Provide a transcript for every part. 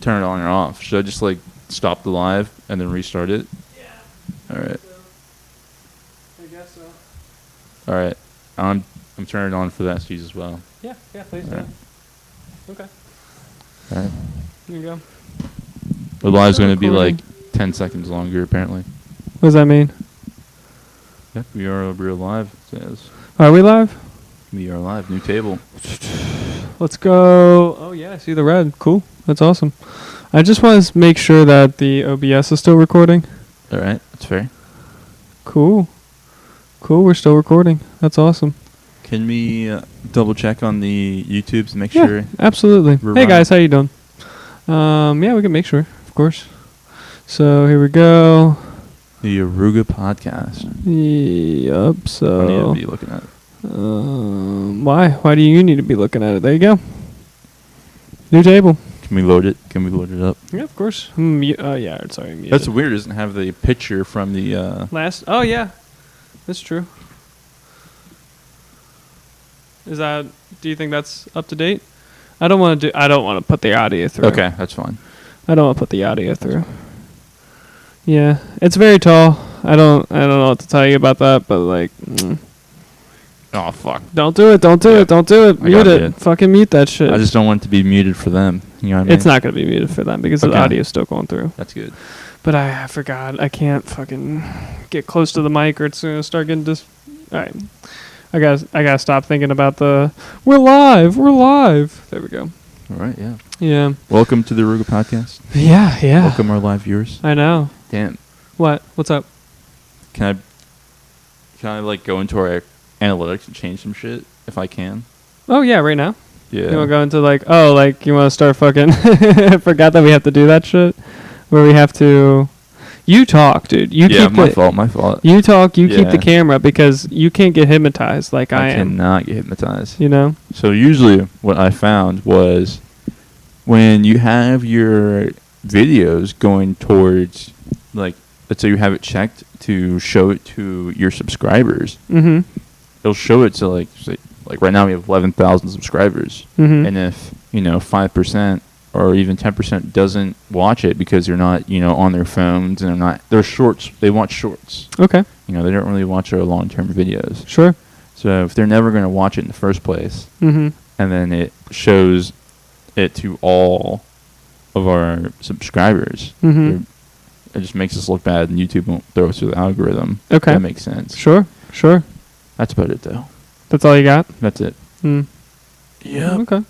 turn it on or off? Should I just like stop the live and then restart it? Yeah. All right. I guess so. All right. I'm turning it on for the SGs as well. Yeah, please do. Right. Okay. All right. Here you go. The live's going to be like Recording. 10 seconds longer, apparently. What does that mean? Yep, we're live, it says. Are we live? We are live. New table. Let's go. Oh, yeah, I see the red. Cool. That's awesome. I just want to make sure that the OBS is still recording. All right. That's fair. Cool. We're still recording. That's awesome. Can we double check on the YouTubes to make Yeah, sure? absolutely. Hey, running? guys. How you doing? Yeah, we can make sure, of course. So here we go. The Oruga Podcast. Yep. So I need to be looking at it. why? Why do you need to be looking at it? There you go. New table. Can we load it? Can we load it up? Yeah, of course. Yeah. Sorry. Muted. That's weird. It doesn't have the picture from the. Last. Oh yeah, that's true. Is that? Do you think that's up to date? I don't want to put the audio through. Okay, that's fine. I don't want to put the audio through. Yeah, it's very tall. I don't know what to tell you about that, but like. Oh fuck! Don't do it! Don't do it! Don't do it! I Mute got it! it. Fucking mute that shit. I just don't want it to be muted for them. You know what I mean? It's not gonna be muted for them because the audio's still going through. That's good. But I forgot. I can't fucking get close to the mic or it's gonna start getting All right. I gotta stop thinking about the we're live. There we go. All right. Yeah. Yeah. Welcome to the Oruga Podcast. Yeah. Welcome our live viewers. I know. Damn. What? What's up? Can I like go into our analytics and change some shit if I can? Oh yeah, right now. Yeah. You wanna go into you wanna start fucking I forgot that we have to do that shit? Where we have to You talk, dude. You keep my fault. You talk, you keep the Yeah. camera because you can't get hypnotized like I am. cannot get hypnotized. You know? So usually what I found was when you have your videos going towards, like, let's say you have it checked to show it to your subscribers, Mm-hmm. it'll show it to, like, say, like right now we have 11,000 subscribers. Mm-hmm. And if, 5% or even 10% doesn't watch it because they're not, on their phones and they're shorts, they watch shorts. Okay. They don't really watch our long-term videos. Sure. So if they're never going to watch it in the first place, Mm-hmm. and then it shows it to all of our subscribers, Mm-hmm. it just makes us look bad, and YouTube won't throw us through the algorithm. Okay. That makes sense. Sure. That's about it, though. That's all you got? That's it. Mm. Yeah. Okay.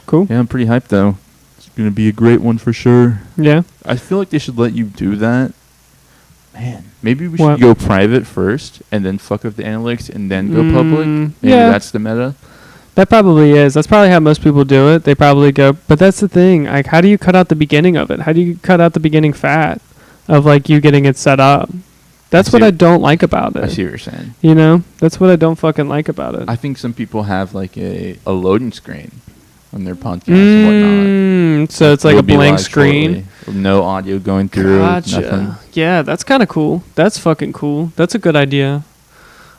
Cool. Yeah, I'm pretty hyped, though. It's going to be a great one for sure. Yeah. I feel like they should let you do that. Man, maybe we What? should go private first, and then fuck up the analytics, and then go public. Maybe yeah. that's the meta. That probably is. That's probably how most people do it. They probably go, but that's the thing. Like, how do you cut out the beginning of it? How do you cut out the beginning fat of, like, you getting it set up? That's what I don't like about it. I see what you're saying. That's what I don't fucking like about it. I think some people have, like, a loading screen on their podcast and whatnot. So it's like It'll a be blank live screen. shortly, with no audio going through. Gotcha. Nothing. Yeah, that's kind of cool. That's fucking cool. That's a good idea.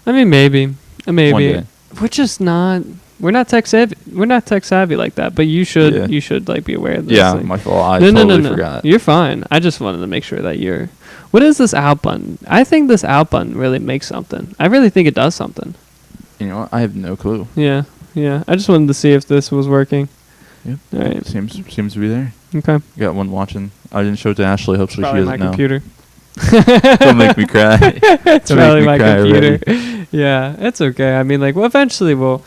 I mean, maybe. One day. We're just not. We're not tech savvy. We're not tech savvy like that. But you should. Yeah. You should like be aware of this. Yeah, thing. my fault. I No, totally forgot. You're fine. I just wanted to make sure that you're. What is this out button? I think this out button really makes something. I really think it does something. You know what? I have no clue. Yeah. I just wanted to see if this was working. Yep. All right. Seems to be there. Okay. Got one watching. I didn't show it to Ashley. Hopefully Probably she my doesn't know. computer. Don't make me cry. It's Don't probably make me my cry computer. already. Yeah, it's okay. I mean, like, well, eventually we'll.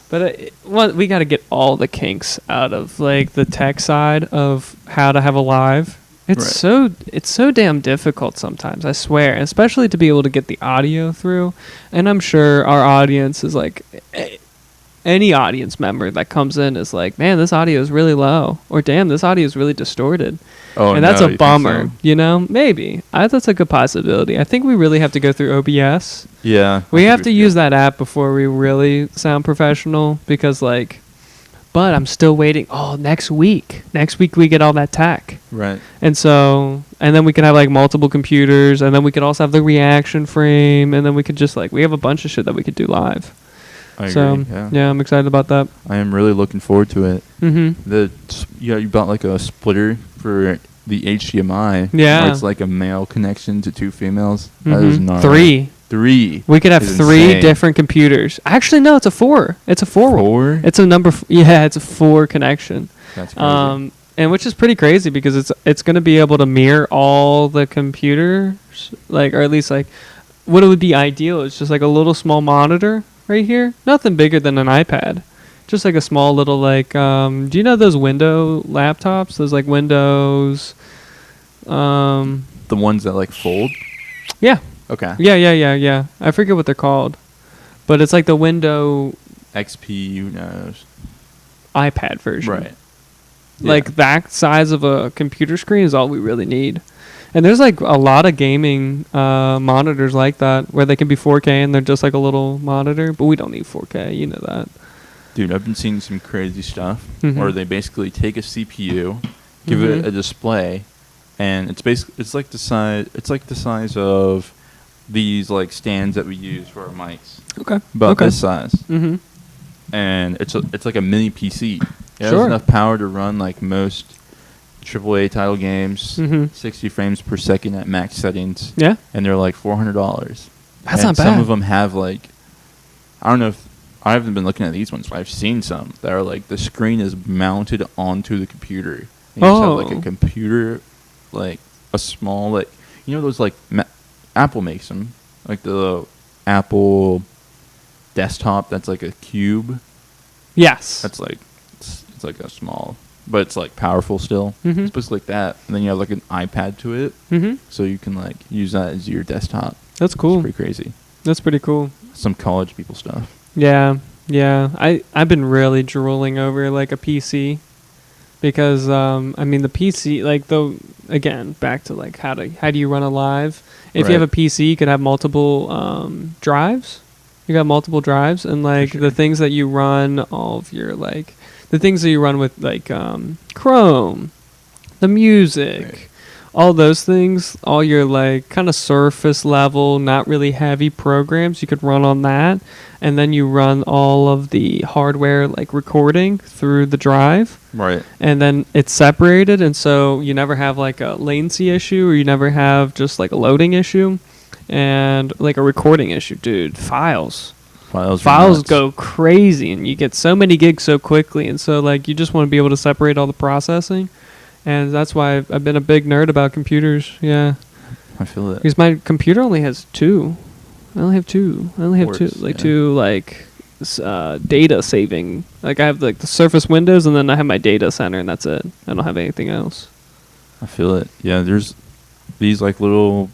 But we got to get all the kinks out of, like, the tech side of how to have a live. It's so damn difficult sometimes, I swear, especially to be able to get the audio through. And I'm sure our audience is like, any audience member that comes in is like, man, this audio is really low, or damn, this audio is really distorted. Oh, and that's no, a you bummer, think so? Maybe. That's a good possibility. I think we really have to go through OBS. Yeah. We have to use that app before we really sound professional because, like, but I'm still waiting. Oh, next week. Next week we get all that tech. Right. And then we can have, like, multiple computers, and then we could also have the reaction frame, and then we could just, like, we have a bunch of shit that we could do live. I So agree. Yeah. I'm excited about that. I am really looking forward to it. Mm-hmm. You bought like a splitter for the HDMI. Yeah. Where it's like a male connection to two females. That is not Three. We could have is 3 insane. different computers. Actually, no, it's a 4. It's a 4. Four? It's a number. It's a 4 connection. That's crazy. And which is pretty crazy because it's going to be able to mirror all the computers, like, or at least like, what it would be ideal is just like a little small monitor right here, nothing bigger than an iPad, just like a small little like. Do you know those Windows laptops? Those like Windows. The ones that like fold? Yeah. Okay. Yeah. I forget what they're called, but it's like the Windows XP, who knows? iPad version. Right. Like that size of a computer screen is all we really need. And there's like a lot of gaming monitors like that where they can be 4K and they're just like a little monitor, but we don't need 4K, you know that. Dude, I've been seeing some crazy stuff Mhm. where they basically take a CPU, give it a display, and it's like the size of these like stands that we use for our mics. Okay. About this size. Mm-hmm. And it's like a mini PC. It has Sure. enough power to run like most AAA title games, Mhm. 60 frames per second at max settings. Yeah. And they're like $400. That's and not bad. Some of them have like, I don't know if I haven't been looking at these ones, but I've seen some that are like the screen is mounted onto the computer. And you just have like a computer, like a small like those like Apple makes them, like the Apple desktop that's like a cube. Yes. That's like it's like a small, but it's like powerful still. Mhm. It's basically like that, and then you have like an iPad to it, so you can like use that as your desktop. That's cool. It's pretty crazy. That's pretty cool. Some college people stuff. Yeah. I've been really drooling over like a PC because I mean the PC like though again back to like how do you run a live? If you have a PC, you could have multiple drives. You got multiple drives and like the things that you run all of your like the things that you run with like Chrome, the music, all those things, all your like kind of surface level, not really heavy programs you could run on that. And then you run all of the hardware like recording through the drive. Right. And then it's separated. And so you never have like a latency issue or you never have just like a loading issue and like a recording issue. Dude, files go crazy and you get so many gigs so quickly. And so like you just want to be able to separate all the processing. And that's why I've been a big nerd about computers. Yeah. I feel it. Because my computer only has 2. I only have two. Two like data saving. Like I have like the Surface Windows, and then I have my data center, and that's it. I don't have anything else. I feel it. Yeah, there's these like little,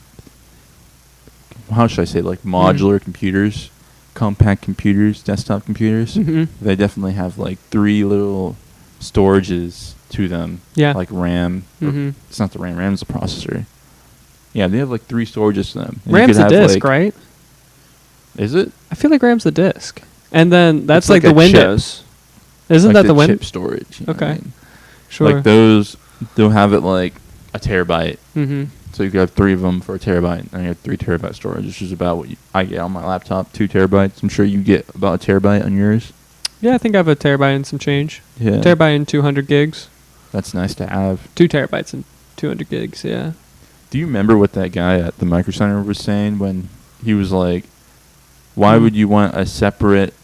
how should I say, like modular computers, compact computers, desktop computers. Mm-hmm. They definitely have like 3 little storages to them. Yeah. Like RAM. Mm-hmm. It's not the RAM. RAM's the processor. Yeah, they have like 3 storages to them. And RAM's the disk, right? Is it? I feel like RAM's the disk. And then that's It's like the a Windows. Isn't like that the chip storage? You know what I Okay. mean? Sure. Like those, they'll have it like a terabyte. Mm-hmm. So you could have 3 of them for a terabyte, and you have 3 terabyte storage, which is about what I get on my laptop, 2 terabytes. I'm sure you get about a terabyte on yours. Yeah, I think I have a terabyte and some change. Yeah. Terabyte and 200 gigs. That's nice to have. 2 terabytes and 200 gigs, yeah. Do you remember what that guy at the Micro Center was saying when he was like, why would you want a separate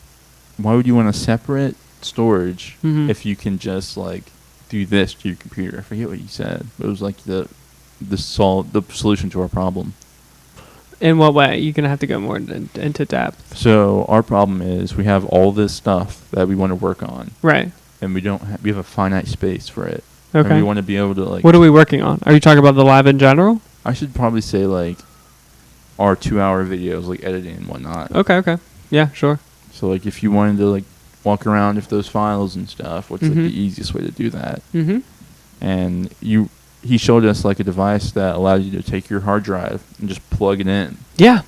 storage if you can just like do this to your computer? I forget what he said, but it was like the solution to our problem. In what way? You're going to have to go more into depth. So our problem is we have all this stuff that we want to work on. Right. And we have a finite space for it. Okay. And we want to be able to like. What are we working on? Are you talking about the live in general? I should probably say like our 2-hour videos, like editing and whatnot. Okay. Yeah, sure. So like if you wanted to like walk around with those files and stuff, what's like the easiest way to do that? Mm-hmm. And he showed us like a device that allowed you to take your hard drive and just plug it in. Yeah.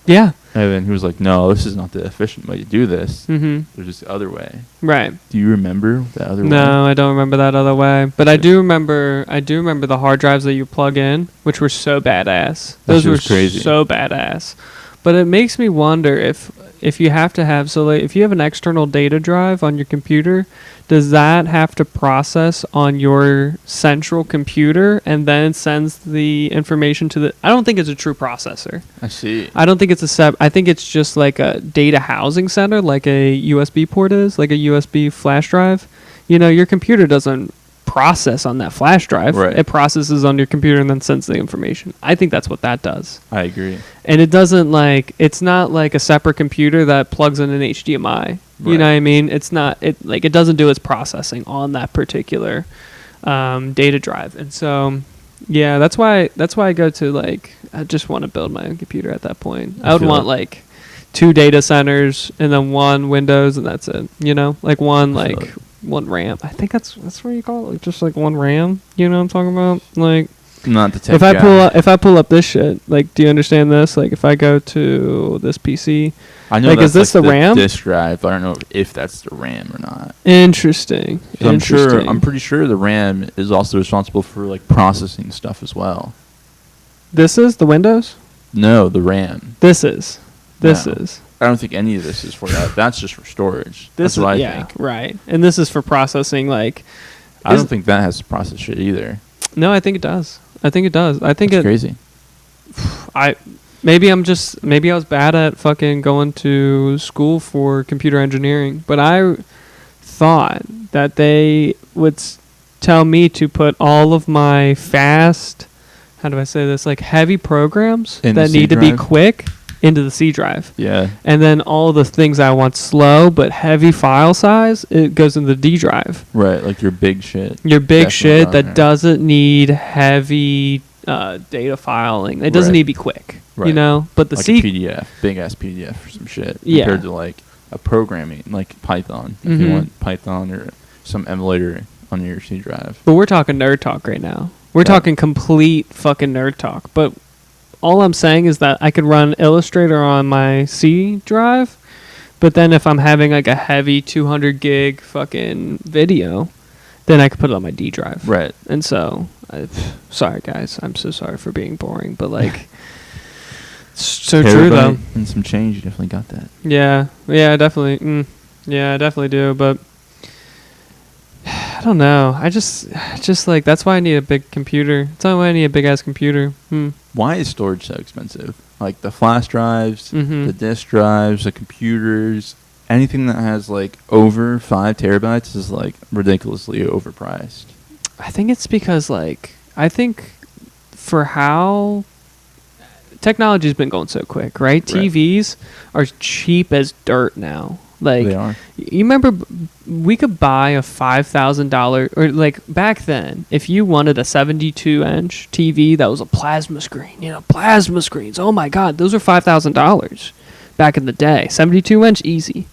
And then he was like, no, this is not the efficient way to do this. Mm-hmm. There's this other way. Right. Do you remember that other way? No, I don't remember that other way. But I do remember the hard drives that you plug in, which were so badass. Those were crazy. So badass. But it makes me wonder if if you have to have, so like, if you have an external data drive on your computer, does that have to process on your central computer and then sends the information to the, I don't think it's a true processor. I see. I don't think it's I think it's just like a data housing center, like a USB port is, like a USB flash drive. You know, your computer doesn't process on that flash drive. Right. It processes on your computer and then sends the information. I think that's what that does. I agree. And it doesn't like, it's not like a separate computer that plugs in an HDMI. You Right. know what I mean? It's not, it like, it doesn't do its processing on that particular data drive. And so, yeah, that's why I go to like, I just want to build my own computer at that point. I would want like 2 data centers and then 1 Windows and that's it. You know, like one like 1 RAM. I think that's what you call it, like just like 1 RAM. You know what I'm talking about? Like, not the tech if I guy. if I pull up this shit, like, do you understand this? Like, if I go to this PC, I know like, that's is this like the RAM? Disk drive. But I don't know if that's the RAM or not. Interesting. I'm pretty sure the RAM is also responsible for like processing stuff as well. This is the Windows. No, the RAM. This is. No. I don't think any of this is for that. That's just for storage. That's what I think. Right. And this is for processing. Like, I don't think that has to process shit either. No, I think it does. I think That's crazy. Maybe I was bad at fucking going to school for computer engineering, but I thought that they would tell me to put all of my fast, how do I say this, like heavy programs that need to be quick into the C drive. Yeah. And then all the things I want slow but heavy file size, it goes into the D drive. Right, like your big shit. Your big shit that doesn't need heavy data filing. It doesn't need to be quick, you know? But the like C... a PDF, big-ass PDF or some shit. Yeah. Compared to like a programming, like Python. If you want Python or some emulator on your C drive. But we're talking nerd talk right now. We're talking complete fucking nerd talk. But all I'm saying is that I could run Illustrator on my C drive, but then if I'm having like a heavy 200 gig fucking video, then I could put it on my D drive. Right. And so, sorry guys, I'm so sorry for being boring, but like, so true though. And some change, you definitely got that. Yeah, definitely. Yeah, I definitely do, but I don't know. I just like, that's why I need a big computer. That's why I need a big ass computer. Why is storage so expensive? Like the flash drives, Mm-hmm. the disk drives, the computers, anything that has like over 5 terabytes is like ridiculously overpriced. I think it's because like, I think for how technology's been going so quick, right? TVs are cheap as dirt now. Like, they are. You remember we could buy a $5,000, or like back then, if you wanted a 72-inch TV that was a plasma screen, plasma screens. Oh my God, those are $5,000 back in the day. 72-inch, easy.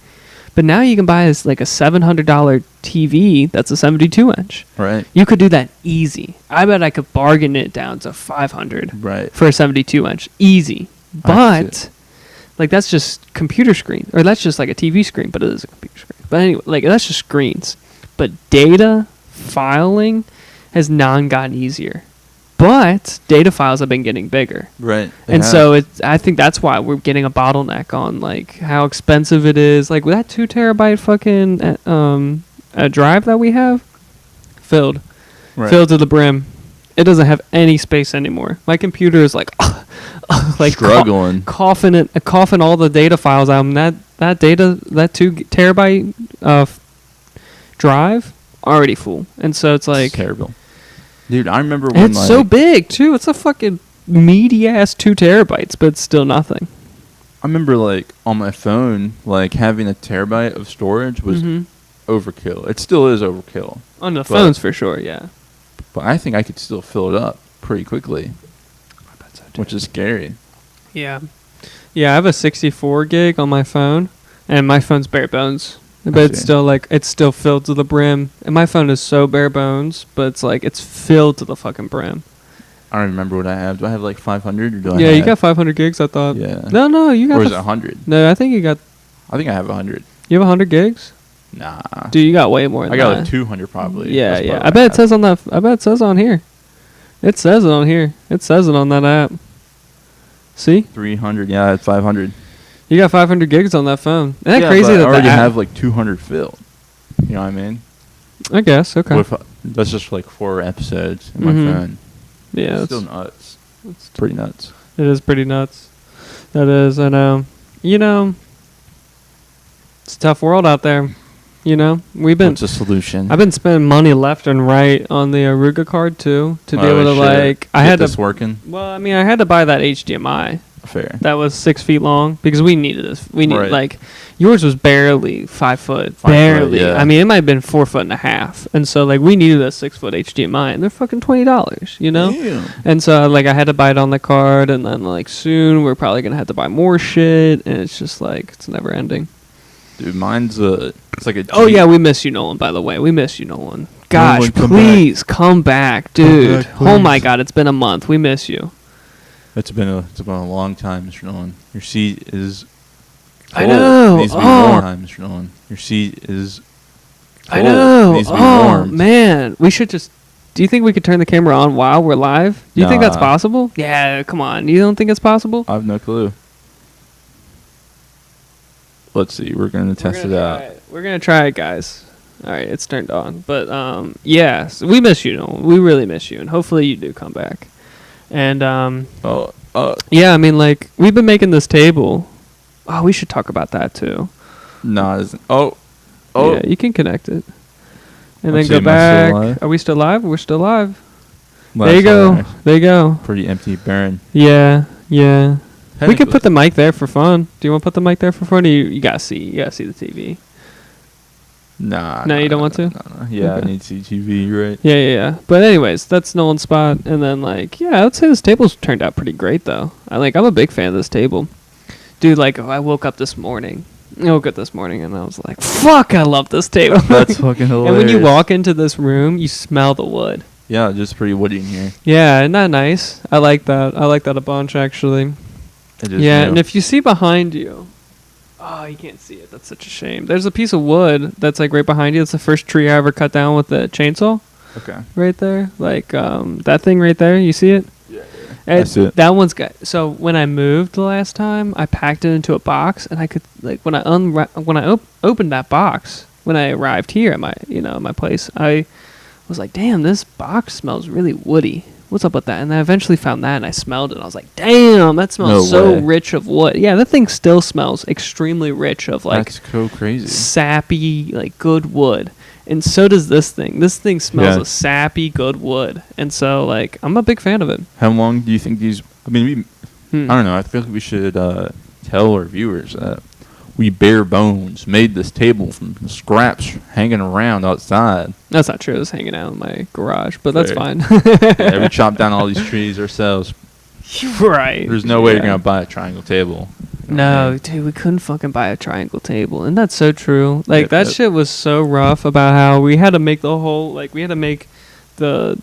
But now you can buy like a $700 TV that's a 72-inch. Right. You could do that easy. I bet I could bargain it down to $500 for a 72-inch, easy. But like, that's just computer screen, or that's just like a TV screen, but it is a computer screen. But anyway, like, that's just screens. But data filing has not gotten easier. But data files have been getting bigger. Right. And so I think that's why we're getting a bottleneck on like how expensive it is. Like, with that 2 terabyte fucking a drive that we have, filled to the brim. It doesn't have any space anymore. My computer is like struggling, coughing all the data files out. And that 2 terabyte drive already full, and so it's like, it's terrible. Dude, I remember when it's so big too. It's a fucking meaty ass 2 terabytes, but it's still nothing. I remember like on my phone, like having a terabyte of storage was overkill. It still is overkill on the phones for sure, yeah. But I think I could still fill it up pretty quickly. I bet so too. Which is scary. Yeah, I have a 64 gig on my phone, and my phone's bare bones. But it's still filled to the brim. And my phone is so bare bones, but it's like, it's filled to the fucking brim. I don't remember what I have. Do I have like 500 or do I Yeah, have... you got 500 gigs, I thought. Yeah. No, you got... Or is it 100? No, I think you got... I think I have 100. You have 100 gigs? Nah. Dude, you got way more than that. I got like 200 probably. Yeah. I bet it says on that... I bet it says on here. It says it on here. It says it on that app. See? 300. Yeah, it's 500. You got 500 gigs on that phone. Isn't that yeah, crazy but that I already the app- have like 200 filled. You know what I mean? I guess. Okay. That's just like 4 episodes in my Mhm. phone. Yeah. It's still nuts. It's pretty nuts. It is pretty nuts. That is, I know. You know, it's a tough world out there. You know, What's the solution? I've been spending money left and right on the Oruga card too to be able to shit. like. I Get had this to. working. Well, I mean, I had to buy that HDMI Fair. that was 6 feet long because we needed this. We need Right. like yours was barely 5 foot, 5 foot, barely. yeah. I mean, it might have been 4.5 feet, and so like we needed a 6 foot HDMI, and they're fucking $20. You know. Damn. And so, like, I had to buy it on the card, and then, like, soon we're probably going to have to buy more shit, and it's just, like, it's never ending. Dude, mine's it's like a. Oh, yeah, we miss you, Nolan, by the way. We miss you, Nolan. Gosh, Nolan, come please, come back, dude. back, Oh, my please. God, it's been a month. We miss you. It's been a long time, Mr. Nolan. Your seat is. I full. know. It needs to be Oh. warm, Mr. Nolan. Your seat is. I full. It know. needs to be Oh, warmed. man. We should just... Do you think we could turn the camera on while we're live? Do you think that's Nah. possible? Yeah, come on. You don't think it's possible? I have no clue. Let's see. We're gonna test it out. We're gonna try it, guys. All right, it's turned on. But yeah, so we miss you, Nolan. We really miss you, and hopefully you do come back. And yeah, I mean, like we've been making this table. Oh, we should talk about that too. No. Oh. Yeah, you can connect it, and Let's then see, go am I still back. live? Are we still live? We're still live. Well, There you that's go. alright. There you go. Pretty empty, barren. Yeah, yeah. We could Technically- put the mic there for fun. Do you want to put the mic there for fun? Or you gotta see. You gotta see the TV. Nah. No, you don't want to? No. Yeah, Okay. I need CTV. You're right. Yeah. But anyways, that's Nolan's spot. And then like, yeah, I'd say this table's turned out pretty great though. I'm a big fan of this table. Dude, like I woke up this morning and I was like, fuck, I love this table. That's fucking hilarious. And when you walk into this room, you smell the wood. Yeah, just pretty woody in here. Yeah, isn't that nice? I like that. I like that a bunch actually. It is. Yeah, new. and if you see behind you, oh, you can't see it. That's such a shame. There's a piece of wood that's like right behind you. It's the first tree I ever cut down with the chainsaw. Okay. Right there, like that thing right there. You see it? Yeah. I see it. That one's got. So when I moved the last time, I packed it into a box, and I could like when I opened that box when I arrived here at my my place, I was like, damn, this box smells really woody. What's up with that? And I eventually found that, and I smelled it. And I was like, damn, that smells No so way. rich of wood. Yeah, that thing still smells extremely rich of like That's so crazy. sappy, like good wood. And so does this thing. This thing smells Yeah. of sappy, good wood. And so, like, I'm a big fan of it. How long do you think these? I mean, Hmm. I don't know. I feel like we should tell our viewers that we bare bones made this table from scraps hanging around outside. That's not true. It was hanging out in my garage, but that's Fair. fine. Yeah, we chopped down all these trees ourselves. Right. There's no way you're Yeah. gonna buy a triangle table. No, dude, we couldn't fucking buy a triangle table. And that's so true. Like, Yep, that yep. shit was so rough about how we had to make the whole, like, we had to make the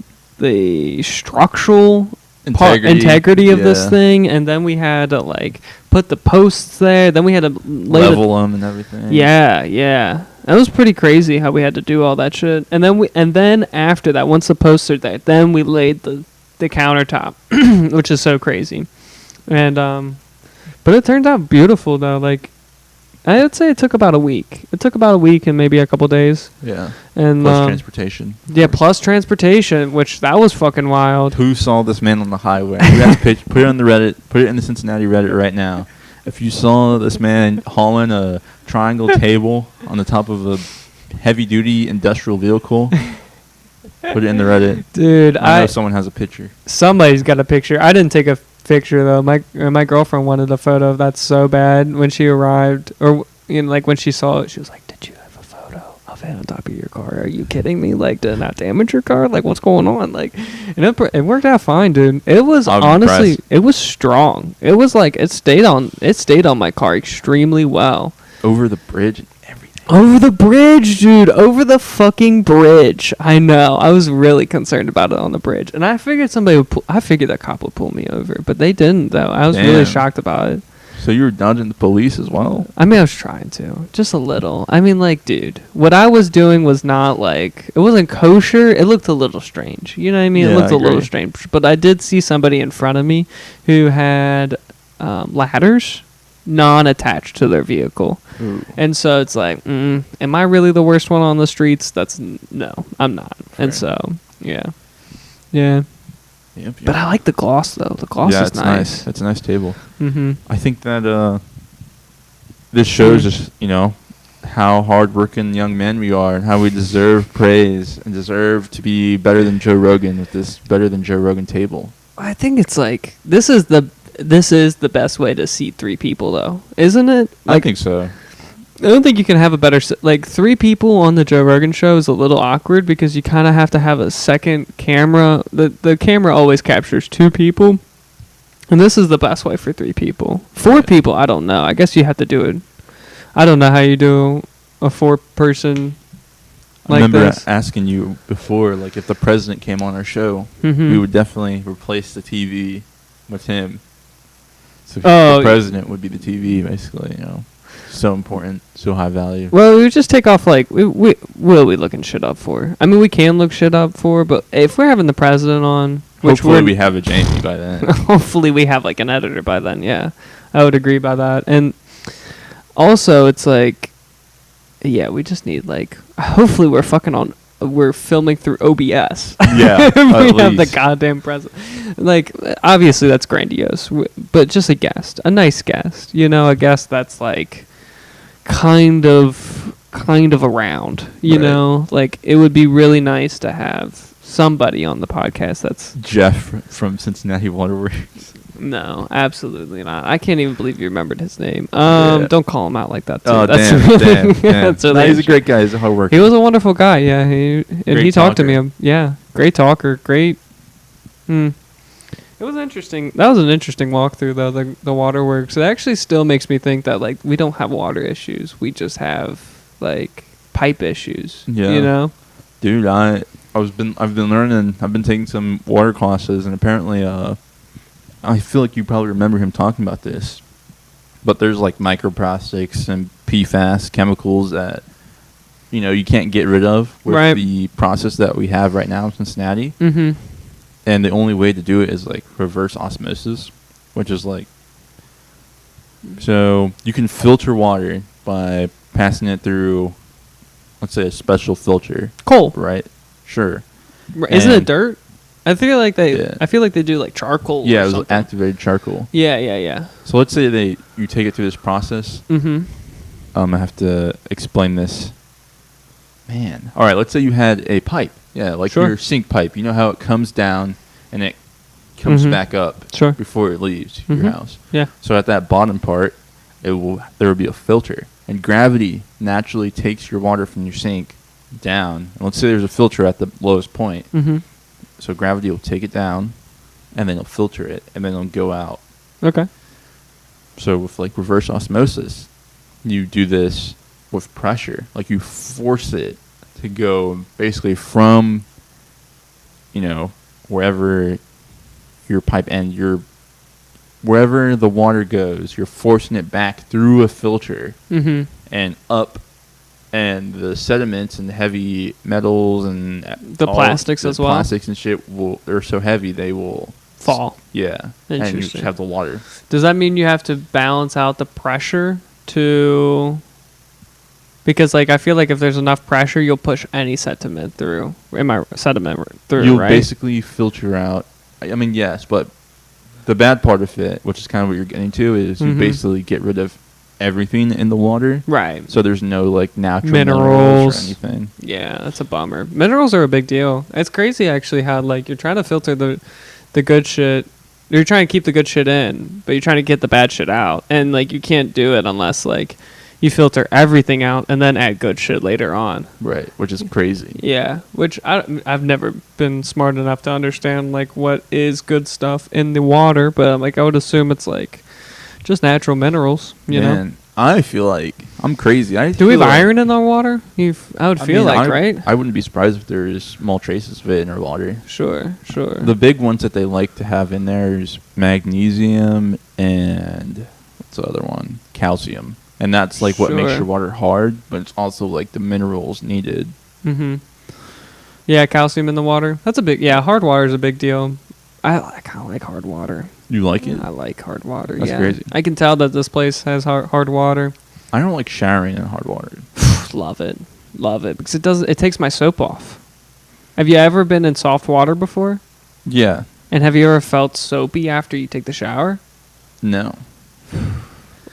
structural integrity of this yeah. thing, and then we had to, like, put the posts there, then we had to lay level them and everything. Yeah. That was pretty crazy how we had to do all that shit. And then after that, once the posts are there, then we laid the countertop, which is so crazy. And but it turned out beautiful though. Like, I would say it took about a week. It took about a week and maybe a couple days. Yeah. And Plus transportation. yeah, plus transportation, which that was fucking wild. Who saw this man on the highway? We have to put it on the Reddit. Put it in the Cincinnati Reddit right now. If you saw this man hauling a triangle table on the top of a heavy-duty industrial vehicle, put it in the Reddit. Dude, I know someone has a picture. Somebody's got a picture. I didn't take a picture though. My girlfriend wanted a photo of that so bad when she arrived, or like when she saw it, she was like, "Did you have a photo of it on top of your car? Are you kidding me? Like, did it not damage your car? Like, what's going on?" Like, and it worked out fine, dude. It was I'm honestly, impressed. it was strong. It was like it stayed on my car extremely well. Over the bridge and everything. Over the bridge, dude. Over the fucking bridge. I know. I was really concerned about it on the bridge. And I figured I figured that cop would pull me over. But they didn't, though. I was really Damn. shocked about it. So you were dodging the police as well? I mean, I was trying to. Just a little. I mean, like, dude. What I was doing was not, like... It wasn't kosher. It looked a little strange. You know what I mean? Yeah, It looked I a little agree. strange. But I did see somebody in front of me who had ladders. non-attached to their vehicle. Ooh. And so it's like, am I really the worst one on the streets? No, I'm not. Fair. And so, yeah. Yeah. Yep. But I like the gloss, though. The gloss is it's nice. It's a nice table. Mm-hmm. I think that this shows us, how hard-working young men we are and how we deserve praise and deserve to be better than Joe Rogan with this Better Than Joe Rogan table. I think it's like, this is the best way to seat 3 people, though, isn't it? Like, I think so. I don't think you can have a better... Like, 3 people on the Joe Rogan show is a little awkward because you kind of have to have a second camera. The camera always captures 2 people. And this is the best way for 3 people. 4 people, I don't know. I guess you have to do it. I don't know how you do a 4-person I like remember this. asking you before, like, if the president came on our show, Mm-hmm. we would definitely replace the TV with him. So Oh, the president would be the TV, basically, So important, so high value. Well, we would just take off, like, what are we looking shit up for? I mean, we can look shit up for, but if we're having the president on, which Hopefully we have a Jamie by then. hopefully we have, like, an editor by then, yeah. I would agree by that. And also, it's like, yeah, we just need, like, hopefully we're filming through OBS. Yeah, we have the goddamn president. Like, obviously that's grandiose, but just a guest, a nice guest, a guest that's, like, kind of around, Right. Like, it would be really nice to have somebody on the podcast that's... Jeff from Cincinnati Waterworks. No, absolutely not. I can't even believe you remembered his name. Yeah. Don't call him out like that, too. Oh, That's damn. that's really No, he's a great guy. He's a hard worker. He was a wonderful guy, yeah. He talked to talker. me. Yeah, great talker. Great. It was interesting. That was an interesting walkthrough, though, the waterworks. It actually still makes me think that, like, we don't have water issues. We just have, like, pipe issues. Yeah. Dude, I've been learning. I've been taking some water classes, and apparently, I feel like you probably remember him talking about this, but there's like microplastics and PFAS chemicals that you can't get rid of with Right. the process that we have right now in Cincinnati. Mm-hmm. And the only way to do it is like reverse osmosis, which is like, so you can filter water by passing it through, let's say, a special filter, Coal. right? Sure. Isn't it And- dirt? I feel like Yeah. they do, like, charcoal Yeah, or it was something. activated charcoal. Yeah. So let's say you take it through this process. Mm-hmm. I have to explain this. Man. All right, let's say you had a pipe. Yeah, like Sure. your sink pipe. You know how it comes down and it comes Mhm. back up Sure. before it leaves Mhm. your house. Yeah. So at that bottom part, there will be a filter. And gravity naturally takes your water from your sink down. And let's say there's a filter at the lowest point. Mm-hmm. So gravity will take it down, and then it'll filter it, and then it'll go out. Okay. So with like reverse osmosis, you do this with pressure. Like you force it to go basically from, wherever your pipe end, wherever the water goes, you're forcing it back through a filter Mm-hmm. and up. And the sediments and the heavy metals and The plastics as well? Plastics and shit they're so heavy they will Fall. Yeah. And you just Interesting. have the water. Does that mean you have to balance out the pressure to... Because, like, I feel like if there's enough pressure, you'll push any sediment through. You'll right? basically filter out. I mean, yes, but the bad part of it, which is kind of what you're getting to, is you Mhm. basically get rid of everything in the water. Right. So there's no like natural Minerals. or anything. Yeah, that's a bummer. Minerals are a big deal. It's crazy, actually, how, like, you're trying to filter the good shit. You're trying to keep the good shit in, but you're trying to get the bad shit out. And, like, you can't do it unless, like, you filter everything out and then add good shit later on. Right, which is crazy. Yeah, which I've never been smart enough to understand, like, what is good stuff in the water, but, like, I would assume it's, like, just natural minerals, you know? Man, I feel like I'm crazy. Do we have iron in our water? I would feel right? I wouldn't be surprised if there's small traces of it in our water. Sure. The big ones that they like to have in there is magnesium and what's the other one? Calcium. And that's like what makes Sure. your water hard, but it's also like the minerals needed. Mm-hmm. Yeah, calcium in the water. That's a big... Yeah, hard water is a big deal. I kind of like hard water. You like it? I like hard water. That's yeah, crazy. I can tell that this place has hard water. I don't like showering in hard water. Love it because it takes my soap off. Have you ever been in soft water before? Yeah. And have you ever felt soapy after you take the shower? No.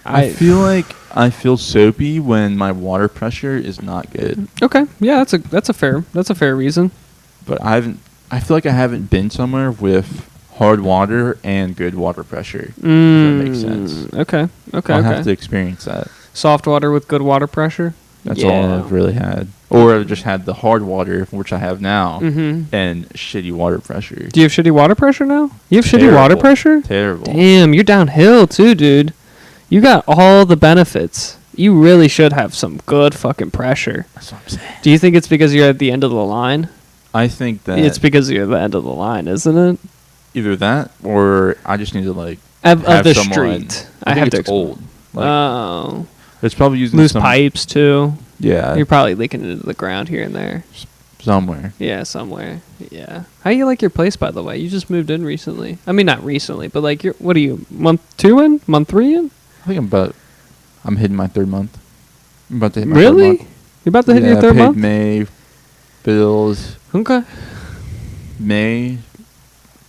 I feel like I feel soapy when my water pressure is not good. Okay, yeah, that's a fair reason. But I feel like I haven't been somewhere with hard water and good water pressure. If that makes sense. Okay. I'll have to experience that. Soft water with good water pressure. That's all I've really had. Or I've just had the hard water, which I have now, and shitty water pressure. Do you have shitty water pressure now? You have shitty water pressure? Terrible. Damn, you're downhill too, dude. You got all the benefits. You really should have some good fucking pressure. That's what I'm saying. Do you think it's because you're at the end of the line? I think that It's because you're at the end of the line, isn't it? either that or I just need to like Of have the someone, street. I have think to it's old. Like, oh. it's probably using Loose some pipes too. Yeah, You're probably leaking into the ground here and there. somewhere. Yeah, somewhere. Yeah. How you like your place, by the way? You just moved in recently. I mean, not recently, but like, what are you, month 2 in? Month 3 in? I think I'm hitting my 3rd month. I'm about to hit my Really? 3rd month. You're about to hit your I 3rd paid month? May bills. Okay. May.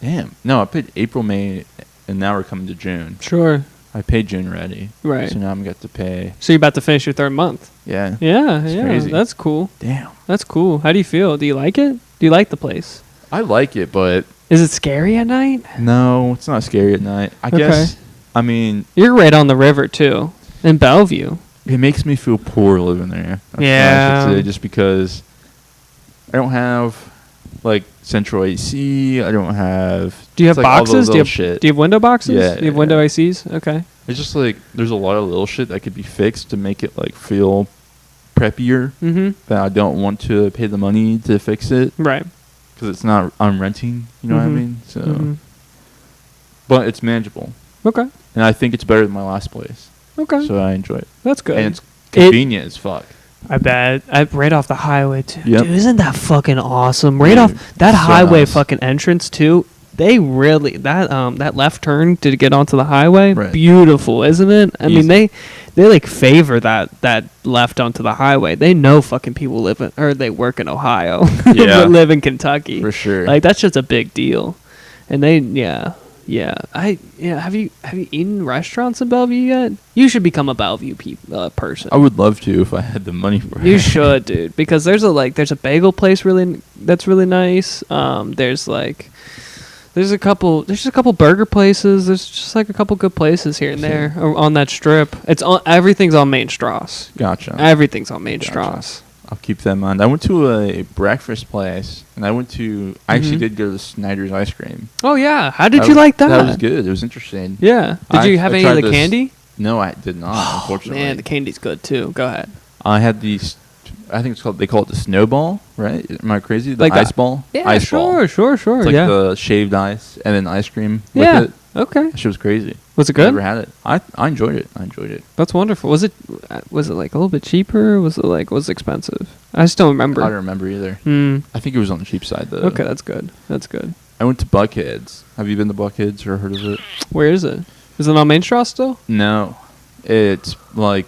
Damn. No, I paid April, May, and now we're coming to June. Sure. I paid June already. Right. So now I'm got to pay. So you're about to finish your 3rd month. Yeah. Yeah, It's yeah. crazy. That's cool. Damn. That's cool. How do you feel? Do you like it? Do you like the place? I like it, but Is it scary at night? no, it's not scary at night. I Okay. guess. I mean, You're right on the river too, in Bellevue. it makes me feel poor living there. That's what I Yeah. should say, just because I don't have like central AC. I don't have. Do you have it's like all the boxes? Do you little have, shit? do you have window boxes? Yeah, Do you have yeah, window yeah. ACs? Okay. It's just like there's a lot of little shit that could be fixed to make it like feel preppier. Mm-hmm. That I don't want to pay the money to fix it Right. because it's not. I'm renting. You know what I Mhm. mean? So, Mhm. but it's manageable, Okay. and I think it's better than my last place. Okay. So I enjoy it, That's good. and it's convenient as fuck. I bet. Right off the highway too. Yep. Dude, isn't that fucking awesome? Right Dude, off that so highway nice. fucking entrance too. They really that left turn to get onto the highway, Right. beautiful, isn't it? I mean Easy. they like favor that left onto the highway. They know fucking people live in or they work in Ohio. Yeah. but live in Kentucky. For sure. Like that's just a big deal. And they have you eaten restaurants in Bellevue yet? You should become a Bellevue person. I would love to if I had the money for it. You should, dude, because there's a bagel place that's really nice. There's a couple burger places. There's just like a couple good places here and there on that strip. Everything's on Main Strasse. Gotcha. Everything's on Main Gotcha. Strasse. I'll keep that in mind. I went to a breakfast place, and I actually Mhm. did go to Snyder's Ice Cream. Oh yeah, how did you like that? That was good. It was interesting. Yeah. Did you have any of the candy? No, I did not, Oh unfortunately. man, the candy's good too. Go ahead. I had these, I think they call it the snowball, right? Am I crazy? The Like ice the- ball? Yeah, Ice ball. sure. It's like yeah. the shaved ice and then ice cream with Yeah. it. Okay. That shit was crazy. Was it good? Never had it. I enjoyed it. That's wonderful. Was it like a little bit cheaper? Was it expensive? I just don't remember. I don't remember either. Hmm. I think it was on the cheap side, though. Okay, that's good. I went to Buckhead's. Have you been to Buckhead's or heard of it? Where is it? Is it on Main Strasse still? No. It's like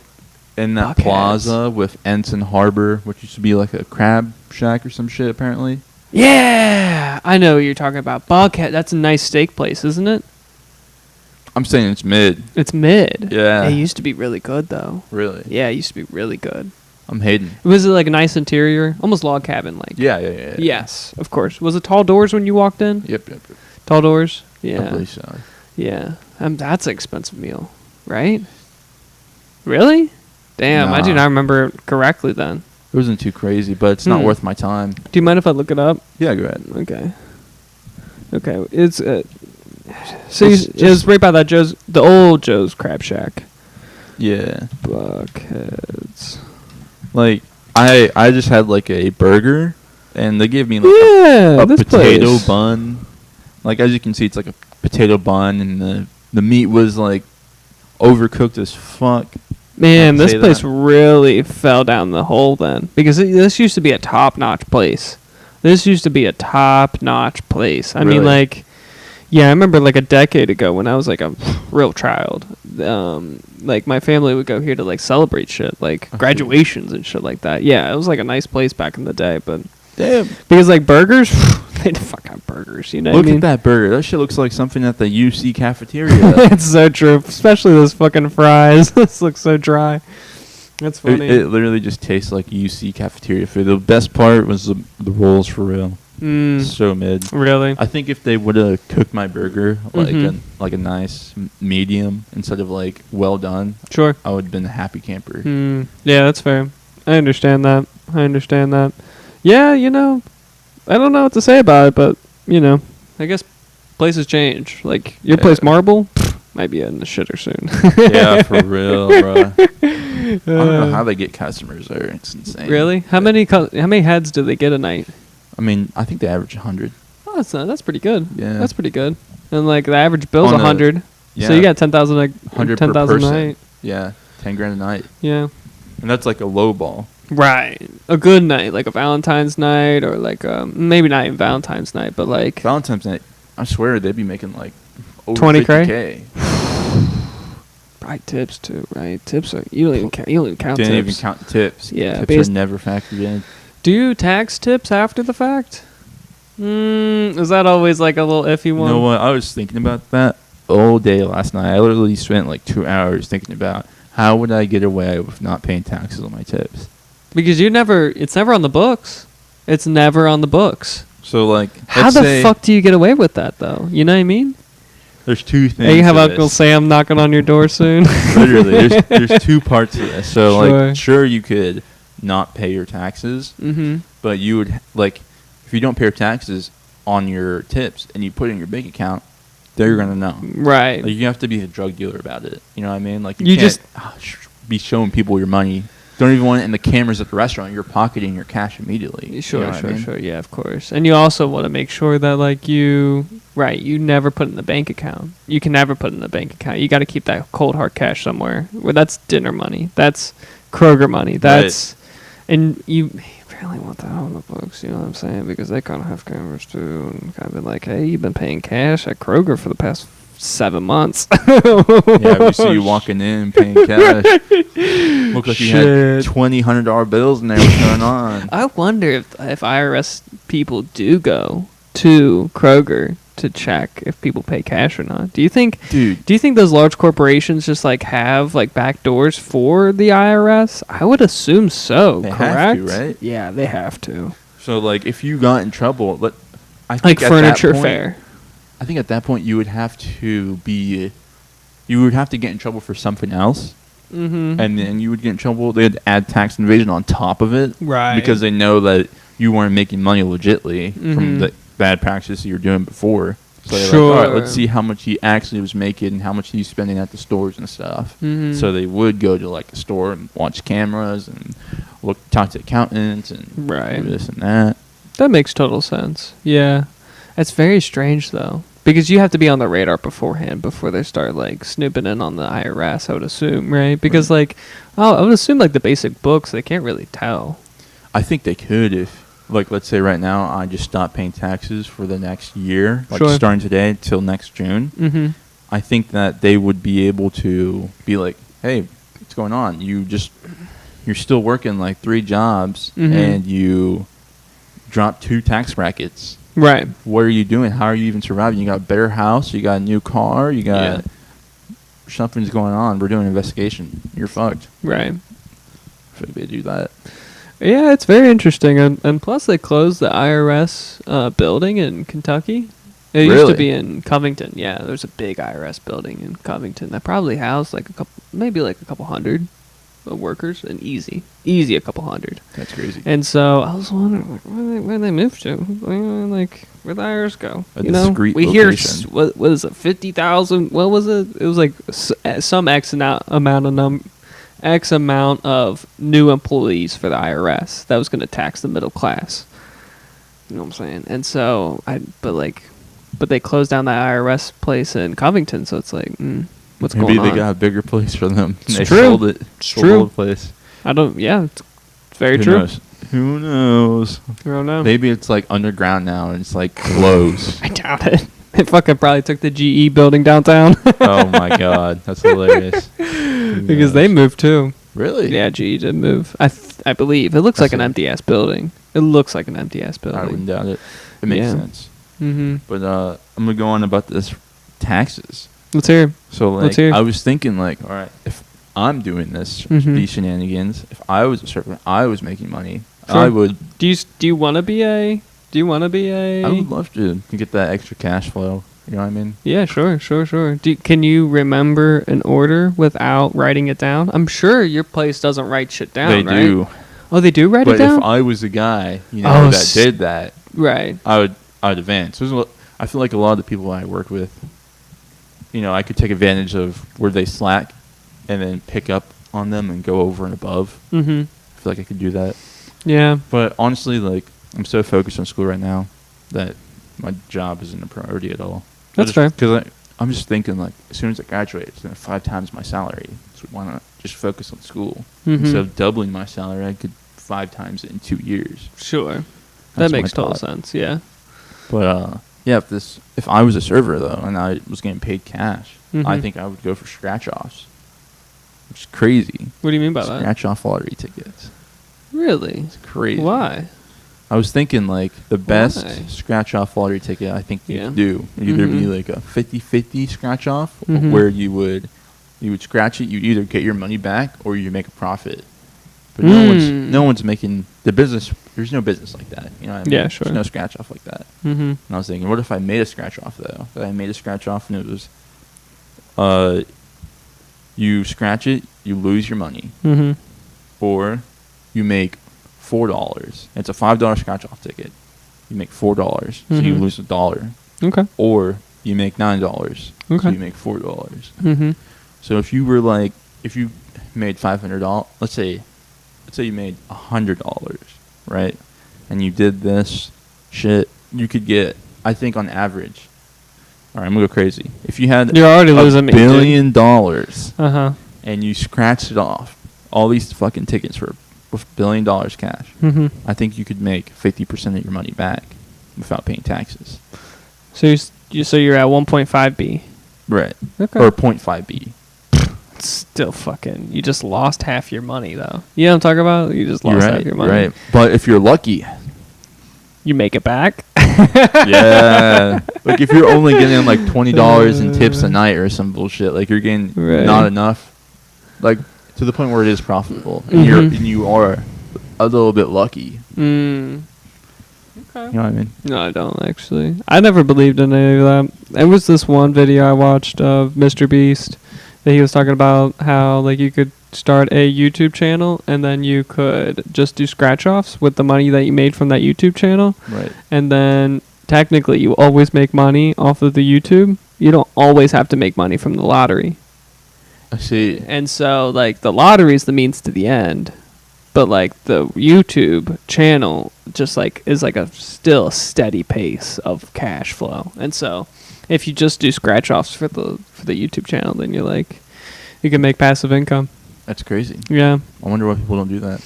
in that Buckhead's. plaza with Ensign Harbor, which used to be like a crab shack or some shit, apparently. Yeah, I know what you're talking about. Buckhead. That's a nice steak place, isn't it? I'm saying it's mid. It's mid. Yeah. It used to be really good though. Really? Yeah, it used to be really good. I'm hating. Was it like a nice interior? Almost log cabin like. Yeah. Yes, of course. Was it tall doors when you walked in? Yep. Tall doors? I Yeah. believe so. Yeah. That's an expensive meal, right? Really? Damn, I do Nah. not remember it correctly then. It wasn't too crazy, but it's not worth my time. Do you mind if I look it up? Yeah, go ahead. Okay. It's It's it's right by the old Joe's Crab Shack. Yeah. Buckheads. Like, I just had like a burger, and they gave me like Yeah, a this potato place. bun. Like, as you can see, it's like a potato bun, and the meat was like overcooked as fuck. Man, I'd this say place that. really fell down the hole then. Because this used to be a top-notch place. I mean, Really? like, Yeah, I remember like a decade ago when I was like a real child. Like my family would go here to like celebrate shit, like graduations and shit like that. Yeah, it was like a nice place back in the day, but Damn. because like burgers, they fuck out burgers. You know Look what I mean? at that burger. That shit looks like something at the UC cafeteria. It's so true, especially those fucking fries. This looks so dry. That's funny. It literally just tastes like UC cafeteria food. The best part was the rolls for real. So mid. Really? I think if they would have cooked my burger like a nice medium instead of like well done, Sure. I would have been a happy camper. Yeah, that's fair. I understand that. Yeah, you know, I don't know what to say about it, but you know, I guess places change. Like your place, Marble, might be in the shitter soon. Yeah, for real, bro. I don't know how they get customers there. It's insane. Really? How many heads do they get a night? I mean, I think they average 100. Oh, that's pretty good. Yeah, that's pretty good. And like the average bill's 100. Yeah. So you got 10,000 like 100 10,000 per person. a night. Yeah, 10 grand a night. Yeah. And that's like a low ball. Right. A good night, like a Valentine's night, or like maybe not even Valentine's night, but like Valentine's night. I swear they'd be making like over 20 50K. Right, tips too. Right, tips are you don't even count. Didn't tips. even count tips. Yeah, tips are never factored in. Do you tax tips after the fact? Is that always like a little iffy one? You know what? I was thinking about that all day last night. I literally spent like 2 hours thinking about how would I get away with not paying taxes on my tips. Because it's never on the books. It's never on the books. So like, how the fuck do you get away with that though? You know what I mean? There's two things. Hey, you have Uncle Sam knocking on your door soon. Literally, there's two parts to this. So like, sure, you could not pay your taxes, but you would like, if you don't pay your taxes on your tips and you put it in your bank account, they're gonna know. Right. Like, you have to be a drug dealer about it. You know what I mean? Like you can't just be showing people your money. Don't even want it in the cameras at the restaurant. You're pocketing your cash immediately. Sure, you know sure. Yeah, of course. And you also want to make sure that like you never put it in the bank account. You can never put it in the bank account. You got to keep that cold hard cash somewhere. Well, that's dinner money. That's Kroger money. That's and you really want that on the books. You know what I'm saying? Because they kind of have cameras too, and kind of been like, hey, you've been paying cash at Kroger for the past 7 months. Yeah, we see you walking in paying cash. Look like you had $2,000 bills in there. What's going on? I wonder if IRS people do go to Kroger to check if people pay cash or not. Do you think those large corporations just like have like back doors for the IRS? I would assume so. They correct? have to, right? Yeah, they have to. So like, if you got in trouble, I think like furniture fair. I think at that point you would have to get in trouble for something else, and then you would get in trouble. They'd add tax evasion on top of it, right? Because they know that you weren't making money legitly from the bad practices you were doing before. So they're like, all right, let's see how much he actually was making and how much he's spending at the stores and stuff. So they would go to like a store and watch cameras and talk to accountants and do this and that. That makes total sense. Yeah, it's very strange though. Because you have to be on the radar beforehand before they start like snooping in on the IRS, I would assume, right? Because I would assume like the basic books, they can't really tell. I think they could if, like, let's say right now I just stopped paying taxes for the next year, like starting today till next June. I think that they would be able to be like, hey, what's going on? You're still working like 3 jobs and you dropped 2 tax brackets. Right. What are you doing? How are you even surviving? You got a better house. You got a new car. You got something's going on. We're doing an investigation. You're fucked. Right. If they do that. Yeah, it's very interesting. And plus they closed the IRS building in Kentucky. It used to be in Covington. Yeah, there's a big IRS building in Covington that probably housed like maybe a couple hundred workers, and easy a couple hundred. That's crazy. And so I was wondering, like, where they move to? Like, where'd the IRS go? A discrete we location. hear what is it, 50,000? What was it? It was like some X amount of new employees for the IRS that was going to tax the middle class. You know what I'm saying? And so but they closed down that IRS place in Covington, so it's like, what's going on? Maybe they got a bigger place for them. It's they true. Sold it. It's true. The old place. It's very true. Knows? Who knows? I don't know. Maybe it's like underground now and it's like closed. I doubt it. It fucking probably took the GE building downtown. Oh my god, that's hilarious. Because they moved too. Really? Yeah, GE did move. I believe. It looks like an empty ass building. It looks like an empty ass building. I wouldn't doubt it. It makes sense. Mm-hmm. But I'm gonna go on about this taxes. Let's hear. So like, I was thinking like, all right, if I'm doing this these shenanigans, if I was a server, I was making money. Sure. I would. Do you want to be a? I would love to get that extra cash flow. You know what I mean? Yeah, sure. Can you remember an order without writing it down? I'm sure your place doesn't write shit down, right? They do. Oh, they do write it down? But if I was the guy, that did that, right? I would advance. I feel like a lot of the people I work with, I could take advantage of where they slack and then pick up on them and go over and above. Mm-hmm. I feel like I could do that. Yeah. But honestly, like, I'm so focused on school right now that my job isn't a priority at all. That's fair. Because I'm just thinking, like, as soon as I graduate, it's going to 5 times my salary. So why not just focus on school? Mm-hmm. Instead of doubling my salary, I could 5 times it in 2 years. Sure. That makes total sense, yeah. But, if I was a server, though, and I was getting paid cash, I think I would go for scratch-offs. Which is crazy. What do you mean by that? Scratch-off lottery tickets. Really? It's crazy. Why? I was thinking, like, the best scratch-off lottery ticket I think you could do would either be, like, a 50-50 scratch-off, where you would scratch it, you either get your money back or you make a profit. But no one's making the business. There's no business like that. You know what I mean? Yeah, sure. There's no scratch-off like that. Mm-hmm. And I was thinking, what if I made a scratch-off, though? If I made a scratch-off and it was, you scratch it, you lose your money. Mm-hmm. Or you make $4. It's a $5 scratch-off ticket. You make $4, so you lose $1. Okay. Or you make $9, so you make $4. Mm-hmm. So if you were like, if you made $500, let's say you made $100, right? And you did this shit, you could get, I think on average, all right, I'm gonna go crazy. If you had you're already losing $1 billion, and you scratched it off, all these fucking tickets for $1 billion cash, I think you could make 50% of your money back without paying taxes. So you're at 1.5 B, right? Okay. Or 0.5 B. Still fucking. You just lost half your money though. You know what I'm talking about? You just lost half your money. Right. But if you're lucky, you make it back. Yeah. Like if you're only getting like $20 in tips a night or some bullshit, like you're getting not enough, like to the point where it is profitable, and you are a little bit lucky. Okay. You know what I mean? No, I don't actually. I never believed in any of that. There was this one video I watched of Mr. Beast that he was talking about how like you could start a YouTube channel and then you could just do scratch offs with the money that you made from that YouTube channel. Right. And then technically you always make money off of the YouTube. You don't always have to make money from the lottery. I see. And so like the lottery is the means to the end. But like the YouTube channel just like is like still a steady pace of cash flow. And so if you just do scratch offs for the YouTube channel, then you're like you can make passive income. That's crazy. Yeah. I wonder why people don't do that.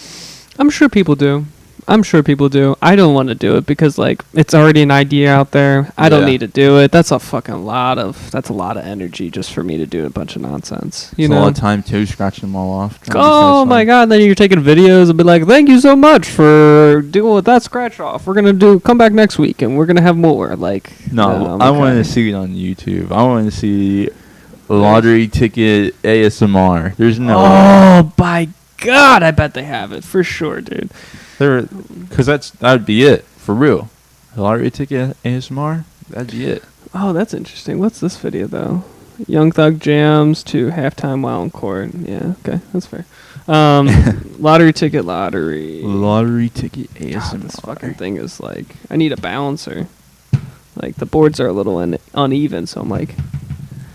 I'm sure people do. I don't want to do it because like it's already an idea out there. I don't need to do it. That's a lot of energy just for me to do a bunch of nonsense. You know, a lot of time too, scratching them all off. Oh my god! Then you're taking videos and be like, "Thank you so much for doing with that scratch off. We're gonna come back next week and we're gonna have more." Like, no, I want to see it on YouTube. I want to see lottery ticket ASMR. There's no. Oh my god! I bet they have it for sure, dude. Because that would be it for real. Lottery ticket ASMR, that'd be it. Oh, that's interesting. What's this video though? Young Thug jams to halftime while in court. Yeah, okay, that's fair. Lottery ticket. Lottery ticket ASMR. God, this fucking thing is like, I need a balancer. Like the boards are a little uneven, so I'm like,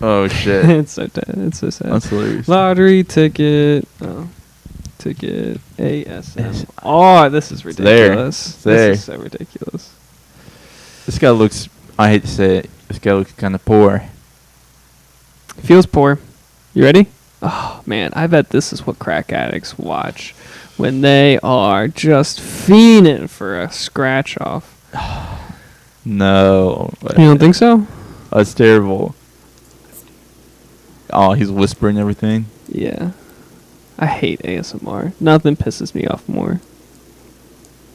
oh shit. It's so sad. That's hilarious. Lottery ticket. Oh. Ticket ASM. Oh, this is ridiculous. This is so ridiculous. This guy looks, I hate to say it, this guy looks kind of poor. Feels poor. You ready? Oh, man. I bet this is what crack addicts watch when they are just fiending for a scratch off. No. You don't think so? That's terrible. Oh, he's whispering everything. Yeah. I hate ASMR. Nothing pisses me off more.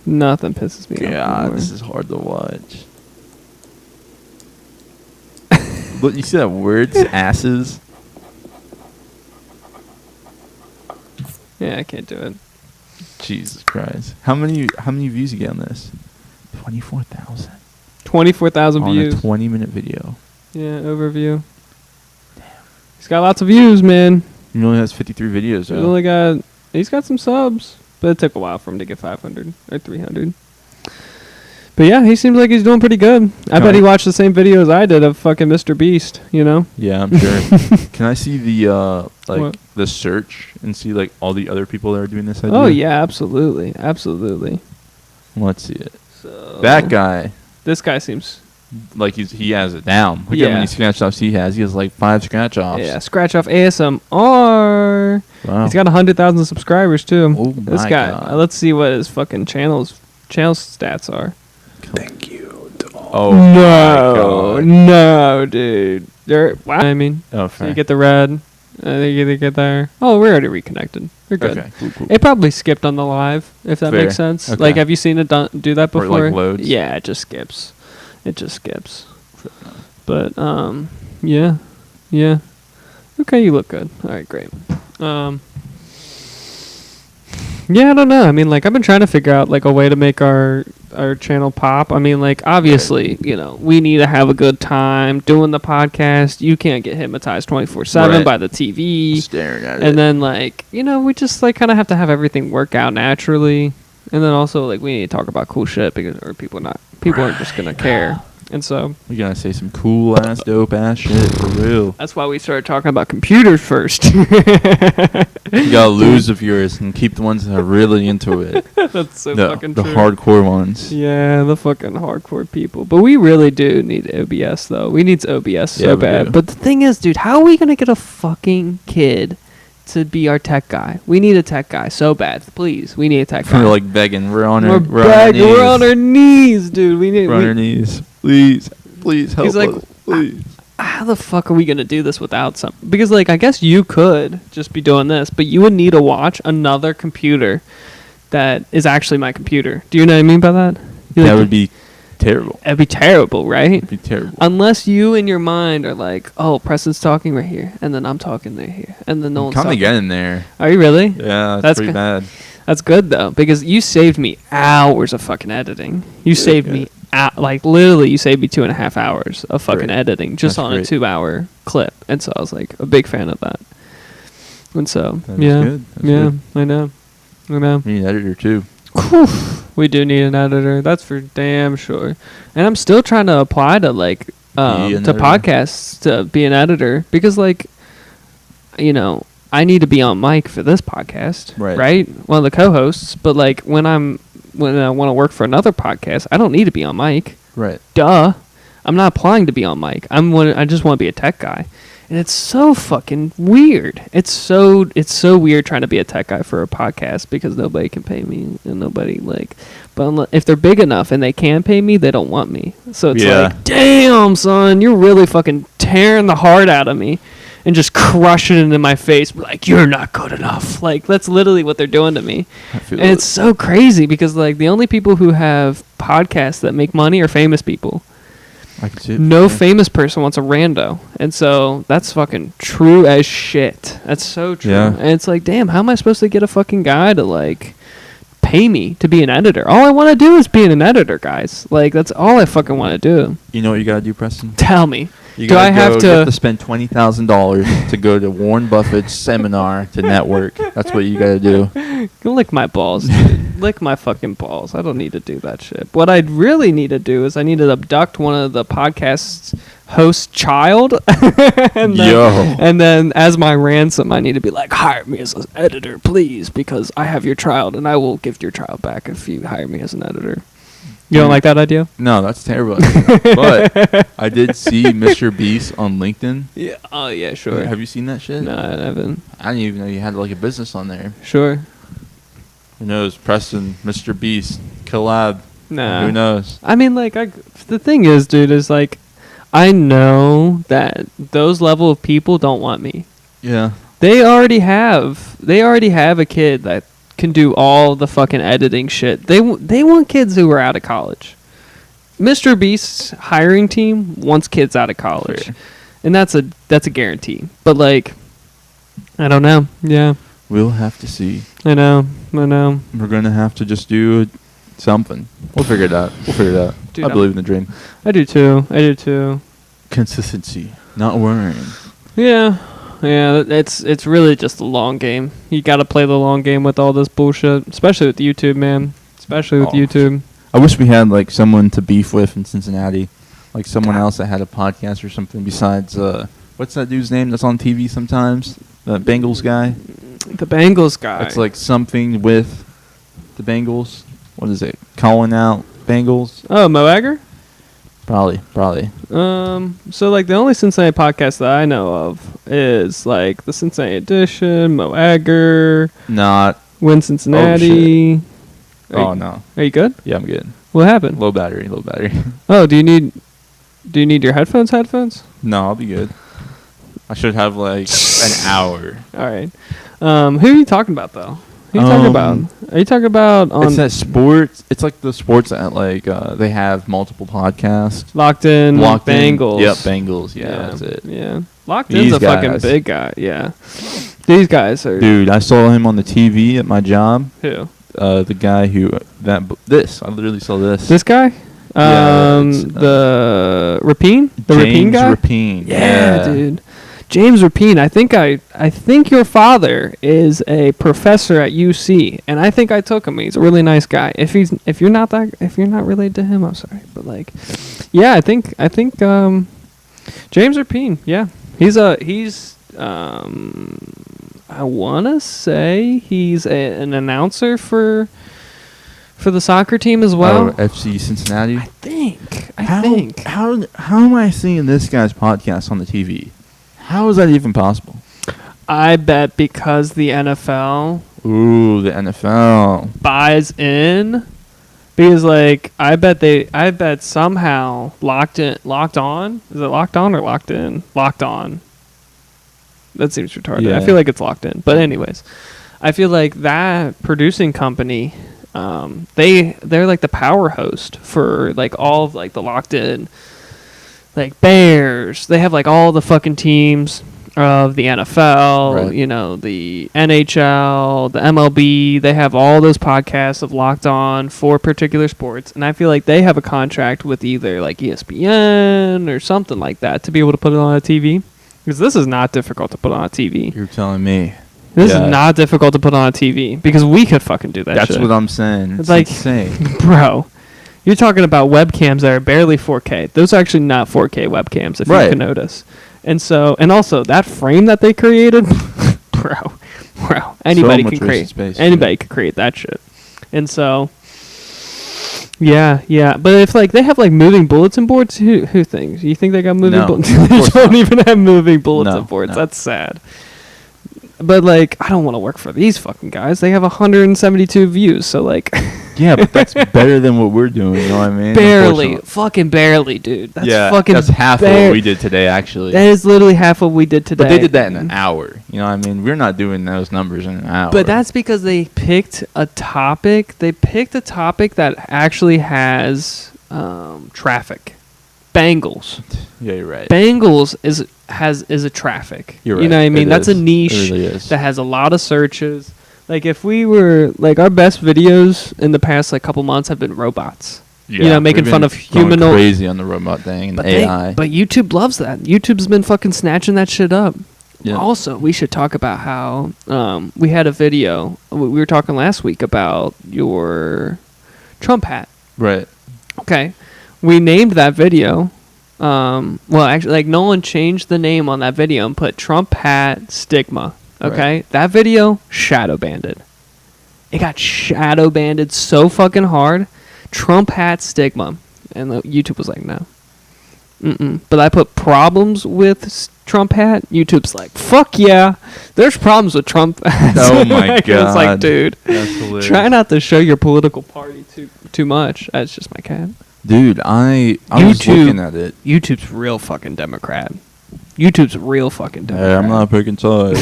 Nothing pisses me off God, more. this is hard to watch. Look, you see that word? Asses. Yeah, I can't do it. Jesus Christ! How many views you get on this? 24,000. 24,000 views. On a 20-minute video. Yeah, overview. Damn. He's got lots of views, man. He only has 53 videos. He's got some subs, but it took a while for him to get 500 or 300. But yeah, he seems like he's doing pretty good. I bet he watched the same video as I did of fucking Mr. Beast, you know? Yeah, I'm sure. Can I see the What? the search and see like all the other people that are doing this idea? Oh yeah, absolutely. Absolutely. Let's see it. So That guy, This guy seems like he has it down. Look Yeah. at how many scratch offs he has. He has like 5 scratch offs. Yeah, scratch off ASMR. Wow. He's got 100,000 subscribers too. Oh This my guy. God. Let's see what his fucking channel stats are. Thank you to all. Oh my God. No, dude. Wow. I mean, Oh, so fair. you get the red. They get there. Oh, we're already reconnected. We're good. Okay. Cool. It probably skipped on the live, if that Fair. makes sense. Okay. Like, have you seen it do that Where before? it, like, loads? Yeah, it just skips. It just skips. But yeah. Okay, you look good. All right, great. Yeah, I don't know. I mean, like, I've been trying to figure out like a way to make our channel pop. I mean, like, obviously, you know, we need to have a good time doing the podcast. You can't get hypnotized 24/7 Right. by the TV. Staring at it. And then, like, you know, we just, like, kind of have to have everything work out naturally. And then also, like, we need to talk about cool shit because, or people aren't just going to care. And so we gotta say some cool ass, dope ass shit for real. that's why we started talking about computers first. You gotta lose the viewers and keep the ones that are really into it. That's so fucking The true. hardcore ones. Yeah, the fucking hardcore people. But we really do need OBS, though. We need OBS so Yeah, we bad. do. But the thing is, dude, how are we going to get a fucking kid to be our tech guy? We need a tech guy so bad. Please, we need a tech guy. We're like begging. We're on We're our begging. knees. We're on our knees, dude. We're on our knees. Please help He's like, us. Please. how the fuck are we going to do this without some? Because, like, I guess you could just be doing this, but you would need to watch another computer that is actually my computer. Do you know what I mean by that? That would be terrible. It'd be terrible, right? It'd be terrible. Unless you in your mind are like, oh, Preston's talking right here, and then I'm talking right here, and then no one's Kind of talking. getting there. Are you really? Yeah, That's that's pretty good. bad. That's good, though, because you saved me hours of fucking editing. You saved me, like, literally, you saved me 2.5 hours of fucking Great. editing just That's on great. a 2-hour clip. And so I was, like, a big fan of that. And so, That's yeah. good. That's yeah, good. I know. We need an editor, too. Whew. We do need an editor. That's for damn sure. And I'm still trying to apply to like an to editor. podcasts to be an editor because like you know, I need to be on mic for this podcast, Right. One of the co-hosts, but like when I want to work for another podcast, I don't need to be on mic. Right. Duh. I'm not applying to be on mic. I just want to be a tech guy. And it's so fucking weird. It's so weird trying to be a tech guy for a podcast because nobody can pay me and nobody like. But if they're big enough and they can pay me, they don't want me. So it's Yeah. like, damn, son, you're really fucking tearing the heart out of me and just crushing it into my face. Like, you're not good enough. Like, that's literally what they're doing to me. I feel And it. it's so crazy because like the only people who have podcasts that make money are famous people. I can see it. No Yeah. famous person wants a rando. And so that's fucking true as shit. That's so true. Yeah. And it's like, damn, how am I supposed to get a fucking guy to like pay me to be an editor? All I want to do is be an editor, guys. Like, that's all I fucking want to do. You know what you gotta do, Preston? Tell me. You Do I have you have to- to spend $20,000 to go to Warren Buffett's seminar to network. That's what you gotta do. Go lick my balls, dude. Lick my fucking balls. I don't need to do that shit. What I really need to do is I need to abduct one of the podcast's host child. And then as my ransom, I need to be like, hire me as an editor, please, because I have your child, and I will give your child back if you hire me as an editor. You don't like that idea? No, that's terrible. But I did see Mr. Beast on LinkedIn. Yeah. Oh, yeah, sure. Have you seen that shit? No, I haven't. I didn't even know you had like a business on there. Sure. Who knows? Preston, Mr. Beast, collab. Nah. Who knows? I mean, like, the thing is, dude, is like, I know that those level of people don't want me. Yeah. They already have a kid that can do all the fucking editing shit. They want kids who are out of college. Mr. Beast's hiring team wants kids out of college. Fair. And that's a guarantee. But like, I don't know. Yeah. We'll have to see. I know. We're going to have to just do something. We'll figure it out. Dude, I believe in the dream. I do too. Consistency. Not worrying. Yeah. Yeah, it's really just a long game. You got to play the long game with all this bullshit, especially with YouTube, man. Especially with YouTube. I wish we had like someone to beef with in Cincinnati, like someone else that had a podcast or something besides what's that dude's name that's on TV sometimes? The Bengals guy. The Bengals guy. It's like something with the Bengals. What is it? Calling out Bengals? Oh, Mo Egger? Probably. So like the only Cincinnati podcast that I know of is like the Cincinnati Edition, Mo Egger, Not. Win Cincinnati. Oh no. Are you good? Yeah, I'm good. What happened? Low battery. Oh, do you need your headphones? No, I'll be good. I should have like an hour. All right. Who are you talking about though? Who are you talking about? Are you talking about on It's that sports. It's like the sports that like they have multiple podcasts. Locked in Locked Bengals? In. Yep, Bengals. Yeah, that's it. Yeah. Locked These In's a fucking guys. big guy. Yeah. These guys are. Dude, I saw him on the TV at my job. Who? The guy who I literally saw this. This guy? Yeah, it's, the Rapine? The James Rapine guy? Rapine. Yeah, dude. James Rapine. I think your father is a professor at UC, and I think I took him. He's a really nice guy. If you're not related to him, I'm sorry, but like, yeah, I think James Rapine. Yeah, he's I wanna say he's an announcer for the soccer team as well. Oh, FC Cincinnati. I think. How am I seeing this guy's podcast on the TV? How is that even possible? I bet because the NFL Ooh, the NFL buys in, because like I bet somehow locked on. Is it locked on or locked in? Locked on. That seems retarded. Yeah. I feel like it's locked in. But anyways, I feel like that producing company, they're like the power host for like all of like the locked in, like Bears. They have like all the fucking teams of the NFL, right. You know, the NHL, the MLB. They have all those podcasts of Locked On for particular sports, and I feel like they have a contract with either like ESPN or something like that to be able to put it on a TV. Because this is not difficult to put on a TV. You're telling me. This is not difficult to put on a TV because we could fucking do that. That's shit. what I'm saying. It's like insane. Bro, you're talking about webcams that are barely 4K. Those are actually not 4K webcams, if you can notice. And also that frame that they created, bro, anybody can create. Space, anybody could create that shit. And so, yeah. But if like they have like moving bulletin boards, who thinks? You think they got moving bulletin? They don't even have moving bulletin boards. No. That's sad. But like, I don't want to work for these fucking guys. They have 172 views, so like. Yeah, but that's better than what we're doing. You know what I mean? Fucking barely, dude. That's half of what we did today, actually. That is literally half what we did today. But they did that in an hour. You know what I mean? We're not doing those numbers in an hour. But that's because they picked a topic. They picked a topic that actually has traffic. Bengals. Yeah, you're right. Bengals is a traffic. You're right. You know what I mean? That's a niche really that has a lot of searches. Like if we were like our best videos in the past like couple months have been robots. Yeah, you know, making fun of humanoid. Crazy on the robot thing and AI. But YouTube loves that. YouTube's been fucking snatching that shit up. Yeah. Also, we should talk about how we had a video. We were talking last week about your Trump hat. Right. Okay. We named that video. Well, actually, like Nolan changed the name on that video and put Trump hat stigma. Okay. Right. That video shadow banded. It got shadow banded so fucking hard. Trump hat stigma. And YouTube was like, no. But I put problems with Trump hat. YouTube's like, fuck yeah. There's problems with Trump hats. Oh my God. It's like, dude, that's hilarious. Try not to show your political party too much. That's just my cat. Dude, I was YouTube- looking at it. YouTube's real fucking Democrat. YouTube's real fucking Democrat. Hey, I'm not picking sides.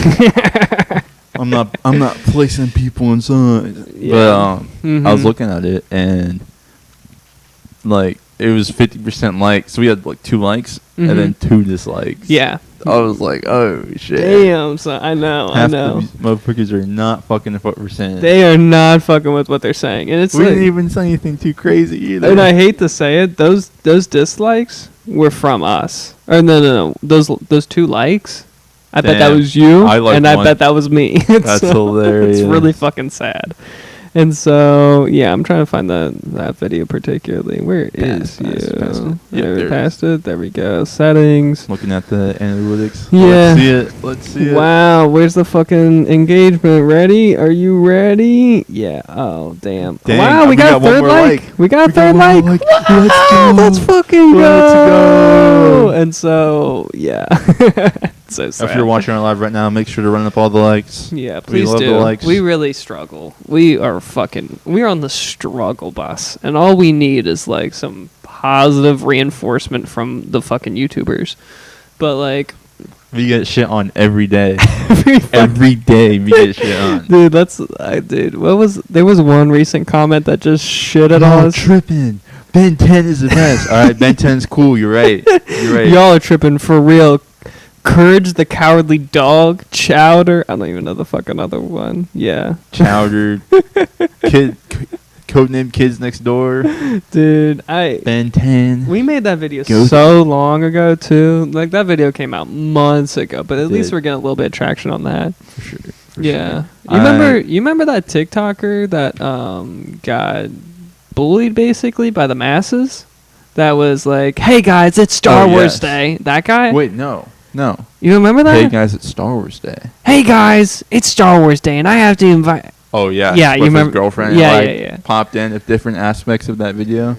I'm not placing people inside. Yeah. But I was looking at it and like it was 50% likes. So we had like 2 likes and then 2 dislikes. Yeah. I was like, oh shit. Damn, son. I know. Half these motherfuckers are not fucking with what we're saying. They are not fucking with what they're saying, and it's we like, didn't even say anything too crazy either. and I hate to say it, those dislikes were from us. Or no. Those 2 likes. I bet that Damn. was you, I liked and I one. bet that was me. That's hilarious. It's really fucking sad. And so, yeah, I'm trying to find that video particularly. Where is you? Past it. Yep, There, there it past it. There we go. Settings. Looking at the analytics. Yeah. Let's see it. Wow, where's the fucking engagement? Ready? Are you ready? Yeah. Oh, damn. Dang, wow, we got a one third more like. We got a third one like. more like. Wow, Let's go. let's fucking Let's go. go. And so, yeah. So sad. If you're watching our live right now, make sure to run up all the likes. Yeah, please love do. the likes. We really struggle. We're on the struggle bus, and all we need is like some positive reinforcement from the fucking YouTubers. But like, We get shit on every day. Every day we get shit on. dude, there was one recent comment that just shitted on Y'all us. tripping. Ben 10 is the best. All right, Ben 10's cool. You're right. Y'all are tripping for real. Courage the Cowardly Dog, Chowder. I don't even know the fucking other one. Yeah. Chowder. Codename Kids Next Door. Dude, Ben 10. we made that video Go so long ago too. Like that video came out months ago, but at least Did. we're getting a little bit of traction on that. For sure. Yeah. sure. You remember that TikToker that got bullied basically by the masses? That was like, "Hey guys, it's Star Oh, Wars yes. Day." That guy? Wait, no. You remember that? Hey guys, it's Star Wars Day. Hey guys, it's Star Wars Day and I have to invite Oh yeah. Yeah, with you his remember- girlfriend. yeah, like, yeah. Popped in at different aspects of that video.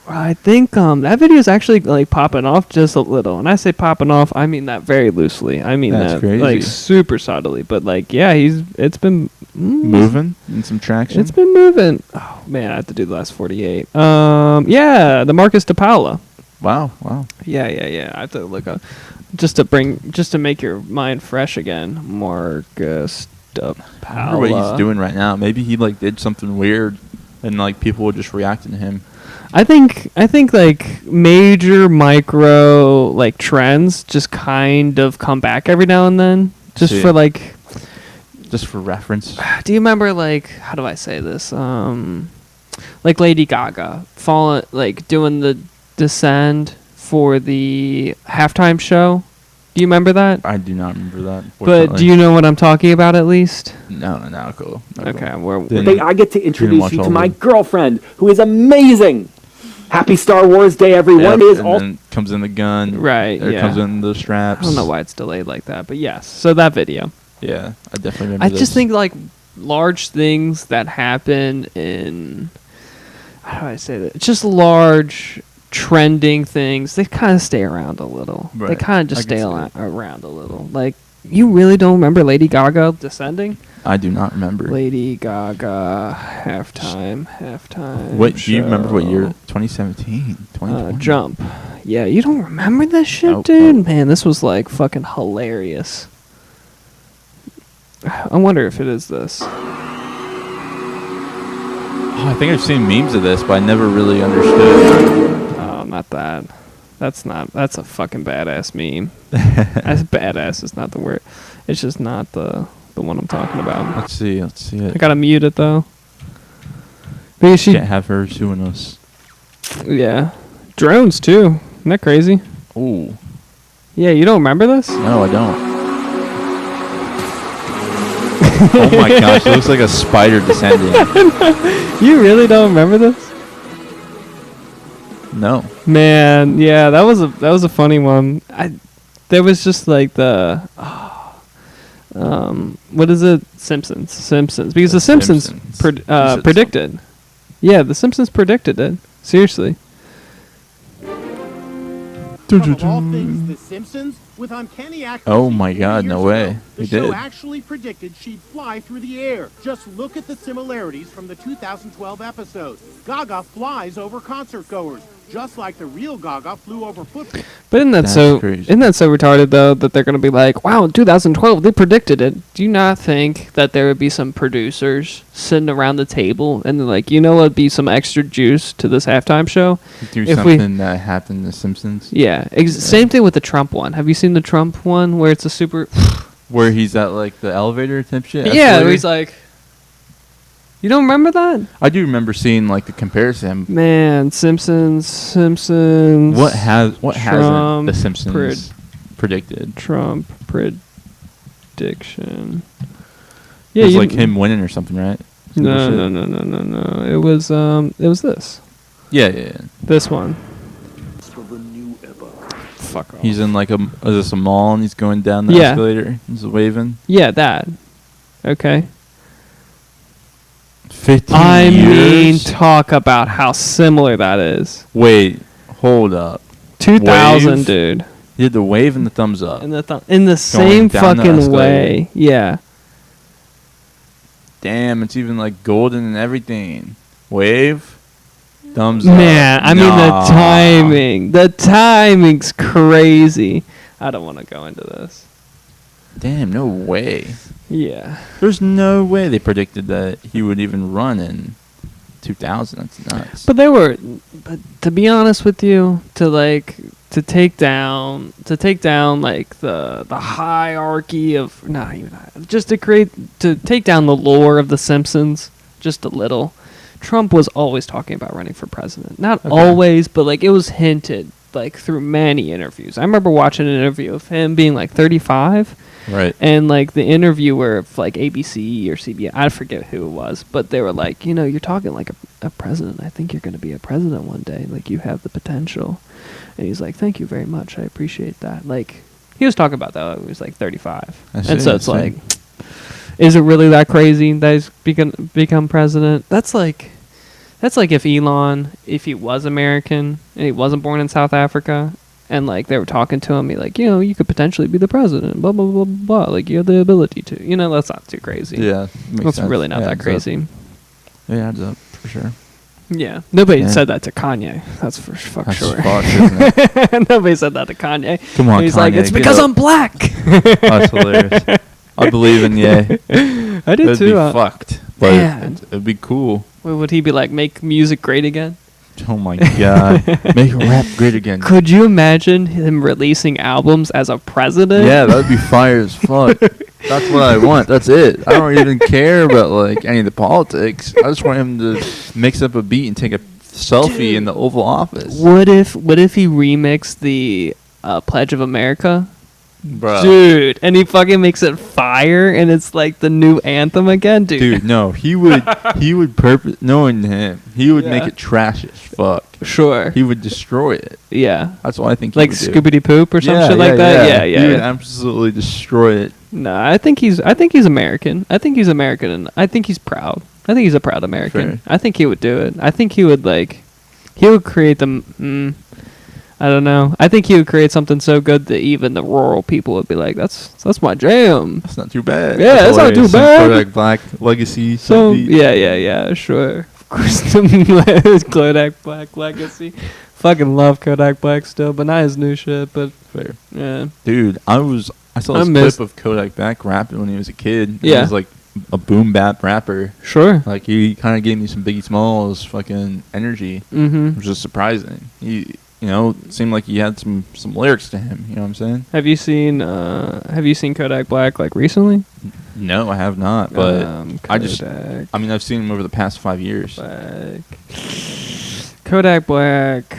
I think that video is actually like popping off just a little, and I say popping off, I mean that very loosely. I mean That's that crazy. like super subtly, but like yeah, it's been Moving in some traction. It's been moving. Oh man, I have to do the last 48. Yeah, the Marcus DePaula. Wow. Yeah. I have to look up just to make your mind fresh again. Marcus DePaula. I wonder what he's doing right now. Maybe he like did something weird, and like people were just reacting to him. I think like major micro like trends just kind of come back every now and then, just See. for like. Just for reference. Do you remember like how do I say this? Like Lady Gaga doing the Descend for the halftime show. Do you remember that? I do not remember that. But do you know what I'm talking about at least? No, cool. Not Okay, cool. I get to introduce watch you all to my of them. girlfriend, who is amazing. Happy Star Wars Day, everyone. Yep, It is and all then comes in the gun. Right, There yeah. comes in the straps. I don't know why it's delayed like that, but yes. So that video. Yeah, I definitely remember I this. just think like large things that happen in how do I say that? Just large trending things. They kind of stay around a little. They Right. kind of just I can stay see it. around a little. Like you really don't remember Lady Gaga Descending? I do not remember. Lady Gaga halftime. What do you remember? What year? show. 2017, 2020. Jump. Yeah, you don't remember this shit, Nope. dude? Man, this was like fucking hilarious. I wonder if it is this. Oh, I think I've seen memes of this, but I never really understood. Oh, not that. That's a fucking badass meme. That's badass is not the word. It's just not the one I'm talking about. Let's see it. I gotta mute it though. Because she, Can't have her suing us. yeah, drones too. Isn't that crazy? Ooh, Yeah, you don't remember this? no, I don't. Oh my gosh, it looks like a spider descending. You really don't remember this? No. Man, yeah, that was a funny one. There was just like the what is it? Simpsons because the Simpsons Simpsons. You said predicted. Yeah, the Simpsons predicted it. Seriously. Of all things, The Simpsons, with uncanny accuracy. Oh my God, 40 no years way. ago, The He show did. actually predicted she'd fly through the air. Just look at the similarities from the 2012 episode. Gaga flies over concert goers. just like the real Gaga flew over football. But That's crazy. isn't that so retarded though that they're gonna be like, wow, in 2012 they predicted it. Do you not think that there would be some producers sitting around the table and they're like, you know what'd be some extra juice to this halftime show? Do If something that happened in The Simpsons. Yeah, same thing with the Trump one. Have you seen the Trump one where it's a super? Where he's at like the elevator type shit. Yeah, escalator? where he's like, you don't remember that? I do remember seeing like the comparison. Man, Simpsons. What hasn't Trump The Simpsons predicted? Trump prediction. It was like him winning or something, right? Some No. bullshit. It was this. Yeah. This one. Of a new epoch. Fuck off. He's in like is this a mall and he's going down the Yeah. escalator. He's waving. Yeah, that. Okay. 15 I mean, years. talk about how similar that is. Wait, hold up. 2000, Wave? dude. He did the wave and the thumbs up. In the same down the fucking escalator. way. Yeah. Damn, it's even like golden and everything. Wave, thumbs up. Man, I mean Nah. the timing. The timing's crazy. I don't want to go into this. Damn, no way. Yeah. There's no way they predicted that he would even run in 2000. That's nuts. But to be honest with you, to take down like the hierarchy of not even just to take down the lore of the Simpsons just a little. Trump was always talking about running for president. Not always, but like it was hinted like through many interviews. I remember watching an interview of him being like 35. Right. And like the interviewer of like ABC or CBS, I forget who it was, but they were like, you're talking like a president. I think you're going to be a president one day. Like you have the potential. And he's like, thank you very much. I appreciate that. Like he was talking about that when he was like 35. And so it's like, is it really that crazy that he's become president? That's like if Elon, if he was American and he wasn't born in South Africa, and like they were talking to him, he like, you could potentially be the president, blah blah blah blah. Like you have the ability to, that's not too crazy. Yeah, That's really not that crazy. It adds up for sure. Yeah, nobody said that to Kanye. That's for fuck That's sure. fucked, isn't it? Nobody said that to Kanye. Come on, He's Kanye, like, it's get because up. I'm black. That's hilarious. I believe in Ye. I do It'd too. be fucked, but Man. it'd be cool. Would he be like, make music great again? Oh my god, make rap great again. Could you imagine him releasing albums as a president? Yeah, that'd be fire as fuck. That's what I want. That's it. I don't even care about like any of the politics. I just want him to mix up a beat and take a selfie in the Oval Office. What if he remixed the Pledge of America? Bruh. Dude, and he fucking makes it fire, and it's like the new anthem again, Dude, no, he would knowing him, he would make Yeah. it trash as fuck. Sure. He would destroy it. Yeah. That's what I think he Like would do. Scoobity Poop or some shit like that? Yeah. He would absolutely destroy it. No, I think he's American. I think he's American, and I think he's proud. I think he's a proud American. Fair. I think he would do it. I think he would create the. I don't know. I think he would create something so good that even the rural people would be like, "That's my jam." That's not too bad. Yeah, that's not too hilarious. bad. Kodak Black legacy. So beat. yeah, sure. Of course, the Kodak Black legacy. Fucking love Kodak Black still, but not his new shit. But Fair. yeah, Dude, I saw this missed- clip of Kodak Black rapping when he was a kid. Yeah. He was like a boom bap rapper. sure. Like he kind of gave me some Biggie Smalls fucking energy, Mm-hmm. which was surprising. He, seemed like he had some lyrics to him. You know what I'm saying? Have you seen Kodak Black like recently? No, I have not. But Kodak I've seen him over the past 5 years. Black. Kodak Black.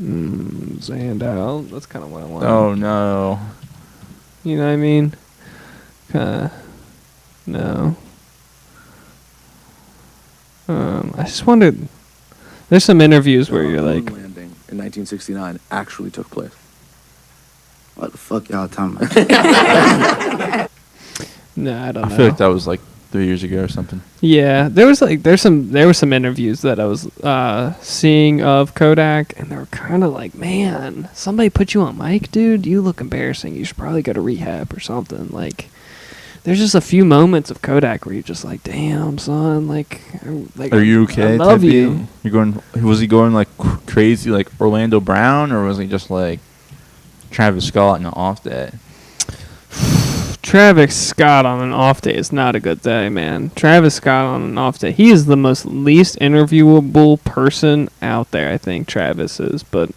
Zandout. That's kind of what I want. Oh no. You know what I mean? No. I just wondered. There's some interviews where you're like, moon landing in 1969 actually took place. What the fuck y'all talking about? no, I don't I know. feel like that was like 3 years ago or something. Yeah, there were some interviews that I was seeing of Kodak, and they were kind of like, man, somebody put you on mic, dude. You look embarrassing. You should probably go to rehab or something. Like, there's just a few moments of Kodak where you're just like, damn, son, like Are you okay? I love Tippy? you. You're going. Was he going like crazy, like Orlando Brown, or was he just like Travis Scott on an off day? Travis Scott on an off day is not a good day, man. Travis Scott on an off day. He is the most least interviewable person out there, I think, Travis is. But,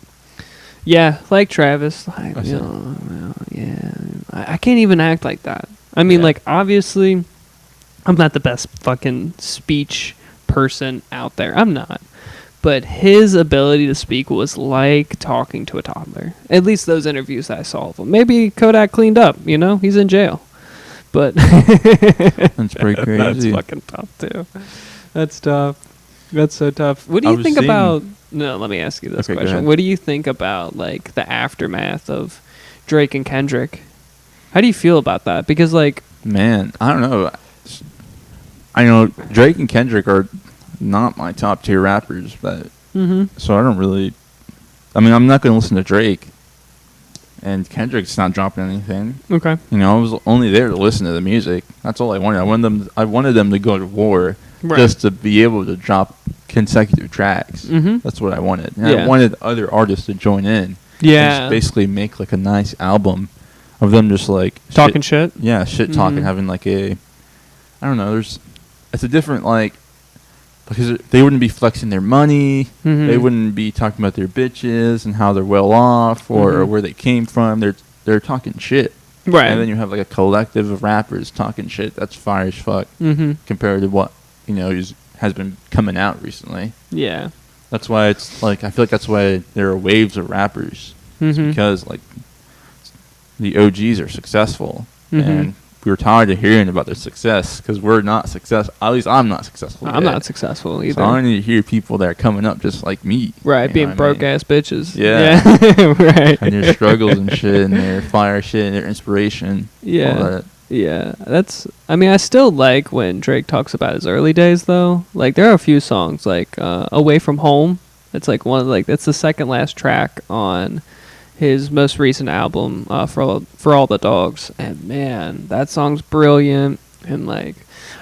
yeah, like Travis. Like, yeah. I can't even act like that. I mean, like, obviously, I'm not the best fucking speech person out there. I'm not. But his ability to speak was like talking to a toddler. At least those interviews that I saw of him. Maybe Kodak cleaned up, you know? He's in jail. But That's pretty crazy. That's fucking tough, too. That's tough. That's so tough. What do you think about... No, let me ask you this question. What do you think about, like, the aftermath of Drake and Kendrick? How do you feel about that? Because, like... Man, I don't know. I know Drake and Kendrick are not my top tier rappers, but so I don't really... I mean, I'm not going to listen to Drake. And Kendrick's not dropping anything. Okay. You know, I was only there to listen to the music. That's all I wanted. I wanted them to go to war just to be able to drop consecutive tracks. That's what I wanted. And I wanted other artists to join in. Yeah. And just basically make like a nice album of them just like talking shit. Yeah, shit talking, having like a, I don't know. It's a different like. Because they wouldn't be flexing their money. They wouldn't be talking about their bitches and how they're well off or where they came from. They're talking shit. Right. And then you have like a collective of rappers talking shit. That's fire as fuck compared to what, you know, has been coming out recently. Yeah. That's why it's like, I feel like that's why there are waves of rappers. It's because like the OGs are successful. And we were tired of hearing about their success because we're not successful. At least I'm not successful. I'm not successful either. So I need to hear people that are coming up just like me. Right, being broke ass bitches. Yeah. Right. And their struggles and shit and their fire shit and their inspiration. Yeah. All that. Yeah. I mean, I still like when Drake talks about his early days though. Like there are a few songs like Away From Home. It's like that's the second last track on his most recent album, for all the dogs, and man, that song's brilliant. And like,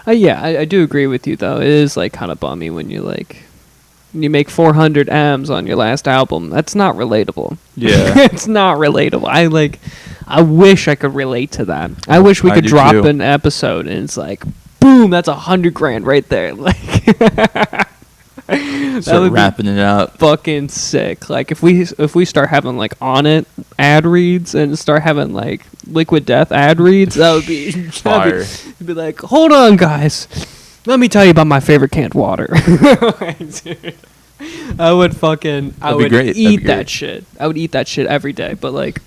I do agree with you though. It is like kind of bummy when you make 400 M's on your last album. That's not relatable. Yeah, it's not relatable. I wish I could relate to that. I wish we could drop an episode and it's like, boom, that's $100,000 right there. Like. Start wrapping it up. Fucking sick. Like if we start having like On It ad reads and start having like Liquid Death ad reads, that would be fire. It'd be like, hold on, guys. Let me tell you about my favorite canned water. Dude, I would eat that shit. I would eat that shit every day. But like,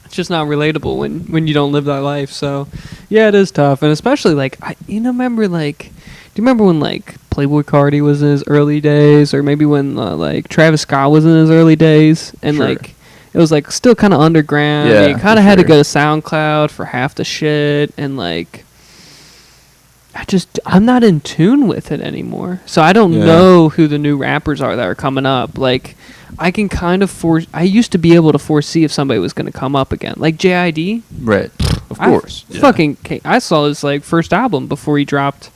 it's just not relatable when you don't live that life. So yeah, it is tough, and especially like do you remember when like Playboy Cardi was in his early days, or maybe when like Travis Scott was in his early days, and like it was like still kind of underground. Yeah, you kind of had to go to SoundCloud for half the shit, and like I'm not in tune with it anymore. So I don't know who the new rappers are that are coming up. Like I can kind of I used to be able to foresee if somebody was going to come up again, like JID. Right, of course. I saw his like first album before he dropped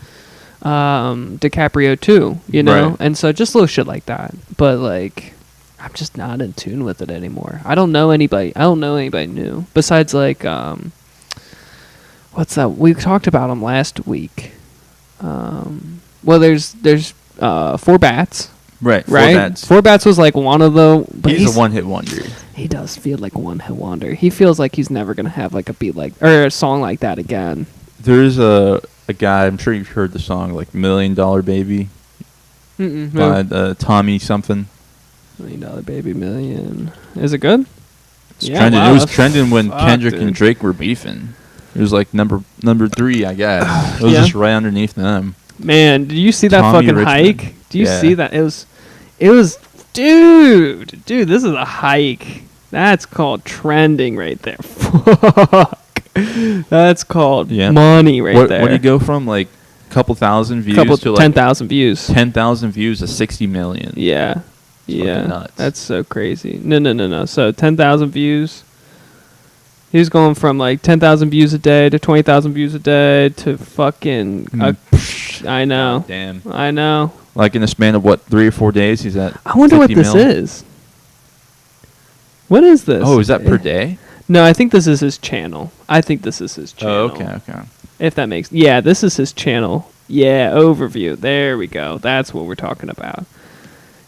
DiCaprio 2, you know, right. And so just little shit like that. But like, I'm just not in tune with it anymore. I don't know anybody new besides like what's that? We talked about him last week. Well, there's 4 Bats. Right. 4 Bats. 4 Bats was like one of the. But he's a one-hit wonder. He does feel like a one-hit wonder. He feels like he's never gonna have like a beat like or a song like that again. There's a guy, I'm sure you've heard the song like $1 Million Baby by Tommy something. $1 Million Baby Million. Is it good? It's trending. Wow, it was trending when Kendrick and Drake were beefing. It was like number 3, I guess. It was just right underneath them. Man, did you see that Tommy fucking Richmond. hike? Do you see that? It was dude, this is a hike. That's called trending right there. Fuck. That's called money right there. What do you go from like a couple thousand views to like 10,000 views? 10,000 views to 60 million. Yeah. It's fucking nuts. That's so crazy. No. So 10,000 views He was going from like 10,000 views a day to 20,000 views a day to fucking. I know. Damn. I know. Like in the span of what, 3 or 4 days, he's at. I wonder what 50 this mil? is. What is this? Oh, is that per day? No, I think this is his channel. Oh, Okay. If that makes... Yeah, this is his channel. Yeah, overview. There we go. That's what we're talking about.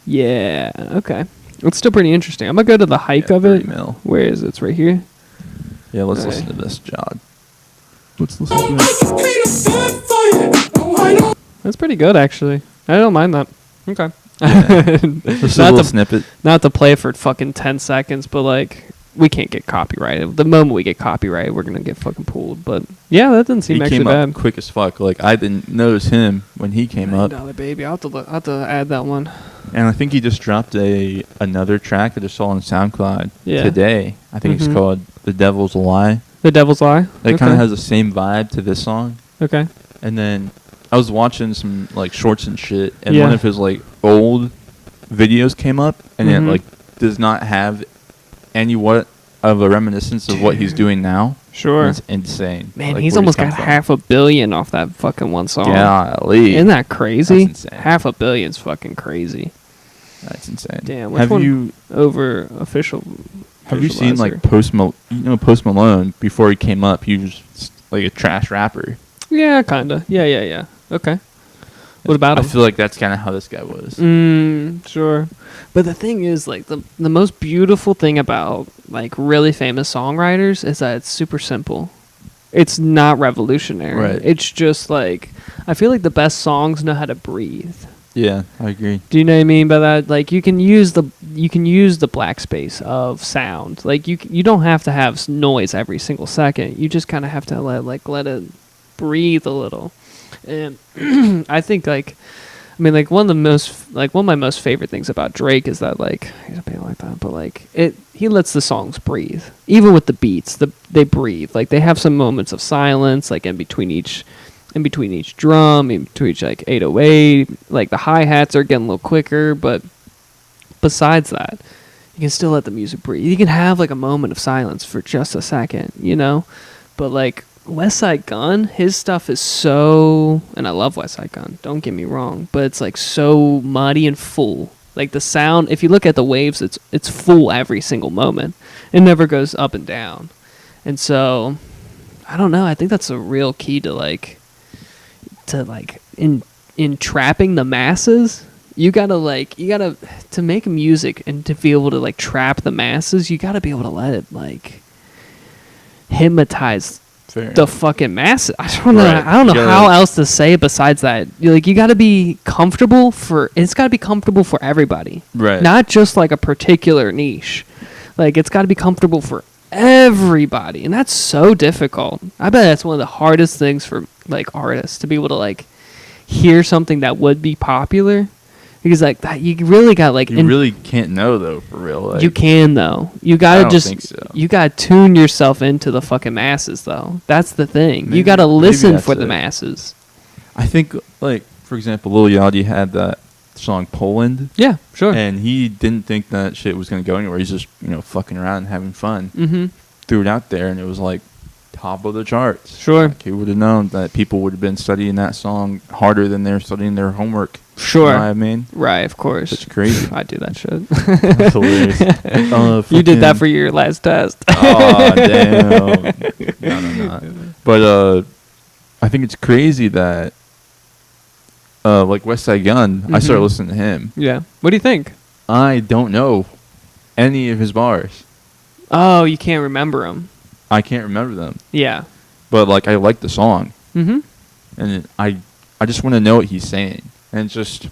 Yeah, okay. It's still pretty interesting. I'm going to go to the hike of it. 30 mil. Where is it? It's right here. Yeah, let's Okay. listen to this, Jod. Let's listen to this. That's pretty good, actually. I don't mind that. Okay. This is a little snippet. Not to play for fucking 10 seconds, but like... We can't get copyrighted. The moment we get copyrighted, we're going to get fucking pulled. But yeah, that doesn't seem He actually came bad. up quick as fuck. Like, I didn't notice him when he came up. $9 baby. I'll have to add that one. And I think he just dropped another track that I saw on SoundCloud Yeah. today. I think it's Mhm. called The Devil's Lie. The Devil's Lie? It kind of has the same vibe to this song. Okay. And then I was watching some like shorts and shit, and Yeah. one of his like old videos came up, and Mhm. it like does not have any what of a reminiscence of what he's doing now. Sure. And it's insane. Man, like, he's where almost come got from. 500 million off that fucking one song. Golly. Isn't that crazy? That's insane. 500 million's fucking crazy. That's insane. Damn. Which Have one you over official? have you seen like officializer? Post Malone before he came up? He was like a trash rapper. Yeah, kinda. Yeah. Okay. What about I him? feel like that's kind of how this guy was. Sure. But the thing is, like, the most beautiful thing about, like, really famous songwriters is that it's super simple. It's not revolutionary. Right. It's just, like, I feel like the best songs know how to breathe. Yeah, I agree. Do you know what I mean by that? Like, you can use the black space of sound. Like, you don't have to have noise every single second. You just kind of have to let it breathe a little. And I think like one of my most favorite things about Drake is that like he's a band like that, but like he lets the songs breathe. Even with the beats, they breathe. Like they have some moments of silence, like in between each drum, in between each like 808. Like the hi-hats are getting a little quicker, but besides that, you can still let the music breathe. You can have like a moment of silence for just a second, you know? But like West Side Gun, his stuff is so, and I love West Side Gun, don't get me wrong, but it's like so muddy and full. Like the sound, if you look at the waves, it's full every single moment. It never goes up and down. And so, I don't know, I think that's a real key to trapping the masses. You gotta to make music and to be able to like trap the masses, you gotta be able to let it like hypnotize the fucking masses. I don't know. Right. I don't know You gotta, how else to say it besides that. You gotta be comfortable it's gotta be comfortable for everybody. Right. Not just like a particular niche. Like it's gotta be comfortable for everybody. And that's so difficult. I bet that's one of the hardest things for like artists to be able to like hear something that would be popular. Because like that, you really got like You really can't know though, for real. Like, you can though. You I gotta don't just think so. you gotta tune yourself into the fucking masses though. That's the thing. Maybe- you gotta maybe listen that's for the it. masses. I think, like, for example, Lil Yachty had that song Poland, Yeah, sure. and he didn't think that shit was going to go anywhere. He's just, fucking around and having fun. Mm-hmm. Threw it out there, and it was, like, top of the charts. Sure. Like, who would have known that people would have been studying that song harder than they're studying their homework? Sure. You know what I mean? Right, of course. It's crazy. I do that shit. That's hilarious. You did that fucking- for your last test. Oh, damn. No. But I think it's crazy that, like West Side Gun, I started Mhm. listening to him. Yeah. What do you think? I don't know any of his bars. Oh, you can't remember them. I can't remember them. Yeah. But, like, I like the song. Mm-hmm. And I just want to know what he's saying. And it's just,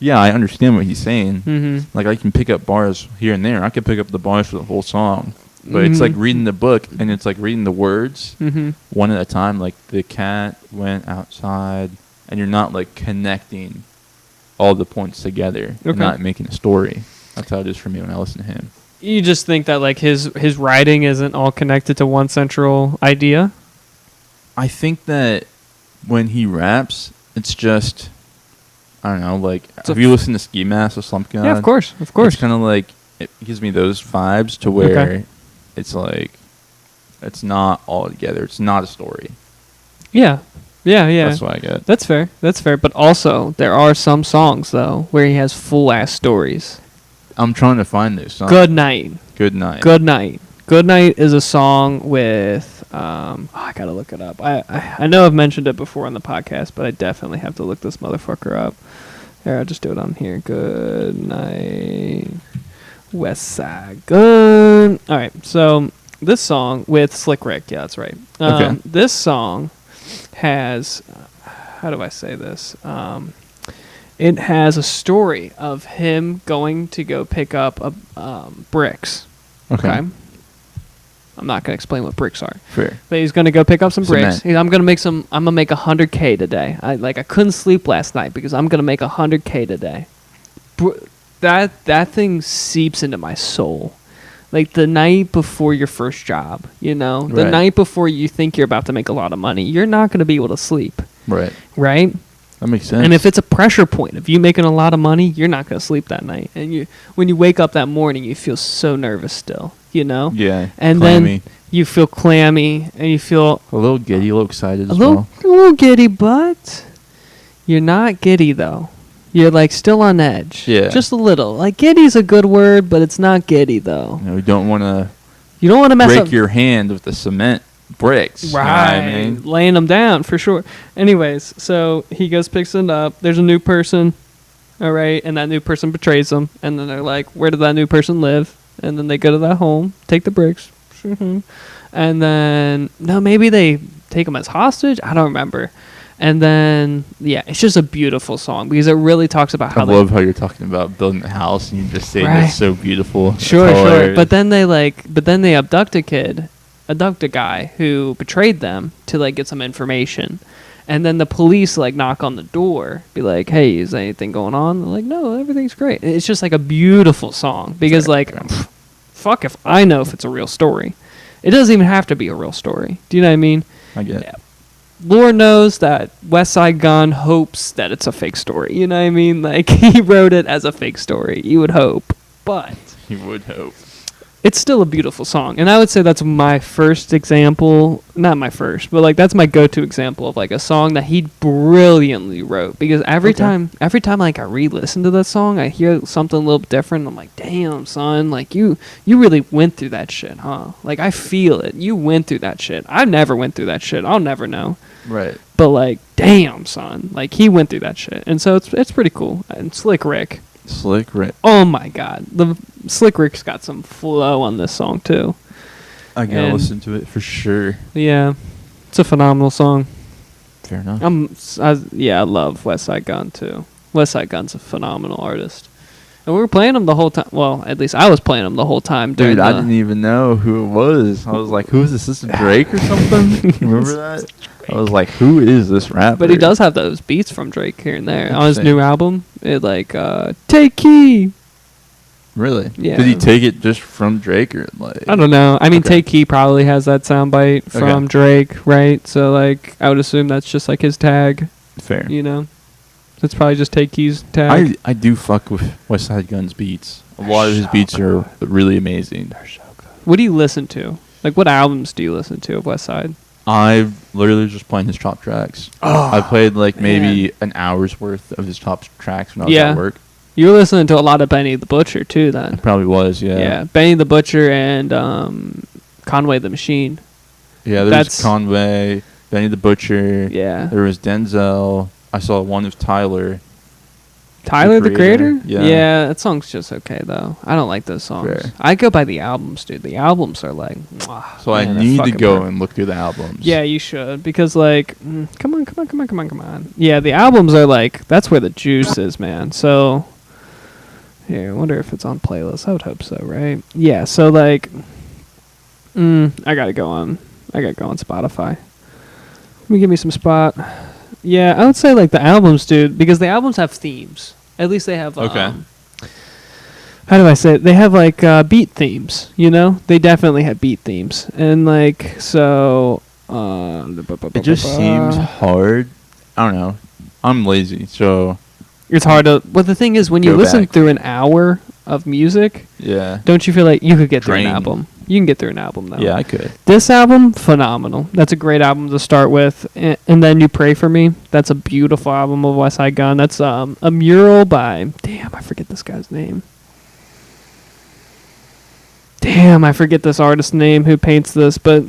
yeah, I understand what he's saying. Mm-hmm. Like, I can pick up bars here and there. I can pick up the bars for the whole song. But it's like reading the book, and it's like reading the words Mm-hmm. one at a time. Like, the cat went outside, and you're not, like, connecting all the points together and Okay. not making a story. That's how it is for me when I listen to him. You just think that like his writing isn't all connected to one central idea? I think that when he raps, it's just, I don't know, like, have you listened to Ski Mask with Slump God? Yeah, of course. It's kind of like, it gives me those vibes to where Okay. it's like, It's not all together. It's not a story. Yeah. That's what I get. That's fair. But also, there are some songs, though, where he has full-ass stories. I'm trying to find this song. Good Night. Good Night. Good Night. Good Night is a song with, I gotta look it up. I know I've mentioned it before on the podcast, but I definitely have to look this motherfucker up. Here, I'll just do it on here. Good Night, West Side Gun. All right, so this song with Slick Rick, yeah, that's right. Okay. This song has, how do I say this? It has a story of him going to go pick up bricks. Okay. I'm not gonna explain what bricks are. Fair. But he's gonna go pick up some bricks. Cement. I'm gonna make 100K today. I couldn't sleep last night because I'm gonna make 100K today. That thing seeps into my soul. Like the night before your first job, the Right. night before you think you're about to make a lot of money, you're not gonna be able to sleep. Right. Right? That makes sense. And if it's a pressure point, if you're making a lot of money, you're not going to sleep that night. And when you wake up that morning, you feel so nervous still, Yeah. And clammy. then you feel clammy and you feel A little giddy, a little excited a as little, well. a little giddy, but you're not giddy though. You're like still on edge. Yeah. Just a little. Like giddy's a good word, but it's not giddy though. You don't want to You don't want to mess break up your hand with the cement bricks. Right, You know what I mean? laying them down for sure. Anyways, so he goes picks it up. There's a new person, all right, and that new person betrays them. And then they're like, "Where did that new person live?" And then they go to that home, take the bricks, and then maybe they take them as hostage. I don't remember. And then it's just a beautiful song because it really talks about how I love how you're talking about building a house and you just say Right. it's so beautiful. It's Sure. hilarious. But then they abduct a guy who betrayed them to get some information. And then the police knock on the door, be like, "Hey, is anything going on?" They're like, "No, everything's great." And it's just a beautiful song because fuck if I know if it's a real story. It doesn't even have to be a real story. Do you know what I mean? I get it. Yeah. Lord knows that West Side Gun hopes that it's a fake story. You know what I mean? He wrote it as a fake story. You would hope. But You would hope. it's still a beautiful song. And I would say that's my first example. Not my first, but that's my go-to example of a song that he brilliantly wrote. Because every time I re-listen to that song, I hear something a little bit different. I'm like, damn, son, you really went through that shit, huh? I feel it. You went through that shit. I never went through that shit. I'll never know. Right. But damn, son, he went through that shit. And so it's pretty cool. And Slick Rick. Slick Rick. Oh my God, the Slick Rick's got some flow on this song too. I gotta And- listen to it for sure. Yeah, it's a phenomenal song. Fair enough. I love West Side Gun too. West Side Gun's a phenomenal artist, and we were playing him the whole time. Well, at least I was playing him the whole time. Dude, I didn't even know who it was. I was like, who is this? Is this Drake or something? Remember that? I was like, who is this rapper? But he does have those beats from Drake here and there on his Interesting. new album. It Take Key. Really? Yeah. Did he take it just from Drake or I don't know. I mean, Okay. Take Key probably has that soundbite from Okay. Drake, right? So I would assume that's just his tag. Fair. That's probably just Take Key's tag. I do fuck with West Side Gun's beats. A lot of his beats are really amazing. What do you listen to? What albums do you listen to of West Side? I literally just playing his top tracks. I played maybe an hour's worth of his top tracks when I was Yeah. at work. You were listening to a lot of Benny the Butcher too, then. It probably was, yeah. Yeah, Benny the Butcher and Conway the Machine. Yeah, there's That's- Conway, Benny the Butcher. Yeah. There was Denzel. I saw one of Tyler. Tyler the Creator? Yeah. Yeah, that song's just okay though. I don't like those songs. Fair. I go by the albums, dude. The albums are mwah, So I man, they're need to fucking go perfect. and look through the albums. Yeah, you should because come on. Yeah, the albums are that's where the juice is, man. So here, I wonder if it's on playlist. I would hope so, right? Yeah, so I gotta go on Spotify. Let me give me some spot. Yeah, I would say the albums, dude, because the albums have themes. At least they have Okay. how do I say it? They have beat themes, They definitely have beat themes. And so It just seems hard. I don't know. I'm lazy, so it's hard to. Well, the thing is, when you Go listen back. through an hour of music, yeah. don't you feel like you could get through an Drained. album? You can get through an album though. Yeah, I could. This album, phenomenal. That's a great album to start with. And then You Pray For Me. That's a beautiful album of West Side Gun. That's a mural by, damn, I forget this guy's name. Damn, I forget this artist's name who paints this, but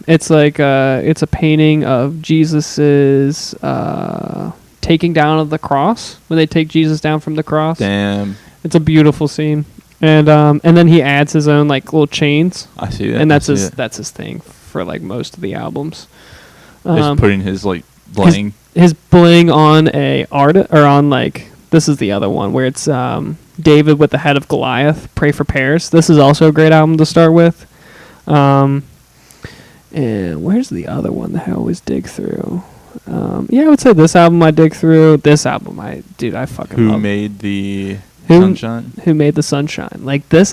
it's like it's a painting of Jesus's taking down of the cross, when they take Jesus down from the cross. Damn. It's a beautiful scene. And then he adds his own like little chains. I see that. And that's his thing for like most of the albums. Just putting his like bling. His bling on a art or on like, this is the other one where it's David with the head of Goliath, Pray for Pears. This is also a great album to start with. And where's the other one that I always dig through? Yeah, I would say this album I dig through. This album I fucking love. Who made the Sunshine? Who made the Sunshine? Like this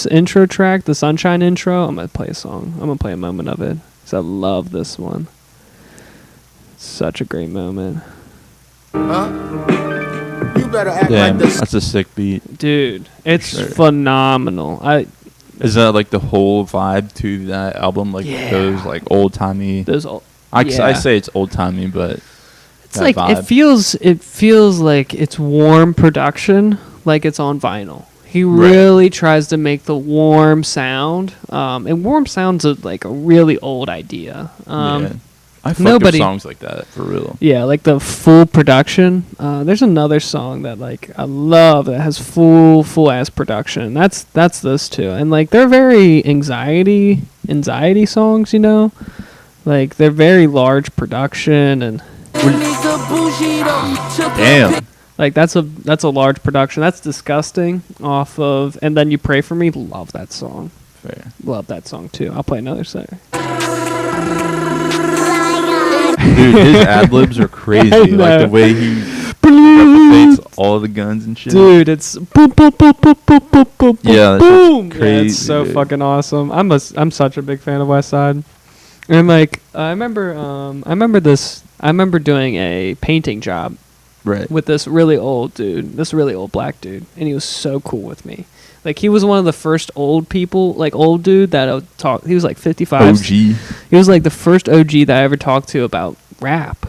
intro track, the Sunshine intro, I'm gonna play a song. I'm gonna play a moment of it. 'Cause I love this one. Such a great moment. You better act Damn, like this. that's a sick beat. Dude, it's Sure. phenomenal. Is that like the whole vibe to that album? Like those like old timey. Those old. I say it's old timey, but It's like vibe. it feels like it's warm production, like it's on vinyl. He Right. really tries to make the warm sound, and warm sounds are like a really old idea. yeah. I fuck nobody- with songs like that for real. Yeah, like the full production. There's another song that like I love that has full ass production. That's this too, and like they're very anxiety songs, you know. Like they're very large production and. Damn. Like that's a large production. That's Disgusting off of And Then You Pray For Me. Love that song. Fair. Love that song too. I'll play another song. Dude, his ad libs are crazy. I Like know. the way he replicates all the guns and shit. Dude, it's boom boom boom boom boom boom boom Yeah, that's boom. crazy, Yeah, it's so dude. fucking awesome. I'm such a big fan of West Side. And like I remember doing a painting job Right. with this really old black dude, and he was so cool with me. Like he was one of the first old dude that I would talk. He was like 55. OG. He was like the first OG that I ever talked to about rap.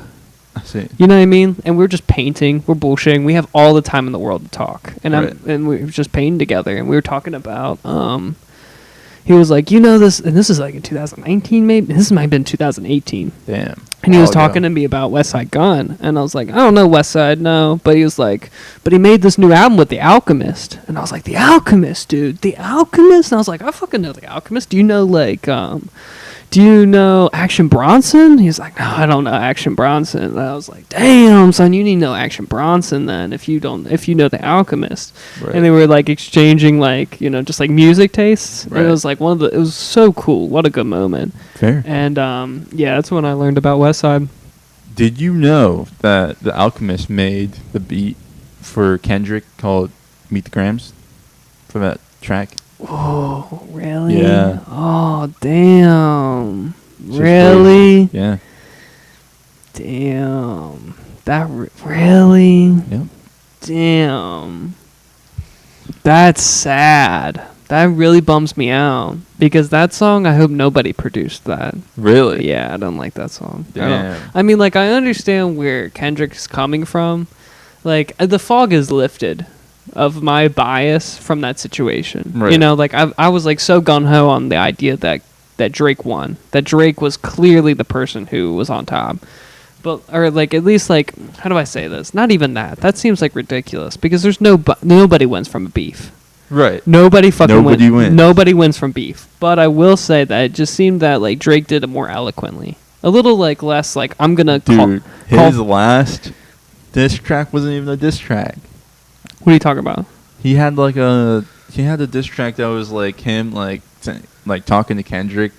I see. You know what I mean? And we're just painting, we're bullshitting. We have all the time in the world to talk, and Right. and we were just painting together, and we were talking about. He was like, you know this, and this is like in 2019, maybe. This might have been 2018. Damn. And he was Oh, talking yeah. to me about West Side Gun, and I was like, I don't know West Side, no. But he was like, but he made this new album with The Alchemist, and I was like, The Alchemist, dude, The Alchemist. And I was like, I fucking know The Alchemist. Do you know Action Bronson? He's like, no, I don't know Action Bronson. And I was like, damn, son, you need to know Action Bronson then if you know The Alchemist. Right. And they were like exchanging like, you know, just like music tastes. Right. And it was like it was so cool. What a good moment. Fair. And yeah, that's when I learned about West Side. Did you know that The Alchemist made the beat for Kendrick called Meet the Grams for that track? Oh, really? Yeah. Oh, damn. It's just Really? crazy. Yeah. Damn. Really? Yep. Damn. That's sad. That really bums me out. Because that song, I hope nobody produced that. Really? Yeah, I don't like that song. Damn. I mean, like, I understand where Kendrick's coming from. Like, the fog is lifted of my bias from that situation. Right. You know, like, I was, like, so gung-ho on the idea that Drake won. That Drake was clearly the person who was on top. But, or, like, at least, like, how do I say this? Not even that. That seems, like, ridiculous. Because there's nobody wins from a beef. Right. Nobody Nobody wins. Nobody wins from beef. But I will say that it just seemed that like Drake did it more eloquently. A little like less like I'm gonna Dude, call. his last diss track wasn't even a diss track. What are you talking about? He had a diss track that was like him like talking to Kendrick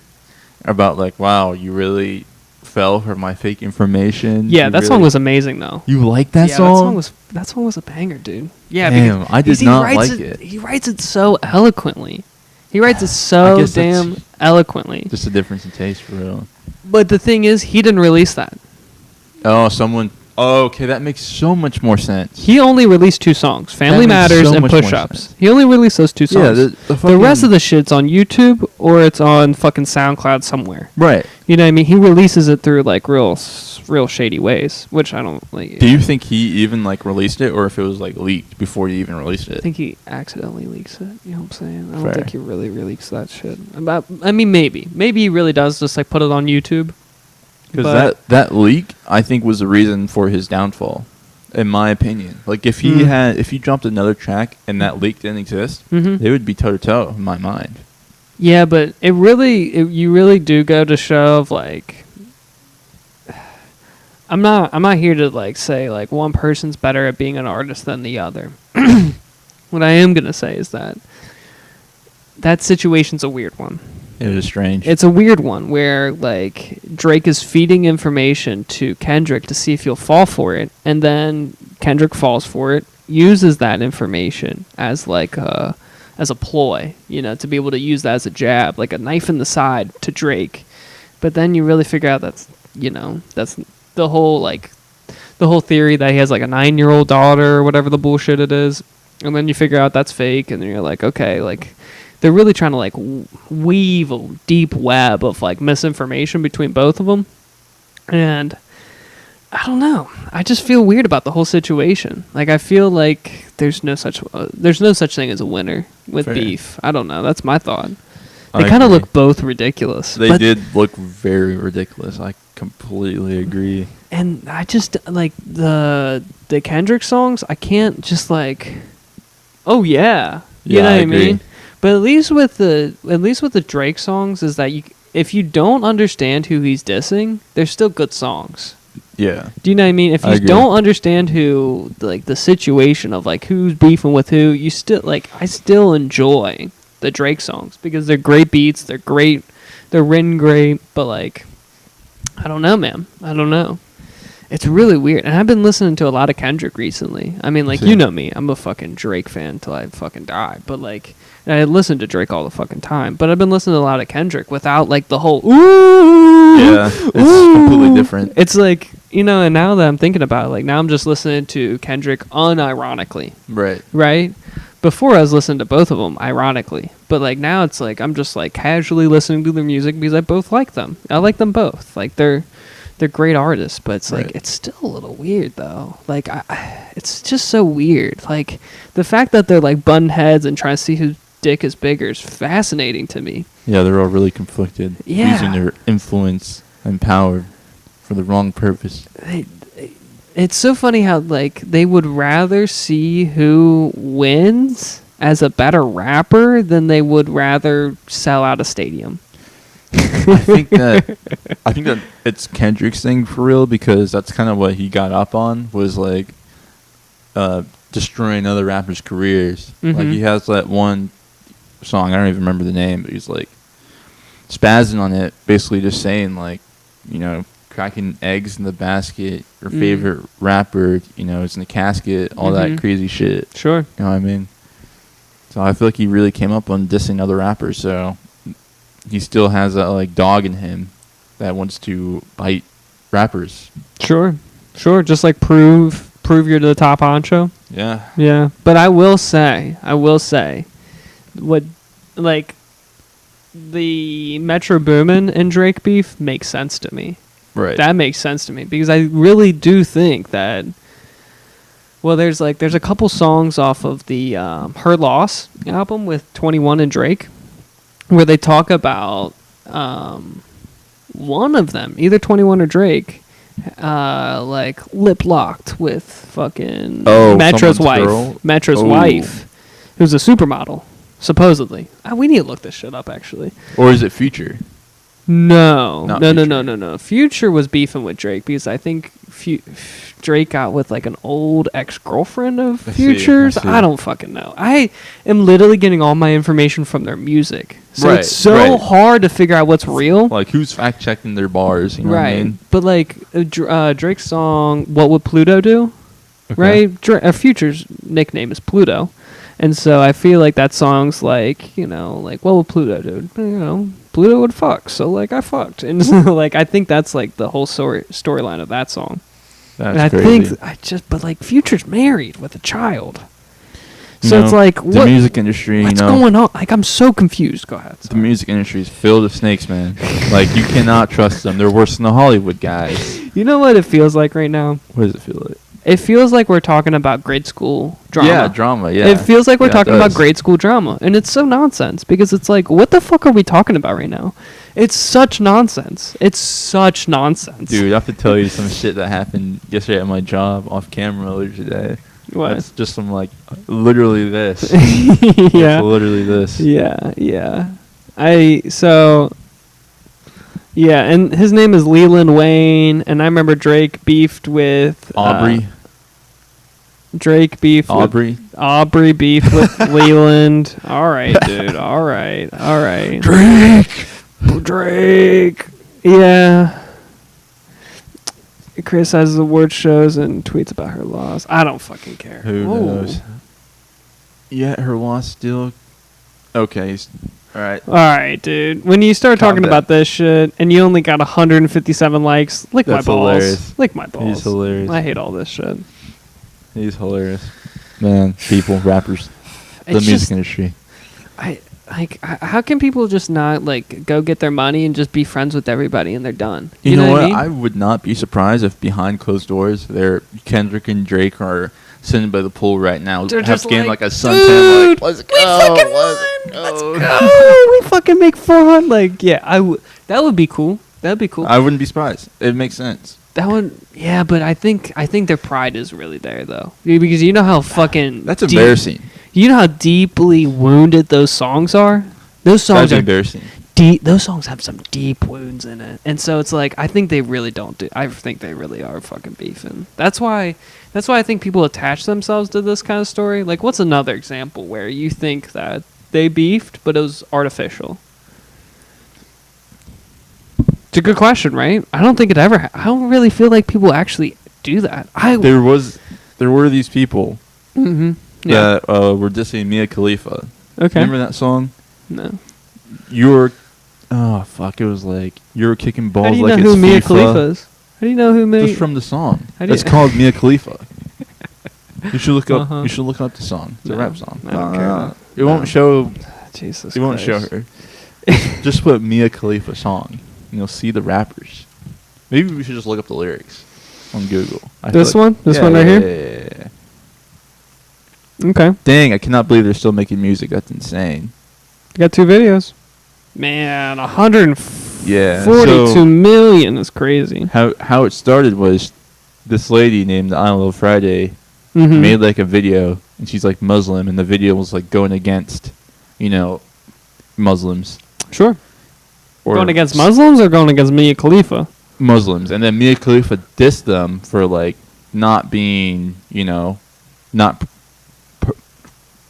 about like, wow, you really fell for my fake information. Yeah, You that really- song was amazing though. You like that Yeah, song? that song was a banger, dude. Yeah, Damn, because I did because he not writes like it. He writes it so eloquently. He writes it I so guess that's damn eloquently. Just a difference in taste for real. But the thing is, he didn't release that. Oh, someone Okay, that makes so much more sense. He only released 2 songs, Family That makes Matters so and much more Push Ups. sense. He only released those 2 songs. Yeah, the rest of the shit's on YouTube or it's on fucking SoundCloud somewhere. Right. You know what I mean? He releases it through like real shady ways, which I don't like. Do you think he even like released it, or if it was like leaked before he even released I it? think he accidentally leaks it. You know what I'm saying? I don't Fair. think he really leaks that shit. I mean, maybe he really does just like put it on YouTube. Because that leak, I think, was the reason for his downfall, in my opinion. Like if he dropped another track and that leak didn't exist, they would be toe to toe in my mind. Yeah, but you really do go to show of like. I'm not here to like say like one person's better at being an artist than the other. What I am gonna say is that situation's a weird one. It was strange. It's a weird one where like Drake is feeding information to Kendrick to see if he'll fall for it, and then Kendrick falls for it, uses that information as like as a ploy, you know, to be able to use that as a jab, like a knife in the side to Drake. But then you really figure out that's the whole theory that he has like a 9-year-old daughter or whatever the bullshit it is, and then you figure out that's fake, and then you're like, okay, like they're really trying to like weave a deep web of like misinformation between both of them, and I don't know. I just feel weird about the whole situation. Like I feel like there's no such thing as a winner with Fair. beef. I don't know. That's my thought. I They kind of agree. look both ridiculous. They but- did look very ridiculous. I completely agree. And I just like the Kendrick songs. I can't just like, oh yeah, you Yeah, know I what I agree. mean. But at least with the Drake songs is that if you don't understand who he's dissing, they're still good songs. Yeah. Do you know what I mean? If I you agree. don't understand who like the situation of like who's beefing with who, you still like I still enjoy the Drake songs because they're great beats, they're great, they're written great, but like I don't know, man. I don't know. It's really weird. And I've been listening to a lot of Kendrick recently. I mean, like, See. you know me. I'm a fucking Drake fan till I fucking die. But, like, and I listen to Drake all the fucking time. But I've been listening to a lot of Kendrick without, like, the whole, ooh. Yeah. It's completely different. It's like, you know, and now that I'm thinking about it, like, now I'm just listening to Kendrick unironically, Right. right? Before I was listening to both of them ironically. But, like, now it's like I'm just, like, casually listening to their music because I both like them. I like them both. Like, they're great artists, but it's like Right. it's still a little weird though. Like it's just so weird. Like the fact that they're like button heads and trying to see whose dick is bigger is fascinating to me. Yeah, they're all really conflicted. Yeah. Using their influence and power for the wrong purpose. It's so funny how like they would rather see who wins as a better rapper than they would rather sell out a stadium. I think that it's Kendrick's thing for real because that's kind of what he got up on was like destroying other rappers' careers. Like Mhm. he has that one song, I don't even remember the name, but he's like spazzing on it, basically just saying like, you know, cracking eggs in the basket, your favorite rapper, you know, is in the casket, all that Mhm. crazy shit. Sure. You know what I mean? So I feel like he really came up on dissing other rappers, so he still has that like dog in him that wants to bite rappers. Sure. Just like prove you're the top honcho. Yeah. Yeah, but I will say, what, like, the Metro Boomin and Drake beef makes sense to me. Right. That makes sense to me because I really do think that. Well, there's a couple songs off of the Her Loss album with 21 and Drake, where they talk about one of them, either 21 or Drake, like lip locked with fucking Metro's someone's wife. girl? Metro's Oh. wife, who's a supermodel, supposedly. We need to look this shit up, actually. Or is it Future? No. Not No. Future was beefing with Drake because I think Drake got with like an old ex-girlfriend of I see, I Future's. see. I don't fucking know. I am literally getting all my information from their music. So Right, it's so right. hard to figure out what's real. Like who's fact checking their bars? You know Right. what I mean? But like Drake's song "What Would Pluto Do?" Okay. Right? Future's nickname is Pluto. And so I feel like that song's like, you know, like, what would Pluto do? You know, Pluto would fuck. So, like, I fucked. And so, like, I think that's, like, the whole storyline of that song. That's and I crazy. think but like Future's married with a child. You So know, it's like, the what, music industry, what's you know, going on? Like, I'm so confused. Go ahead. the music industry is filled with snakes, man. Like, you cannot trust them. They're worse than the Hollywood guys. You know what it feels like right now? What does it feel like? It feels like we're talking about grade school drama. Yeah, drama, yeah. It feels like we're Yeah, it talking about does. grade school drama. And it's so nonsense because it's like, what the fuck are we talking about right now? It's such nonsense. It's such nonsense. Dude, I have to tell you some shit that happened yesterday at my job off camera earlier today. What? It's just some, like, literally this. Yeah. It's literally this. Yeah, yeah. Yeah, and his name is Leland Wayne, and I remember Drake beefed with Aubrey. Drake beefed Aubrey. with Aubrey beefed with Leland. All right, dude. All right. Drake. Yeah. Criticizes award shows and tweets about her loss. I don't fucking care. Who Whoa. knows? Yeah, her loss still. Okay. All right. All right, dude. When you start Calm talking down. about this shit and you only got 157 likes, lick That's my balls. hilarious. Lick my balls. He's hilarious. I hate all this shit. He's hilarious. Man, people, rappers, the It's music just- industry. How can people just not like go get their money and just be friends with everybody and they're done? You know what? I mean? I would not be surprised if behind closed doors, Kendrick and Drake are sitting by the pool right now, They're have just getting like, like a suntan, "Dude, like, let's go, we fucking let's go. Oh, we fucking make fun. Like, yeah, that would be cool. That'd be cool. I wouldn't be surprised. It makes sense. That one, yeah, but I think their pride is really there though, because you know how fucking That's embarrassing. You know how deeply wounded those songs are. Those songs That's are embarrassing. deep. Those songs have some deep wounds in it, and so it's like I think they really don't do. I think they really are fucking beefing. That's why I think people attach themselves to this kind of story. Like, what's another example where you think that they beefed, but it was artificial? It's a good question, right? I don't think it ever. I don't really feel like people actually do that. There were these people Mm-hmm. Yeah. that were dissing Mia Khalifa. Okay. Remember that song? No. It was like you were kicking balls How do you like know it's who Mia FIFA. Khalifa is? How do you know who Mia? Just from the song. How do you- It's called Mia Khalifa. You should look up. Uh-huh. You should look up the song. It's No, a rap song. I don't care. It won't show. Jesus. It won't show Christ. her. Just put Mia Khalifa song. And you'll see the rappers. Maybe we should just look up the lyrics on Google. I feel This one? This one right here? Yeah. Okay. Dang! I cannot believe they're still making music. That's insane. Got 2 videos. Man, 142 Yeah. million is crazy. How it started was this lady named I Love Friday Mhm. made like a video, and she's like Muslim, and the video was like going against, Muslims. Sure. Or Going against Muslims or going against Mia Khalifa? Muslims, and then Mia Khalifa dissed them for like not being, not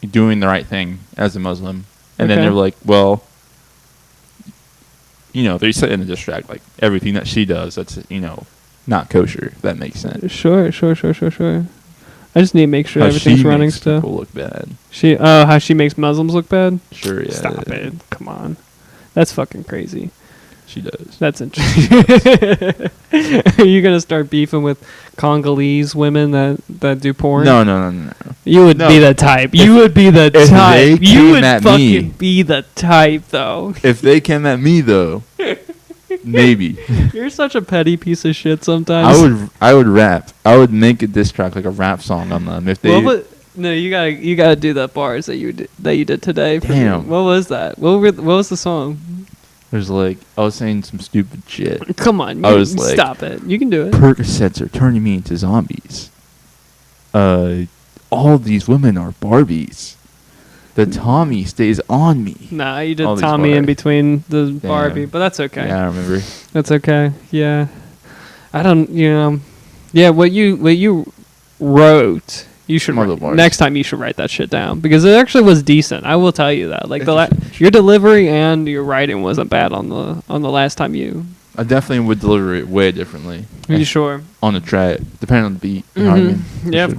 doing the right thing as a Muslim, and then Okay. they're like, well, they said in the diss track like everything that she does, that's not kosher. If that makes sense. Sure. I just need to make sure How everything's she running makes still. people look bad. How she makes Muslims look bad? Sure, yeah. Stop it. Come on. That's fucking crazy. She does. That's interesting. Are you going to start beefing with Congolese women that do porn? No. You would No. be the type. You would be the if type. they You came would at fucking me- be the type, though. If they came at me though, maybe You're such a petty piece of shit sometimes. I would rap. I would make a diss track like a rap song on them if they. No, you gotta do the bars that you did today. For Damn. Me. What was that? What was the song? There's like I was saying some stupid shit. Come on, I was like, stop it. You can do it. Percocets are turning me into zombies. All these women are Barbies. The Tommy stays on me. Nah, you did All these Tommy in bars. between the Damn. Barbie, but that's okay. Yeah, I remember. That's okay. Yeah, I don't. Yeah, what you wrote. You should Some of the bars. next time you should write that shit down because it actually was decent. I will tell you that. Like your delivery and your writing wasn't bad on the last time you. I definitely would deliver it way differently. Are you sure? On the track, depending on the beat. You know what I mean? For Yeah, of sure.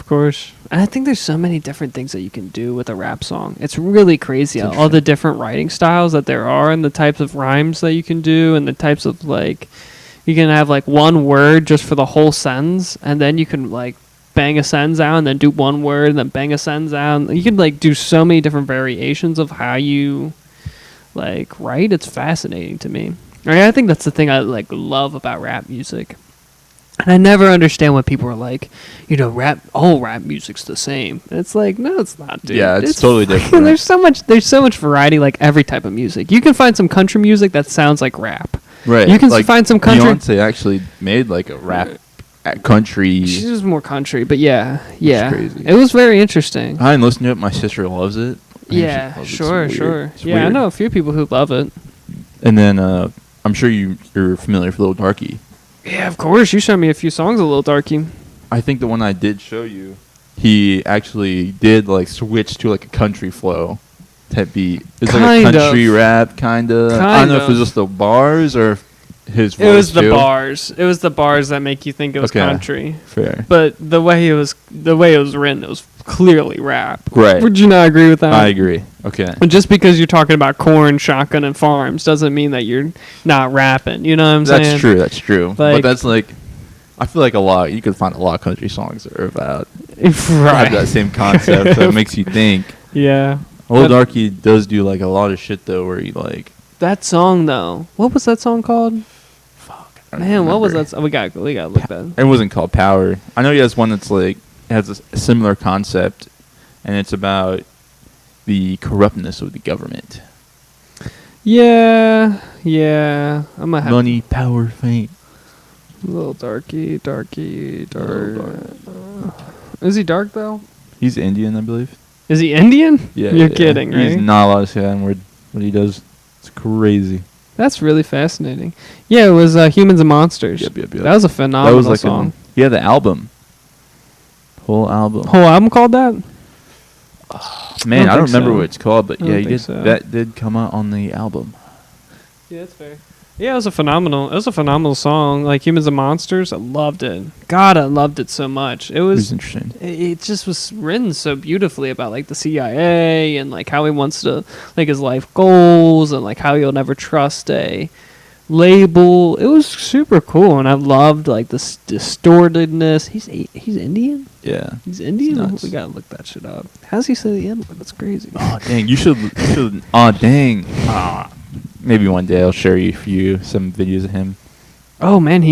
course. And I think there's so many different things that you can do with a rap song. It's really crazy It's all the different writing styles that there are and the types of rhymes that you can do and the types of You can have like one word just for the whole sentence, and then you can like bang a sentence out and then do one word and then bang a sentence out. You can like do so many different variations of how you like write. It's fascinating to me. I think that's the thing I like love about rap music. And I never understand when people are like, you know, all rap music's the same. And it's like, no, it's not, dude. Yeah, it's totally different. There's so much variety, like every type of music. You can find some country music that sounds like rap. Right. You can like find some country. Beyonce actually made like a rap country. She was more country, but yeah. Crazy. It was very interesting. I didn't listen to it. My sister loves it. Yeah, Loves it. sure. It's Yeah, I weird. know a few people who love it. And then I'm sure you're familiar with Lil Darky. Yeah, of course. You showed me a few songs, a little darky. I think the one I did show you, he actually did like switch to like a country flow type beat. It's like Kind a of. country rap kind of. I don't know if it was just the bars or if his voice It was the too. bars. It was the bars that make you think it was Okay. country. Fair. But the way it was written, it was clearly rap. Right. Would you not agree with that? I agree. Okay. And just because you're talking about corn, shotgun, and farms doesn't mean that you're not rapping. You know what I'm saying? That's true. That's true. But Like- that's like, I feel like you could find a lot of country songs that are about Right. have that same concept that makes you think. Yeah. Lil But- Darky does do like a lot of shit though, where he like, That song though. What was that song called? I don't Man, what was remember. that? We got to look that. It wasn't called Power. I know he has one that's like has a similar concept, and it's about the corruptness of the government. Yeah. I'm gonna have Money, power, fame. a little darky, dark. Little Is he dark though? He's Indian, I believe. Is he Indian? Yeah, You're yeah. kidding, right? He's not allowed to say that word. What he does, it's crazy. That's really fascinating. Yeah, it was Humans and Monsters. Yep. That was a phenomenal That was like song. he had the album, whole album. Whole album called that? Man, I don't think remember so. what it's called, but I yeah, don't he think did. so. That did come out on the album. Yeah, that's fair. Yeah, it was a phenomenal song. Like Humans and Monsters, I loved it. God, I loved it so much. It It was was interesting. it just was written so beautifully about like the CIA and like how he wants to like his life goals and like how he'll never trust a label. It was super cool, and I loved like this distortedness. He's Indian. Yeah. He's Indian. nuts. We gotta look that shit up. How's he say the N word? That's crazy. Oh dang! You should. Oh dang! Maybe one day I'll share you some videos of him. Oh man,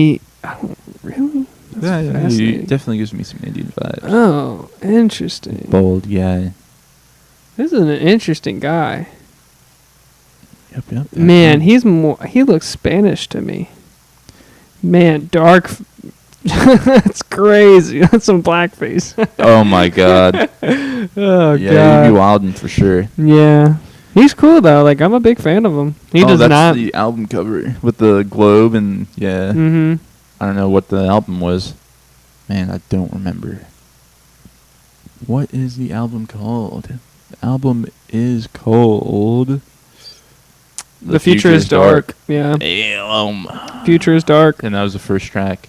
I don't really. That's He fascinating. definitely gives me some Indian vibes. Oh, interesting. Bold, yeah. This is an interesting guy. Yep. Man, he looks Spanish to me. Man, dark. That's crazy. That's some blackface. Oh my god. Oh Yeah, god. you'd be wildin' for sure. Yeah. He's cool though. Like I'm a big fan of him. He does that's not. the album cover with the globe and yeah. Mm-hmm. I don't know what the album was. Man, I don't remember. What is the album called? The album is called The Future is Dark. Yeah. Damn. Future is Dark. And that was the first track.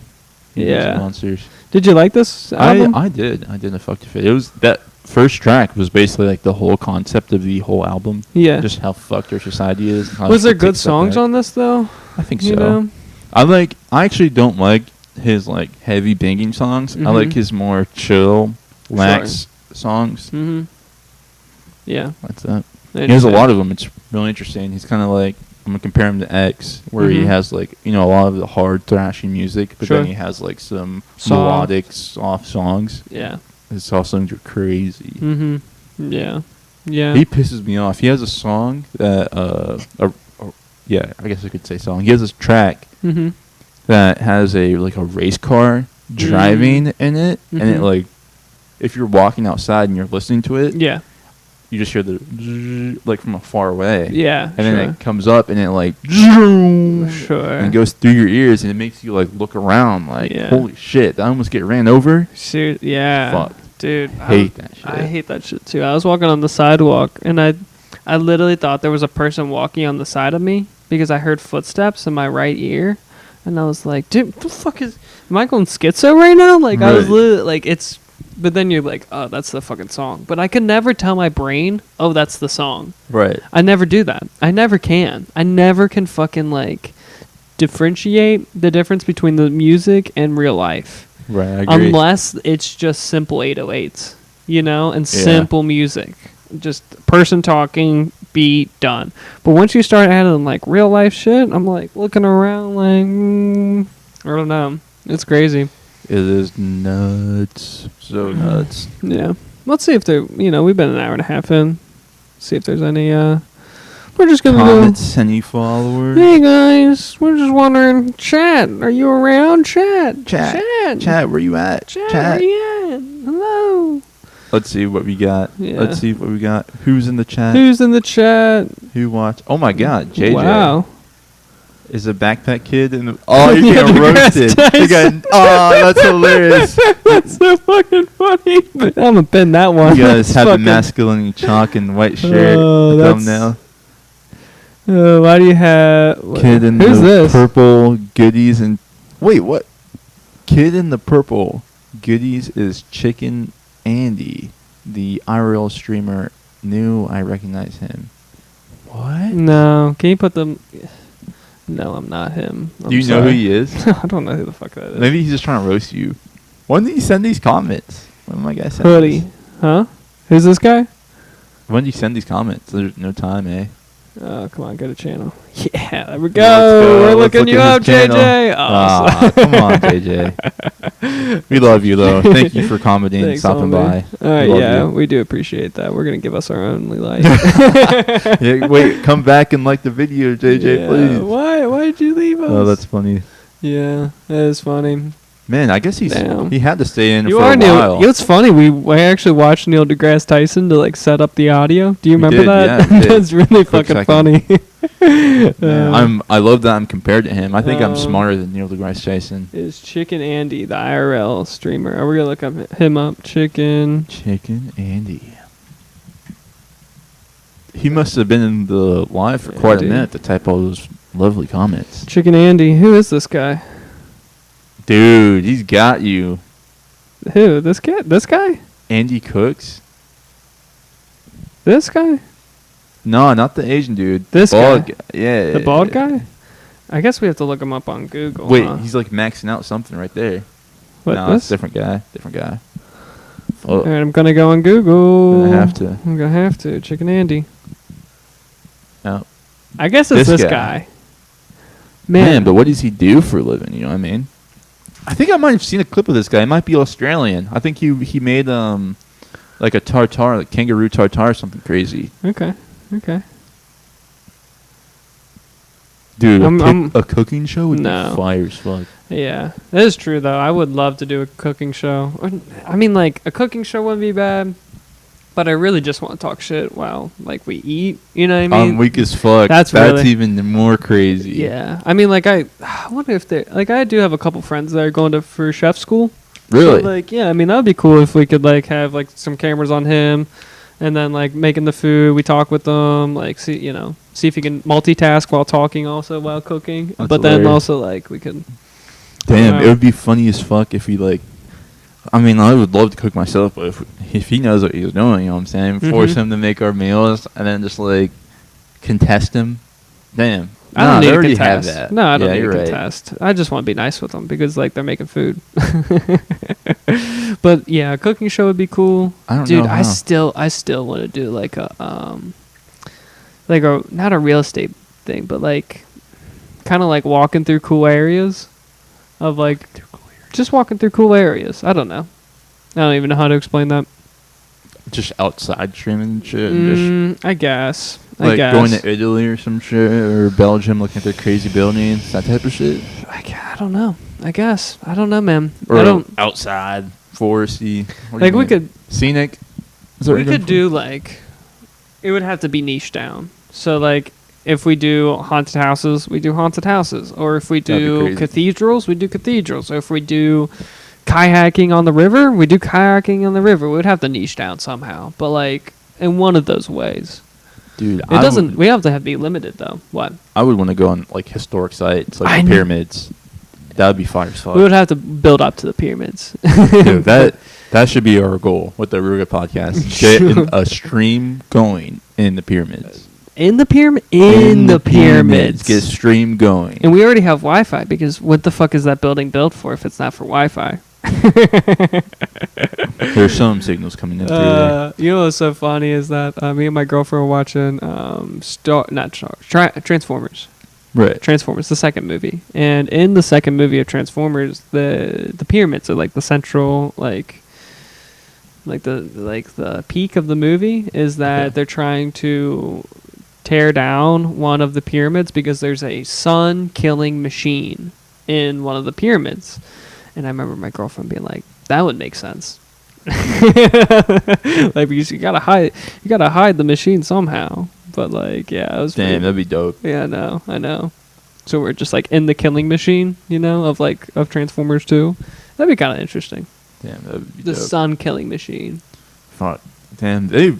Yeah. Monsters. Did you like this album? I did. I didn't fuck with it. It was that first track was basically like the whole concept of the whole album. Yeah. Just how fucked our society is. How Was there it good takes that songs back. on this though? I think so. You know? I actually don't like his like heavy banging songs. I like Mhm. his more chill, lax songs. Mm-hmm. Yeah. That's that. He has a lot of them. It's really interesting. He's kind of like, I'm gonna compare him to X, where he Mhm. has like a lot of the hard thrashing music, but Sure. then he has like some Soft. melodic, soft songs. Yeah. His soft songs are crazy. Mm-hmm. Yeah. Yeah. He pisses me off. He has a song that yeah, I guess I could say song. He has this track Mm-hmm. that has a race car driving in it, and it Mhm. if you're walking outside and you're listening to it, Yeah. you just hear the from a far away. Yeah. And then sure. it comes up and it Sure. and goes through your ears, and it makes you look around Yeah. holy shit, did I almost get ran over? Yeah. Fuck. Dude. Hate that shit. I hate that shit too. I was walking on the sidewalk and I literally thought there was a person walking on the side of me because I heard footsteps in my right ear. And I was like, dude, what the fuck am I going schizo right now? Like, I was Right. literally, but then you're like, oh, that's the fucking song. But I could never tell my brain, oh, that's the song. Right. I never do that. I never can. I never can fucking, differentiate the difference between the music and real life. Right, I agree. Unless it's just simple 808s, and Yeah. simple music. Just person talking, beat, done. But once you start adding like real life shit, I'm like looking around like, I don't know. It's crazy. It is nuts. So nuts. Yeah. Let's see if there, we've been an hour and a half in. See if there's any, we're just going to Comments, any followers? Hey guys, we're just wondering, chat, are you around? Chat. Chat, where you at? Chat, where you at? Hello. Let's see what we got. Yeah. Let's see what we got. Who's in the chat? Who's in the chat? Who watched? Oh my God, JJ. Wow. Is a backpack kid in the... Oh, you're Yeah, getting the roasted. grass You got, oh, that's hilarious. That's so fucking funny. I'm gonna pin that one. You guys That's have the fucking- masculine chalk and white shirt. Oh, the that's- thumbnail. Why do you have... Kid in Who's the this? purple goodies and... Wait, what? Kid in the purple goodies is Chicken Andy, the IRL streamer. Knew I recognize him. What? No, can you put them... No, I'm not him. Do you know who he is? I don't know who the fuck that is. Maybe he's just trying to roast you. When did he send these comments? When my guy send Hoodie. these? Huh? Who's this guy? When do you send these comments? There's no time, eh? Oh, come on, go to channel. Yeah, there we go. Let's go. We're Let's looking look you at up, his channel. JJ. Ah, come on, JJ. We love you, though. Thank you for commenting and Thanks, stopping by. All right, We love yeah, you. we do appreciate that. We're going to give us our only life. Yeah, wait, come back and like the video, JJ, Yeah, please. Why did you leave us? Oh, that's funny. Yeah, that is funny. Man, I guess he Damn. had to stay in You for are a Neil. while. You know, it's funny. We actually watched Neil deGrasse Tyson to like set up the audio. Do you We remember did, that? yeah, we did. That's really Quick fucking second. funny. I love that I'm compared to him. I think I'm Um, smarter than Neil deGrasse Tyson. Is Chicken Andy the IRL streamer? Are we gonna look up him up? Chicken. Andy. He must have been in the live for quite a Andy. minute to type all those lovely comments. Chicken Andy. Who is this guy? Dude, he's got you. Who? This guy? This guy? Andy Cooks? This guy? No, not the Asian dude. This bald guy? Yeah. The bald guy? I guess we have to look him up on Google. Wait, huh? he's like maxing out something right there. What, no, it's this? different guy. Different guy. All Oh, right, I'm gonna go on Google. I have to. I'm gonna have to. Chicken Andy. Oh. I guess it's This this guy. guy. Man, but what does he do for a living? You know what I mean? I think I might have seen a clip of this guy. He might be Australian. I think he made like a tartare, like kangaroo tartare, or something crazy. Okay. Dude, I'm- a cooking show would No. be fire as fuck. Yeah, that is true though. I would love to do a cooking show. I mean, like a cooking show wouldn't be bad, but I really just want to talk shit while like we eat. You know what I mean? I'm weak as fuck. That's That's really- even more crazy. Yeah, I mean, like I wonder if they like I do have a couple friends that are going for chef school. Really? So, like, yeah, I mean, that would be cool if we could like have like some cameras on him, and then like making the food. We talk with them, like see if he can multitask while talking, also while cooking. That's but then hilarious. also like we could. Damn, Wow. it would be funny as fuck if he like. I mean, I would love to cook myself, but if he knows what he's doing, you know what I'm saying? Force Mhm. him to make our meals and then just like contest him. Damn. I don't Nah, need they to already contest. have that. No, I don't Yeah, need you're to right. contest. I just want to be nice with them because like they're making food. But yeah, a cooking show would be cool. I don't Dude, know. I still want to do like a not a real estate thing, but like kind of like walking through cool areas of like just walking through cool areas. I don't know. I don't even know how to explain that. just outside streaming and shit. And just I guess. like going to Italy or some shit or Belgium, looking at their crazy buildings, that type of shit. I don't know. I guess. I don't know, man. Or I don't. outside, foresty. What do Like you we mean? could. Scenic. Is that what We you're could going do like. It would have to be niche down. So like, if we do haunted houses, we do haunted houses. Or if we That'd be do crazy. cathedrals, we do cathedrals. Or if we do kayaking on the river, we do kayaking on the river. We would have to niche down somehow. But like in one of those ways. for? Dude, It doesn't. We have to be limited though. What? I would want to go on like historic sites, like I the kn- pyramids. That would be fire as fuck. We would have to build up to the pyramids. Dude, that should be our goal with the Oruga Podcast. Get a stream going in the pyramids. In the pyramid? In the pyramids. Get a stream going. And we already have Wi-Fi, because what the fuck is that building built for if it's not for Wi-Fi? There's some signals coming in through there. You know what's so funny is that me and my girlfriend were watching Transformers. Right. Transformers, the second movie. And in the second movie of Transformers, the pyramids are like the central the peak of the movie is that they're trying to tear down one of the pyramids because there's a sun-killing machine in one of the pyramids. And I remember my girlfriend being like, that would make sense. Like, because you gotta hide the machine somehow. But like, yeah, it was Damn, that'd be dope. Yeah, I know. So we're just like in the killing machine, of Transformers 2. That'd be kind of interesting. Damn, that'd be The dope. sun killing machine. Fuck. Damn, they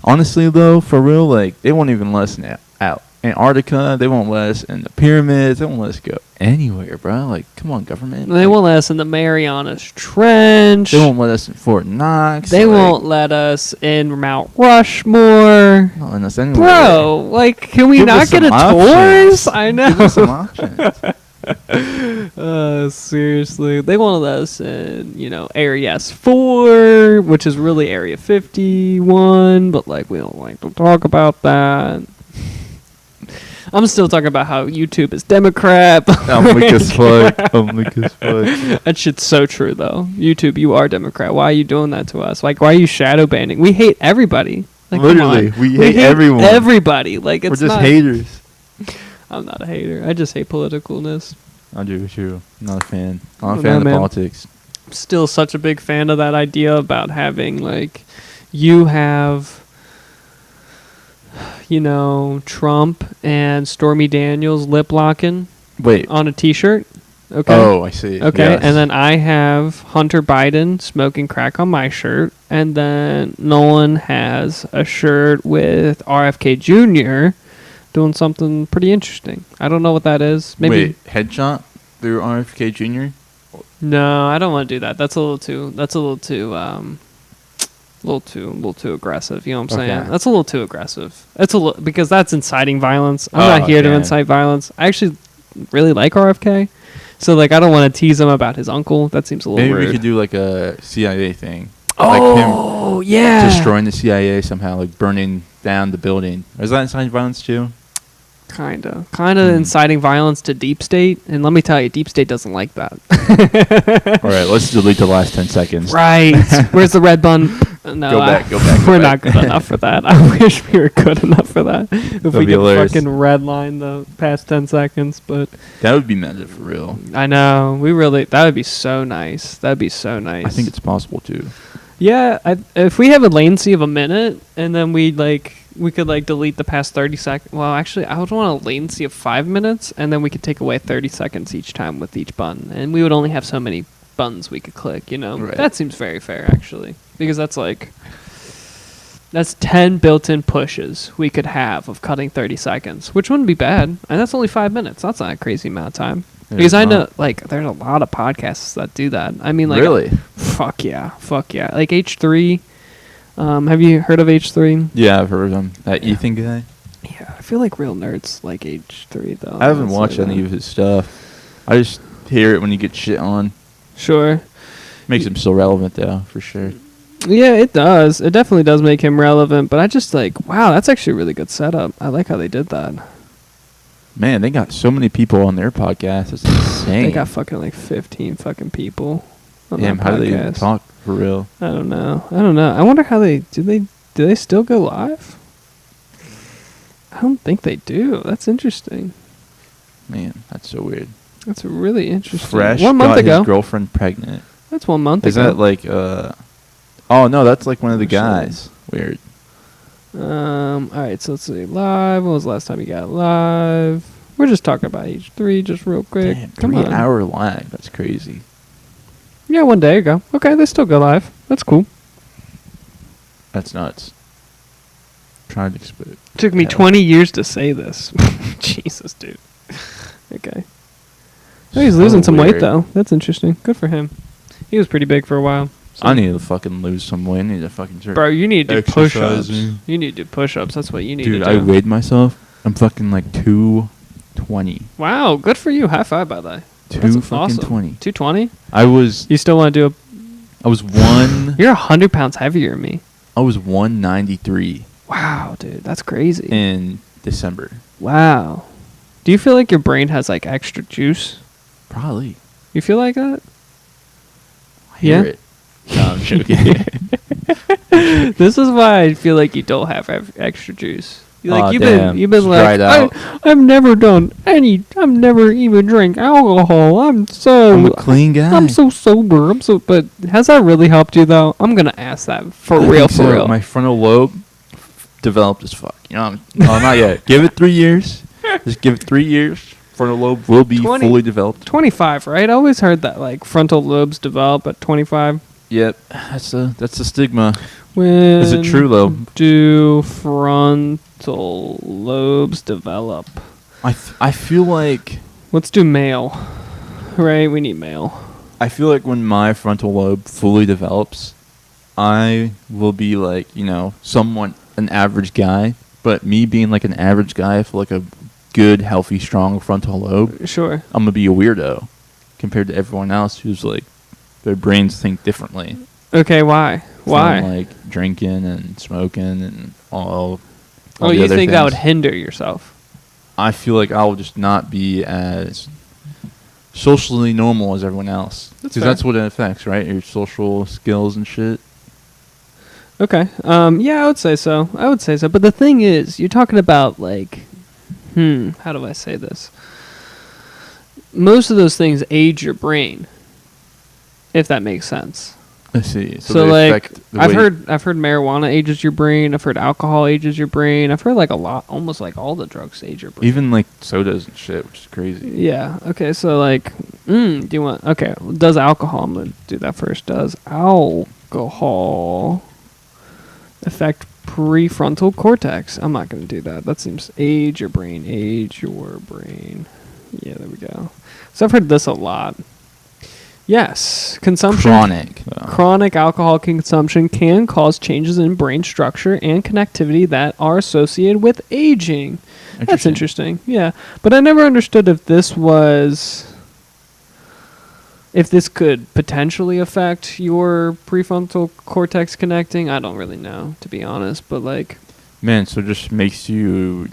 honestly though, for real, like they won't even let us out. Antarctica, they won't let us in the pyramids, they won't let us go anywhere, bro. Like, come on, government. They won't let us in the Marianas Trench. They won't let us in Fort Knox. They won't let us in Mount Rushmore. Not let us anywhere. Bro, like, can we Give not us get a some tours? options. I know. Give us some options. Seriously. They won't let us in, Area S4, which is really Area 51, but, like, we don't like to talk about that. I'm still talking about how YouTube is Democrat. I'm weak as fuck. That shit's so true, though. YouTube, you are Democrat. Why are you doing that to us? Like, why are you shadow banning? We hate everybody. Like, Literally, come on. we hate everyone. Everybody. Like, it's We're just not, haters. I'm not a hater. I just hate politicalness. I do too. I'm not a fan. I'm not Oh, a fan no, of the man. politics. I'm still such a big fan of that idea about having, like, you have, Trump and Stormy Daniels lip locking Wait. on a T-shirt. Okay. Oh, I see. Okay, Yes. and then I have Hunter Biden smoking crack on my shirt, and then Nolan has a shirt with RFK Jr. doing something pretty interesting. I don't know what that is. Maybe. Wait, headshot through RFK Jr.? No, I don't want to do that. That's a little too aggressive. You know what I'm saying? Okay. That's a little too aggressive. Because that's inciting violence. I'm Oh, not here to okay. incite violence. I actually really like RFK. So, like, I don't want to tease him about his uncle. That seems a little Maybe rude. we could do like a CIA thing. Oh, Like yeah. him destroying the CIA somehow, like burning down the building. Is that inciting violence too? Kind of inciting violence to Deep State. And let me tell you, Deep State doesn't like that. All right, let's delete the last 10 seconds. Right. Where's the red bun? No, Go back. We're not good enough for that. I wish we were good enough for that. If That'd we be could hilarious. fucking redline the past 10 seconds, but That would be meta for real. I know that would be so nice. That'd be so nice. I think it's possible too. Yeah, if we have a latency of a minute, and then we could delete the past 30 seconds. Well, actually, I would want a latency of 5 minutes, and then we could take away 30 seconds each time with each button, and we would only have so many buttons we could click. Right. That seems very fair, actually, because that's 10 built-in pushes we could have of cutting 30 seconds, which wouldn't be bad, and that's only 5 minutes. That's not a crazy amount of time. It Because is I know, not. like, there's a lot of podcasts that do that. I mean, like, Really? Fuck yeah. Like H3. Have you heard of H3? Yeah, I've heard of him. That Yeah. Ethan guy. Yeah, I feel like real nerds like H3 though. I haven't I'll say watched any that. of his stuff. I just hear it when he gets shit on. Sure. Makes him still relevant though, for sure. Yeah, it does. It definitely does make him relevant. But I just wow, that's actually a really good setup. I like how they did that. Man, they got so many people on their podcast. It's insane. They got fucking 15 fucking people on Damn, that how do they even podcast. talk for real? I don't know. I wonder how do they still go live? I don't think they do. That's interesting. Man, that's so weird. That's really interesting. Fresh 1 month got ago. his girlfriend pregnant. That's 1 month Is ago. that like Oh no, that's like one of the For sure. guys. Weird. All right, so let's see. Live. When was the last time you got live? We're just talking about H3 just real quick. Damn, Come 3 on. hour live. That's crazy. Yeah, 1 day ago. Okay, they still go live. That's cool. That's nuts. Trying to explain. Took me Yeah. 20 years to say this. Jesus, dude. Okay. Oh, he's losing some weight, weird. though. That's interesting. Good for him. He was pretty big for a while. I need to fucking lose some weight. I need to fucking start Bro, you need to do push-ups. exercising. You need to do push-ups. That's what you need Dude, to I do. weighed myself. I'm fucking like 220. Wow, good for you. High five, by the way. Two That's fucking awesome. 20. 220? I was You still want to do I was one You're 100 pounds heavier than me. I was 193 Wow, dude. That's crazy. in December. Wow. Do you feel like your brain has, like, extra juice? Probably. You feel like that? I hear Yeah? it. No, I'm joking. This is why I feel like you don't have extra juice. Aw, You've damn. been Just like, dried out. I've never even drank alcohol. I'm a clean guy. I'm so sober. But has that really helped you though? I'm gonna ask that for I real, think so. for real. My frontal lobe developed as fuck. You know, no, not yet. Give it 3 years. Just give it 3 years. Frontal lobe will be 20. fully developed. 25, right? I always heard that like frontal lobes develop at 25. Yep, that's the stigma. When Is it true though? do frontal lobes develop? I feel like Let's do male. Right? We need male. I feel like when my frontal lobe fully develops, I will be like, you know, somewhat an average guy. But me being like an average guy, I feel like a good, healthy, strong frontal lobe, Sure. I'm gonna be a weirdo compared to everyone else who's like their brains think differently. Okay, why? Why? From, like drinking and smoking and all Oh, the you other think that would things. hinder yourself? I feel like I'll just not be as socially normal as everyone else. That's Because fair. that's what it affects, right? Your social skills and shit. Okay. Yeah, I would say so. But the thing is, you're talking about like, how do I say this? Most of those things age your brain, if that makes sense. I see. So they like, affect the I've way- heard marijuana ages your brain. I've heard alcohol ages your brain. I've heard like a lot, almost like all the drugs age your brain. even like sodas and shit, which is crazy. Yeah. Okay. So like, do you want? Okay. Does alcohol? I'm gonna do that first. Does alcohol affect prefrontal cortex? I'm not gonna do that. That seems age your brain. Age your brain. Yeah. There we go. So I've heard this a lot. Yes. Consumption. Chronic. though. Chronic alcohol consumption can cause changes in brain structure and connectivity that are associated with aging. That's interesting. Yeah. But I never understood if this could potentially affect your prefrontal cortex connecting. I don't really know, to be honest. But like, Man, so it just makes your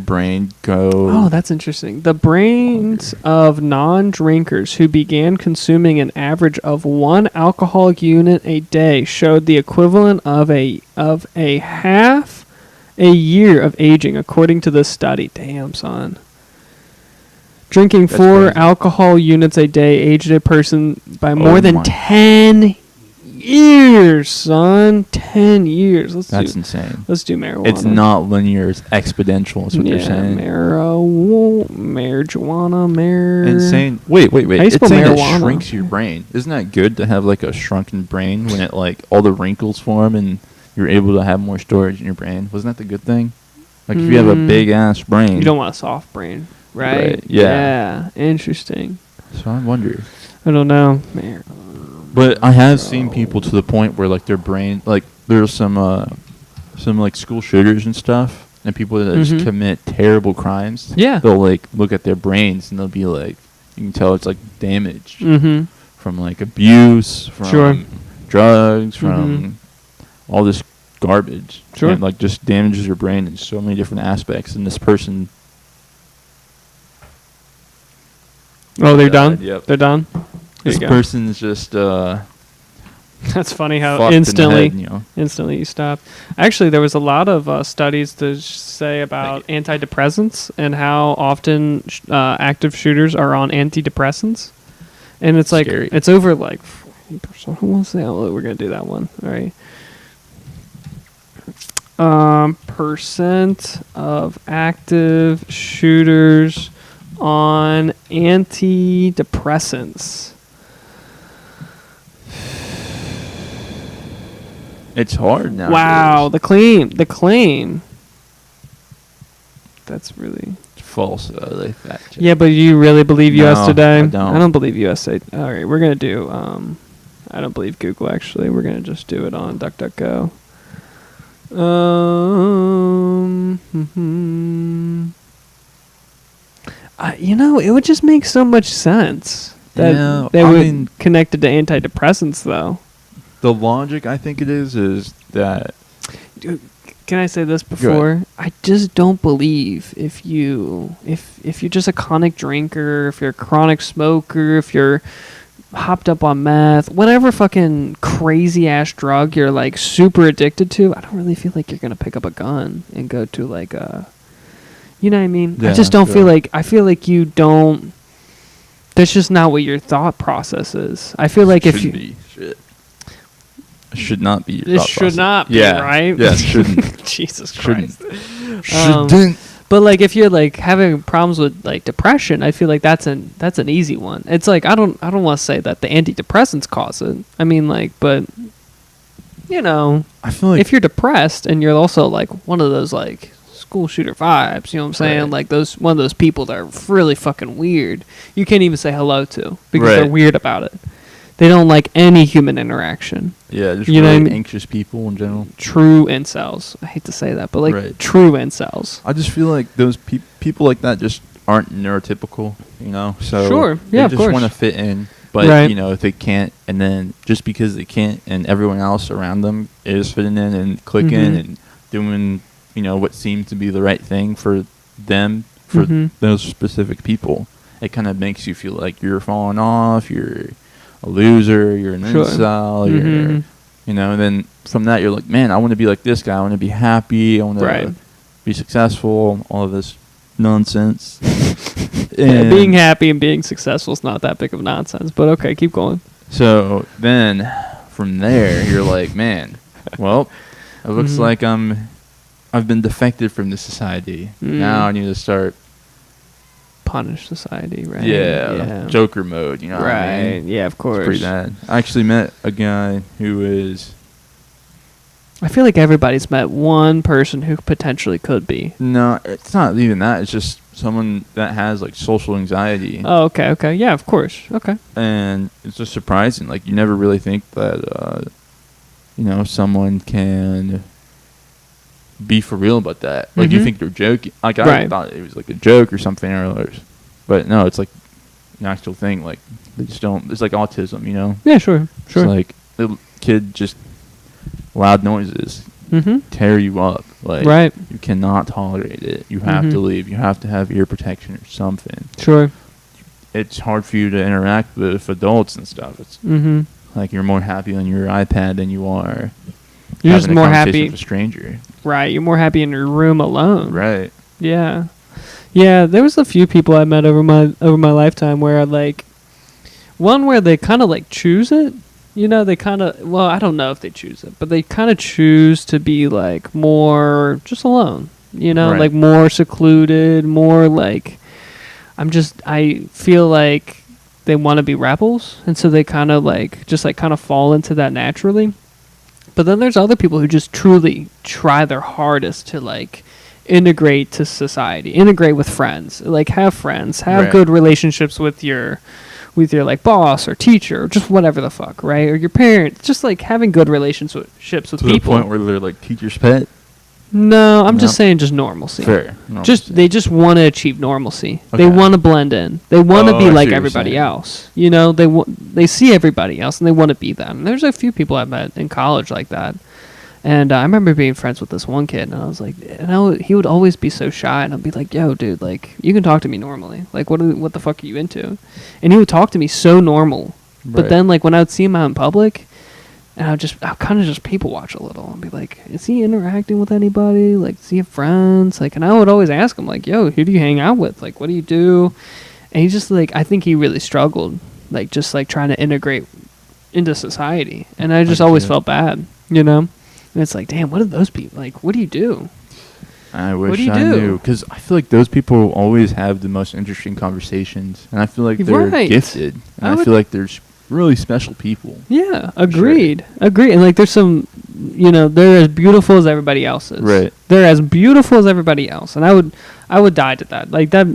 brain go. oh, that's interesting. The brains of non-drinkers who began consuming an average of 1 alcoholic unit a day showed the equivalent of a half a year of aging, according to this study. Damn, son. Drinking That's 4 crazy. alcohol units a day aged a person by more than my- 10 years, son. 10 years. That's insane. Let's do marijuana. It's not linear. It's exponential. Is what you're saying. Marijuana. Insane. Wait. How you It's spell saying it marijuana? shrinks your brain. Isn't that good to have like a shrunken brain when it like all the wrinkles form and you're able to have more storage in your brain? Wasn't that the good thing? Like if you have a big ass brain. You don't want a soft brain, right? Right, yeah. Interesting. So I wonder. I don't know. But I have seen people to the point where like their brain, like there's some like school shooters and stuff, and people that just commit terrible crimes. Yeah. They'll like look at their brains and they'll be like, you can tell it's like damaged from like abuse, from Sure. drugs, from all this garbage. Sure. And like just damages your brain in so many different aspects. And this person. Oh, they're done? Yep. They're done? There This you go. person is just That's funny how fucked in the instantly head, you know? instantly you stop. Actually, there was a lot of studies to say about antidepressants and how often active shooters are on antidepressants. And it's like, Scary. it's over like 40%. We'll say, oh, we're going to do that one. All right. Percent of active shooters on antidepressants. It's hard now. Wow, the claim. That's really False. They fact check. Yeah, but you really believe US No, Today? I don't. I don't believe USA. All right, we're gonna do. I don't believe Google, actually. We're going to just do it on DuckDuckGo. It would just make so much sense that they would connect it to antidepressants, though. The logic, I think it is that... Can I say this before? I just don't believe if you're just a chronic drinker, if you're a chronic smoker, if you're hopped up on meth, whatever fucking crazy ass drug you're like super addicted to, I don't really feel like you're gonna pick up a gun and go to like a, you know what I mean? Yeah, I just don't feel like, I feel like you don't, that's just not what your thought process is. I feel like if you... Should not be your This thought should process. not be, right? Yeah, shouldn't. Jesus Shouldn't. Christ. Shouldn't. But like if you're like having problems with like depression, I feel like that's an easy one. It's like I don't want to say that the antidepressants cause it. I mean like, but I feel like if you're depressed and you're also like one of those like school shooter vibes, you know what I'm saying? Right. Like one of those people that are really fucking weird. You can't even say hello to because they're Right. weird about it. They don't like any human interaction. Yeah, just You know really what I mean? anxious people in general. True incels. I hate to say that, but like Right. true incels. I just feel like those people like that just aren't neurotypical, So Sure, they yeah, of just course. want to fit in, but Right. if they can't, and then just because they can't, and everyone else around them is fitting in and clicking Mhm. and doing, what seems to be the right thing for them, for Mhm. those specific people, it kind of makes you feel like you're falling off, you're a loser, you're an Sure. incel, Mhm. and then from that you're like, man, I want to be like this guy, I want to be happy, I want to Right. be successful, all of this nonsense. Yeah, And being happy and being successful is not that big of nonsense, but okay, keep going. so then from there you're like, man, well, it looks Mhm. like I've been defected from this society. Mm. Now I need to start Punish society, right? Joker mode, what right. I mean? Yeah, of It's course. pretty bad. I actually met a guy who is I feel like everybody's met one person who potentially could be. no, it's not even that, it's just someone that has like social anxiety. Oh, okay. Yeah, of course. Okay. And it's just surprising. Like, you never really think that, someone can be for real about that. Like, you Mhm. think they're joking. Like, I Right. thought it was like a joke or something, but no, it's like an actual thing. Like, they just don't. It's like autism, Yeah, sure. It's like the kid just loud noises Mm-hmm. tear you up. Like, Right. you cannot tolerate it. You have to Mhm. leave. You have to have ear protection or something. Sure. It's hard for you to interact with adults and stuff. It's Mm-hmm. like you're more happy on your iPad than you are You're having just a more conversation happy. with a stranger. Right. You're more happy in your room alone. Right. Yeah. Yeah, there was a few people I met over my lifetime where one where they kind of like choose it. They kind of, well, I don't know if they choose it, but they kind of choose to be like more just alone, Right. like more secluded, more like, I feel like they want to be rebels. And so they kind of kind of fall into that naturally. But then there's other people who just truly try their hardest to like integrate to society, integrate with friends, like have friends, have Right. good relationships with your like boss or teacher or just whatever the fuck, right? Or your parents, just like having good relationships with To the people. point where they're like teacher's pet. No, I'm No. just saying just normalcy. Fair. They just want to achieve normalcy. They Okay. want to blend in. They want to Oh, I be see like what you're everybody saying. else. They see everybody else and they want to be them. And there's a few people I met in college like that. And I remember being friends with this one kid, and I was like, he would always be so shy, and I'd be like, yo, dude, like, you can talk to me normally. Like, what the fuck are you into? And he would talk to me so normal. But Right. then, like, when I would see him out in public, and I'd kind of just people watch a little and be like, is he interacting with anybody? Like, does he have friends? Like, and I would always ask him, like, yo, who do you hang out with? Like, what do you do? And he just, like, I think he really struggled, like, just, like, trying to integrate into society. And I just I always get it. felt bad, And it's like, damn, what are those people? Like, what do you do? I What wish do you I do? knew, because I feel like those people always have the most interesting conversations, and I feel like they're Right. gifted, and I I would- feel like there's really special people. Yeah, agreed. Agreed. And, like, there's some, they're as beautiful as everybody else is. Right. They're as beautiful as everybody else. And I would die to that. Like, that,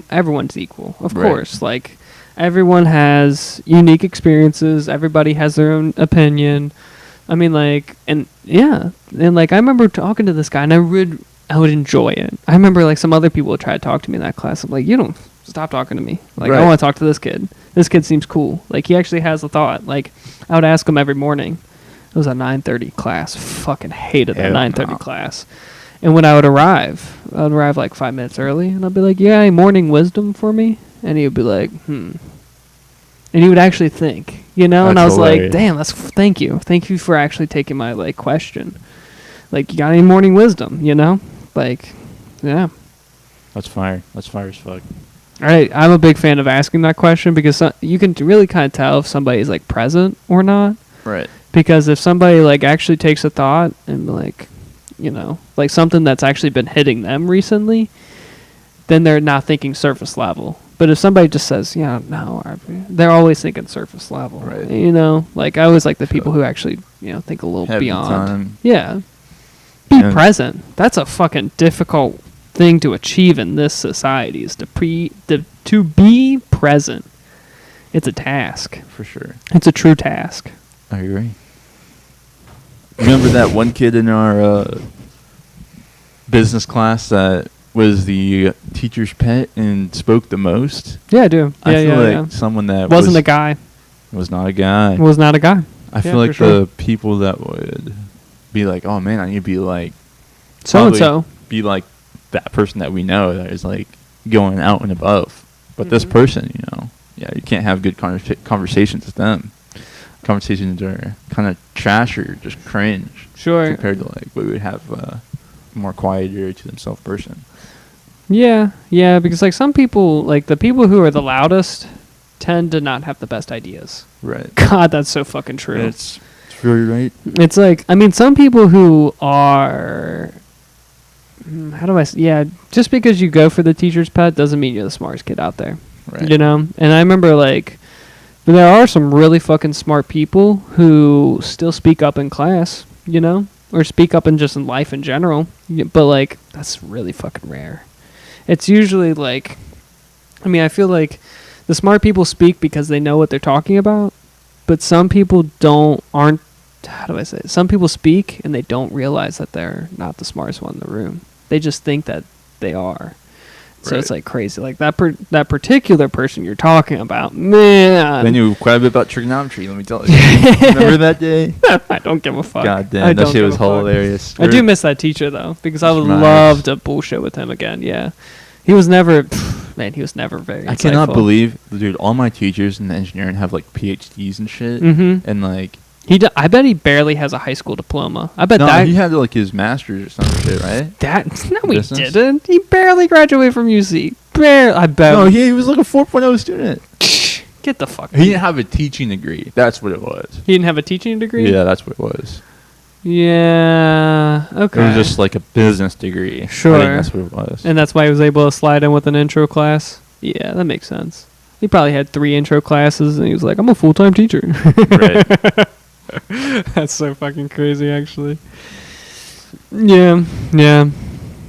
everyone's equal, of Right. course. Like, everyone has unique experiences. Everybody has their own opinion. I mean, like, and yeah, and like I remember talking to this guy, and I would enjoy it. I remember like some other people would try to talk to me in that class. I'm like, you don't stop talking to me. Like, I want to talk to this kid. This kid seems cool. Like, he actually has a thought. Like, I would ask him every morning. It was a 9:30 class. Fucking hated that 9:30 class. And when I would arrive like 5 minutes early, and I'd be like, yeah, any morning wisdom for me? And he would be like, And he would actually think, you know? And I was like, damn, thank you. Thank you for actually taking my, like, question. Like, you got any morning wisdom, you know? Like, yeah. That's fire. That's fire as fuck. I'm a big fan of asking that question because you can really kind of tell if somebody's, like, present or not. Right. Because if somebody, like, actually takes a thought and, like, you know, like something that's actually been hitting them recently, then they're not thinking surface level. But if somebody just says, yeah, no, they're always thinking surface level. Right. You know, like, I always like the people who actually, you know, think a little beyond. Time. Yeah. Be present. That's a fucking difficult thing to achieve in this society, is to be present. It's a task. For sure. It's a true task. I agree. Remember that one kid in our business class that was the teacher's pet and spoke the most? Yeah, I do. I feel like someone that wasn't a guy. Was not a guy. Was not a guy. I feel like the people that would be like, oh man, I need to be like so and so. Be like that person that we know that is like going out and above. But this person, you know, you can't have good conversations with them. Conversations are kind of trash or just cringe. Sure. Compared to like we would have a more quieter to themselves person. Yeah, because like some people, like the people who are the loudest tend to not have the best ideas. Right. God, that's so fucking true. It's really right. It's like, I mean, some people who are, just because you go for the teacher's pet doesn't mean you're the smartest kid out there. Right. You know? And I remember like, there are some really fucking smart people who still speak up in class, you know? Or speak up in just in life in general. But like, that's really fucking rare. It's usually like, I mean, I feel like the smart people speak because they know what they're talking about, but some people aren't, how do I say it? Some people speak and they don't realize that they're not the smartest one in the room. They just think that they are. So it's like crazy. Like that particular person you're talking about, man. They knew quite a bit about trigonometry, let me tell you. Remember that day? I don't give a fuck. God damn, that shit was hilarious. I do miss that teacher though, because I would love to bullshit with him again. Yeah, he was never very. I cannot believe, dude. All my teachers in engineering have like PhDs and shit, and like. I bet he barely has a high school diploma. I bet he had like his master's or some shit, right? No, he didn't. He barely graduated from UC. I bet. No, he was like a 4.0 student. Get the fuck. He didn't have a teaching degree. That's what it was. He didn't have a teaching degree? Yeah, that's what it was. Yeah. Okay. It was just like a business degree. Sure. I think that's what it was. And that's why he was able to slide in with an intro class. Yeah, that makes sense. He probably had 3 intro classes, and he was like, "I'm a full-time teacher." Right. That's so fucking crazy, actually. Yeah.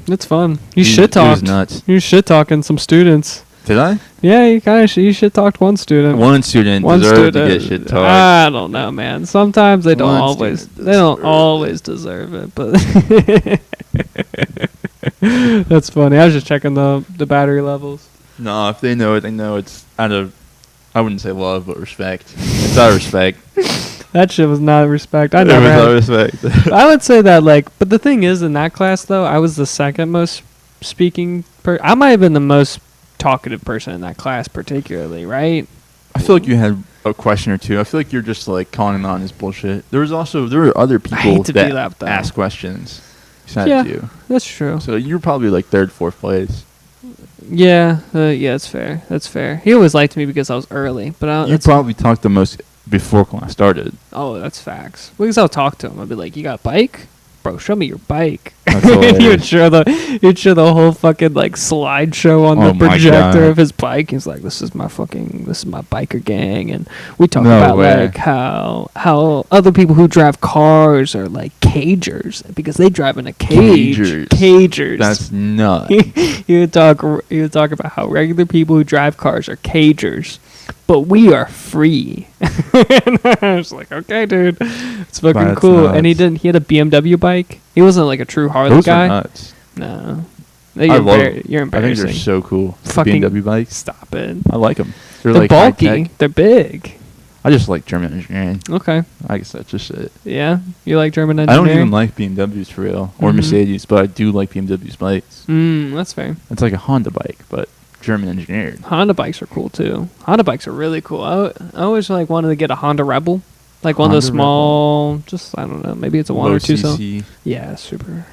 It's fun. You shit talked. Nuts. You shit talking some students. Did I? Yeah, you shit talked one student. One student deserved to get shit talked. I don't know, man. Sometimes they don't always deserve it, but that's funny. I was just checking the battery levels. No, if they know it, they know it's out of, I wouldn't say love, but respect. It's out of respect. That shit was not respect. I would say that, like, but the thing is, in that class, though, I was the second most speaking I might have been the most talkative person in that class, particularly, right? I feel like you had a question or two. I feel like you're just, like, calling him on his bullshit. There were other people that asked questions besides you. That's true. So you're probably, like, 3rd, 4th place. Yeah, that's fair. That's fair. He always liked me because I was early, but you probably talked the most before class started. Oh, that's facts. Because I'll talk to him. I'll be like, "You got a bike?" bro, show me your bike. That's He would hilarious. show the whole fucking like slideshow on Oh the my projector God. of his bike. He's like, this is my biker gang, and we talk No about way. like how other people who drive cars are like cagers because they drive in a cage. Cagers. That's nuts. He would talk about how regular people who drive cars are cagers, but we are free. And I was like, okay, dude, it's fucking That's cool. And he nuts. had a BMW bike. He wasn't like a true Harley Those guy. are nuts. No, I you're, love. you're I think they're embarrassing. so cool. The Fucking BMW bikes. Stop it. I like them. They're They're like bulky. high-tech. They're big. I just like German engineering. Okay. I guess that's just it. Yeah, you like German I engineering? don't even like BMWs for real, or Mhm. Mercedes, but I do like BMW's bikes. That's fair. It's like a Honda bike, but German engineered. Honda bikes are cool too. Honda bikes are really cool. I always like wanted to get a Honda Rebel, like one of those Honda small. Just I don't know, maybe it's a one Low or two. So CC, yeah, super.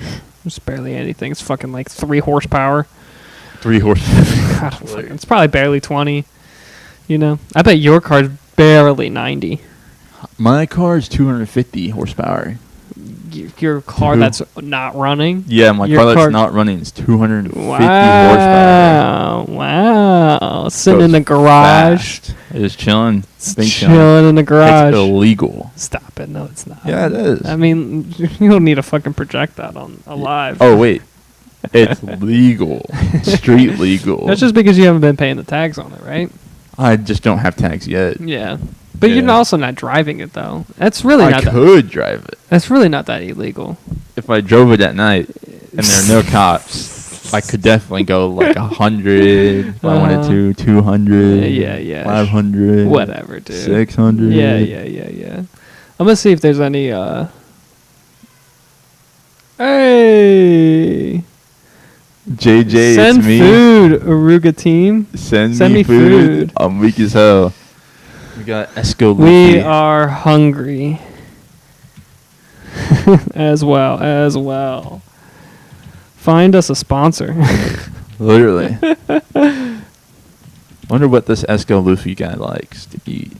It's barely anything. It's fucking like 3 horsepower. 3 horse. I don't fucking, it's probably barely 20. You know, I bet your car's barely 90. My car is 250 horsepower. Your car Dude. that's not running. Yeah, my Your car that's car- not running is 250 horsepower. Wow! Sitting in Goes the garage, fast. It is chilling. Been chilling in the garage. It's illegal. Stop it! No, it's not. Yeah, it is. I mean, you don't need to fucking project that on alive. Oh wait, it's legal. Street legal. That's just because you haven't been paying the tags on it, right? I just don't have tags yet. Yeah, but you're Yeah. also not driving it though. That's really I not. could drive it That's really not that illegal. if I drove it at night and there are no cops. I could definitely go like 100 if I wanted to, 200, Yeah. 500, Whatever, dude. 600. Yeah. I'm gonna see if there's any. Hey, JJ, send it's me. food, Oruga team. Send Send me me food. food. I'm weak as hell. We got Esco We Luffy. are hungry. as well. Find us a sponsor. Literally. Wonder what this Esco Luffy guy likes to eat.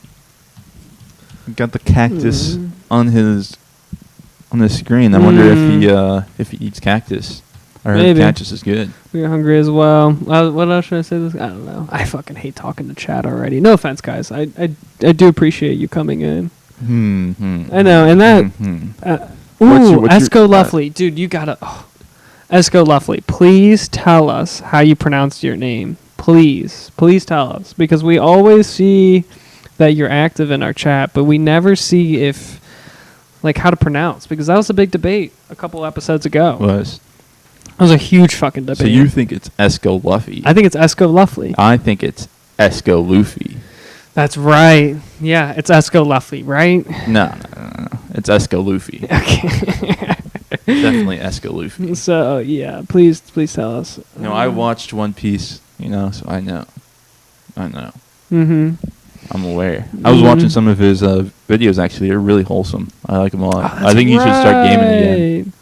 Got the cactus on his screen. I wonder if he eats cactus. I heard Maybe. cactus is good. We're hungry as well. What else should I say? This I don't know. I fucking hate talking to chat already. No offense, guys. I do appreciate you coming in. I know, and that. What's your- Esco Luffley, dude, you gotta. Esco Luffley, please tell us how you pronounce your name. Please tell us, because we always see that you're active in our chat, but we never see if how to pronounce, because that was a big debate a couple episodes ago. Was. That was a huge fucking debate. So you think it's Esco Luffy? I think it's Esco Luffley. I think it's Esco Luffy. That's right. Yeah, it's Esco Luffley, right? No. It's Esco Luffy. Okay. Definitely Esco Luffy. So yeah, please tell us. No, I watched One Piece, so I know. Mm-hmm. I'm aware. I was watching some of his videos, actually. They're really wholesome. I like them a lot. I think he should start gaming again.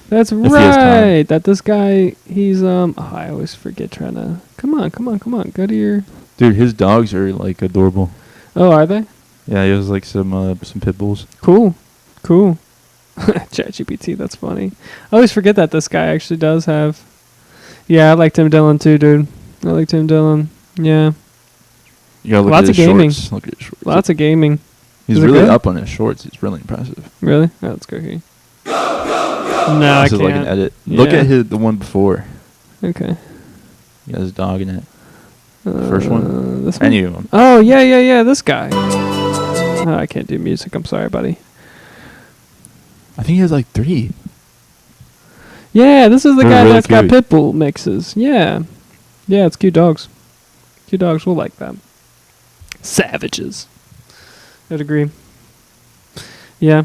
That's he has time. right. That this guy, he's I always forget trying to. Come on. Go to your. Dude, his dogs are like adorable. Oh, are they? Yeah, he has like some pit bulls. Cool. ChatGPT, that's funny. I always forget that this guy actually does have. Yeah, I like Tim Dillon too, dude. I like Tim Dillon. Yeah. You gotta look Lots at his of gaming. shorts. Look at his shorts. Lots of gaming. He's Is it really good? up on his shorts. He's really impressive. Really? Oh, let's go here. No, I This is can't. like an edit. Look Yeah. at the one before. Okay. He has a dog in it. First one? This one? Any of them. Oh, yeah, this guy. Oh, I can't do music. I'm sorry, buddy. I think he has like 3. Yeah, this is the They're guy really that's got cute. pit bull mixes. Yeah. Yeah, it's cute dogs. Cute dogs will like them. Savages. I'd agree. Yeah,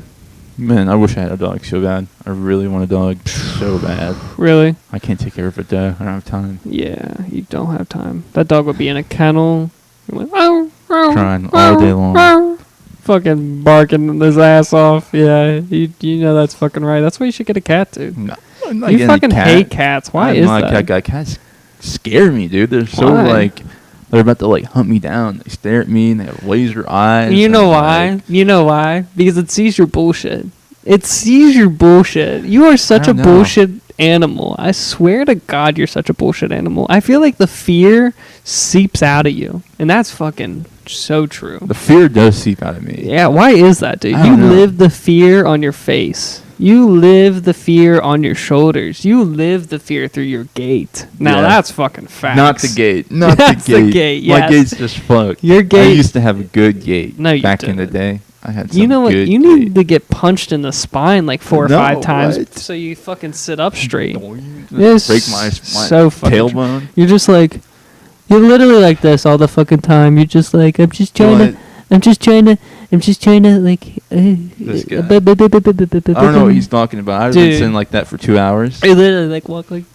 Man, I wish I had a dog so bad. I really want a dog so bad. really? I can't take care of it though. I don't have time. Yeah, you don't have time. That dog would be in a kennel. Trying all day long. Fucking barking his ass off. Yeah, you know that's fucking right. That's why you should get a cat, dude. No, I'm not You getting a fucking cat. hate cats. Why I'm is not a that? cat guy. Cats scare me, dude. They're so Why? they're about to hunt me down. They stare at me and they have laser eyes. You know and, why? You know why? Because it sees your bullshit. It sees your bullshit. You are such I a know. bullshit animal. I swear to God, you're such a bullshit animal. I feel like the fear seeps out of you, and that's fucking so true. The fear does seep out of me. Yeah, why is that, dude? I You don't know. live the fear on your face. You live the fear on your shoulders. You live the fear through your gait. Now Yeah. that's fucking facts. Not the gate. Not That's the gate. the gate, My yes. gate's just fucked. Your I gate. used to have a good gate. No, you back in the didn't. day. I had some You know what? good You need gate. to get punched in the spine like 4 or No, 5 times what? so you fucking sit up straight. Yes. Yes, Break my so fucking tailbone. You're just like, you're literally like this all the fucking time. You're just like, I'm just trying to like. This guy. I don't know what he's talking about. I've been Dude. sitting like that for 2 hours. You literally like walk like.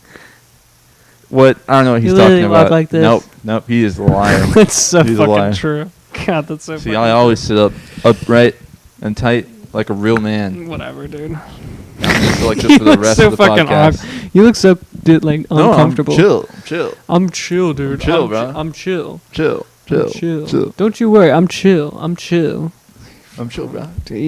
What? I don't know what he's You talking literally walk about. like this. Nope. He is a liar. That's so He's a liar. fucking true. God, that's so. See, fucking I always sit upright and tight like a real man. Whatever, dude. I'm just like this You for the look rest so of the fucking podcast. You look so like No, uncomfortable. I'm chill. I'm chill, dude. Chill, I'm bro. I'm chill. Chill. I'm chill. Don't you worry. I'm chill. I'm chill. I'm chill, bro. Dude,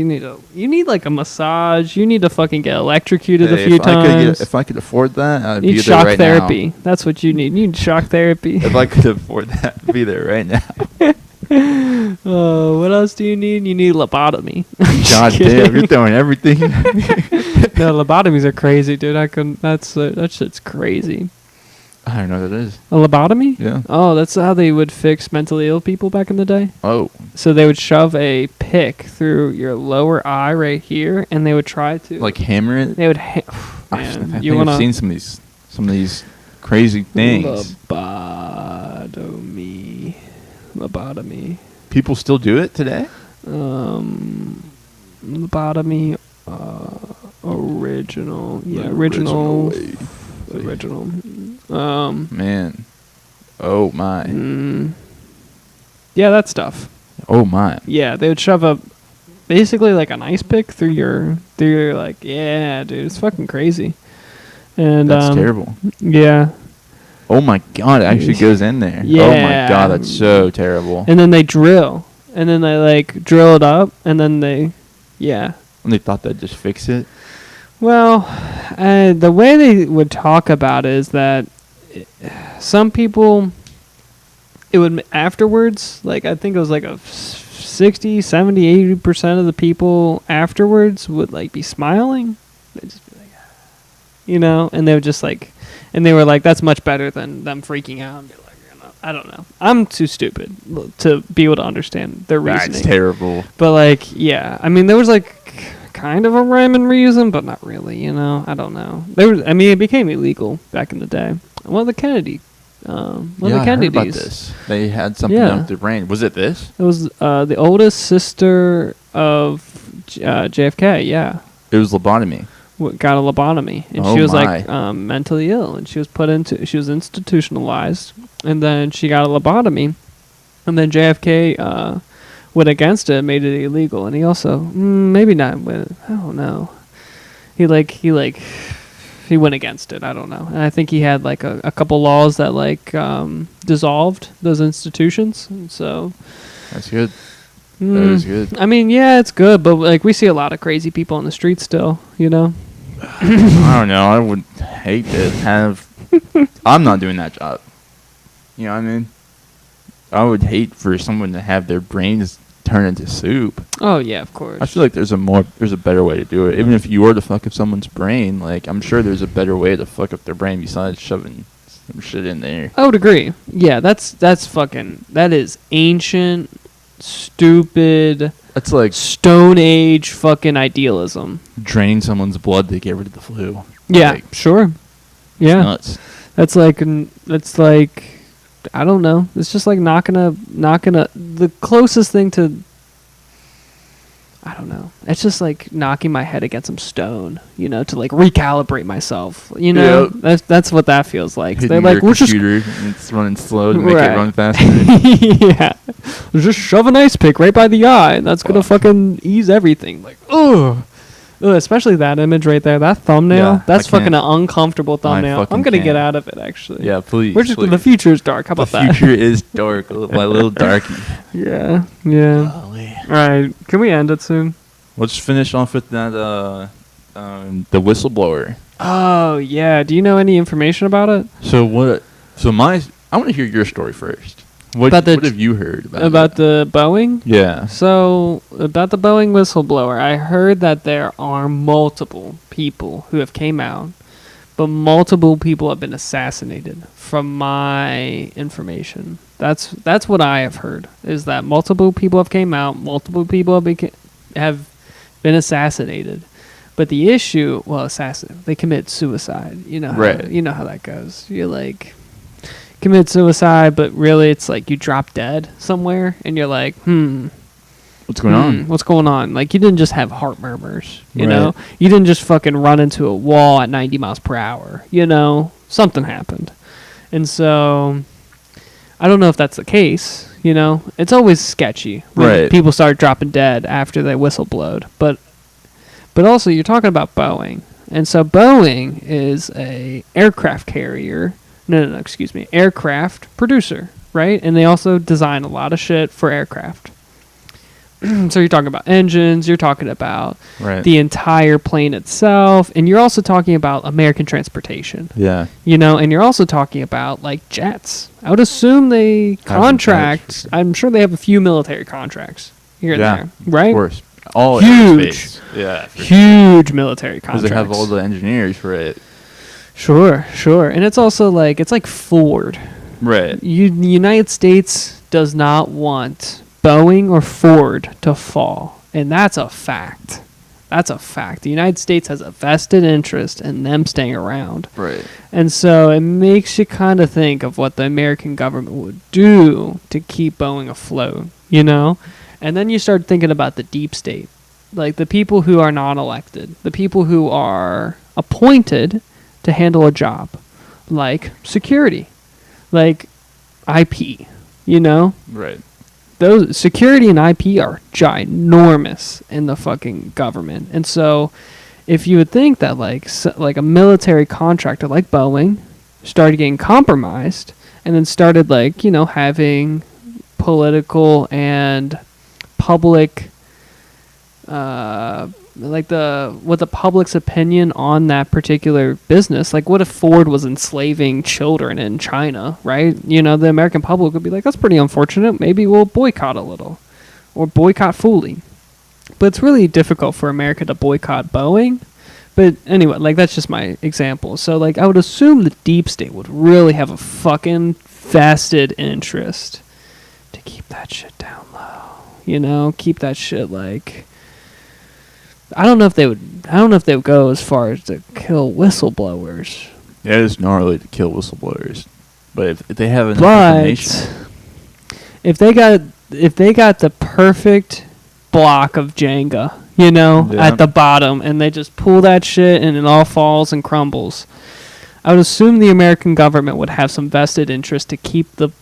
you need like a massage. You need to fucking get electrocuted Hey, a few if I could times. if I could afford that, I'd you be need there shock right therapy. now. That's what you need. You need shock therapy. If I could afford that, I'd be there right now. What else do you need? You need lobotomy. I'm just God damn, kidding. you're throwing everything. No, lobotomies are crazy, dude. That shit's crazy. I don't know what that is. A lobotomy? Yeah. Oh, that's how they would fix mentally ill people back in the day. Oh, So they would shove a pick through your lower eye right here, and they would try to like hammer it. They would. I Man, think you I've wanna seen some of these crazy things. Lobotomy. People still do it today. Lobotomy. Original. Yeah, original. Man. Oh my. Yeah, that stuff. Oh my. Yeah, they would shove basically like an ice pick through your like, yeah, dude, it's fucking crazy. And That's terrible. Yeah. Oh my god, it actually goes in there. Yeah. Oh my god, that's so terrible. And then they drill. And then they like drill it up and then they yeah. And they thought that'd just fix it. Well, the way they would talk about it is that some people, it would afterwards, like I think it was like a 60, 70, 80% of the people afterwards would like be smiling. They'd just be like, you know, and they would just like, and they were like, that's much better than them freaking out and be like, you know, I don't know. I'm too stupid to be able to understand their reasoning. That's terrible. But like, yeah, I mean, there was like kind of a rhyme and reason, but not really. You know, I don't know. It became illegal back in the day. One of the Kennedys. I heard about this. They had something Yeah. done with their brain. Was it this? It was the oldest sister of JFK. Yeah, It was lobotomy. got a lobotomy, and Oh she was my. like mentally ill, and she was institutionalized, and then she got a lobotomy, and then JFK went against it, made it illegal, and he also maybe not. I don't know. He went against it. I don't know. And I think he had like a couple laws that like dissolved those institutions. And so That's good. That is good. I mean, yeah, it's good, but like we see a lot of crazy people on the street still. You know. I don't know. I would hate to have. I'm not doing that job. You know what I mean? I would hate for someone to have their brains turn into soup. Oh yeah, of course. I feel like there's a better way to do it. Even if you were to fuck up someone's brain, like I'm sure there's a better way to fuck up their brain besides shoving some shit in there. I would agree. Yeah, that is ancient, stupid, That's like Stone Age fucking idealism. drain someone's blood to get rid of the flu. Yeah, Like, sure. it's Yeah, nuts. that's like I don't know. It's just like knocking a the closest thing to I don't know. It's just like knocking my head against some stone, you know, to like recalibrate myself. You know, Yeah. that's what that feels like. They're Hitting like, your we're just computer and it's running slow to make Right. it run faster. yeah, just shove an ice pick right by the eye, and that's gonna fucking ease everything. Like, ugh. Especially that image right there, that thumbnail. Yeah, that's I fucking can't. an uncomfortable thumbnail. fucking I'm gonna can't. get out of it actually. Yeah, please. We're just please. the future is dark. How The about that? future is dark, my little darky. Yeah, yeah. All right, can we end it soon? Let's finish off with that. The whistleblower. Oh yeah. Do you know any information about it? So what? I want to hear your story first. What have you heard about the Boeing? Yeah. So about the Boeing whistleblower, I heard that there are multiple people who have came out, but multiple people have been assassinated. From my information, that's what I have heard. Is that multiple people have came out, multiple people have been assassinated. But the issue, they commit suicide. You know, you know how that goes. You're like, commit suicide, but really it's like you drop dead somewhere, and you're like, what's going on? What's going on? Like, you didn't just have heart murmurs, you know? You didn't just fucking run into a wall at 90 miles per hour, you know? Something happened. And so, I don't know if that's the case, you know? It's always sketchy when people start dropping dead after they whistleblowed. But also, you're talking about Boeing. And so, Boeing is a aircraft carrier. No, excuse me. Aircraft producer, right? And they also design a lot of shit for aircraft. So you're talking about engines, you're talking about the entire plane itself, and you're also talking about American transportation. Yeah. You know, and you're also talking about, like, jets. I would assume they contract. I'm sure they have a few military contracts here and there, right? Of course. All huge. Yeah. Huge military contracts. Because they have all the engineers for it. Sure. And it's also like, it's like Ford. Right. The United States does not want Boeing or Ford to fall. And that's a fact. The United States has a vested interest in them staying around. Right. And so it makes you kind of think of what the American government would do to keep Boeing afloat, you know? And then you start thinking about the deep state. Like the people who are not elected. The people who are appointed to handle a job. Like security. Like IP, you know? Right. Those security and IP are ginormous in the fucking government. And so if you would think that like a military contractor like Boeing started getting compromised and then started like, you know, having political and public what the public's opinion on that particular business. Like, what if Ford was enslaving children in China, right? You know, the American public would be like, that's pretty unfortunate. Maybe we'll boycott a little or boycott fully. But it's really difficult for America to boycott Boeing. But anyway, like, that's just my example. So, like, I would assume the deep state would really have a fucking vested interest to keep that shit down low. You know, keep that shit, like... I don't know if they would go as far as to kill whistleblowers. Yeah, it's gnarly to kill whistleblowers. But if they have enough information... If they got the perfect block of Jenga, you know, at the bottom, and they just pull that shit and it all falls and crumbles, I would assume the American government would have some vested interest to keep the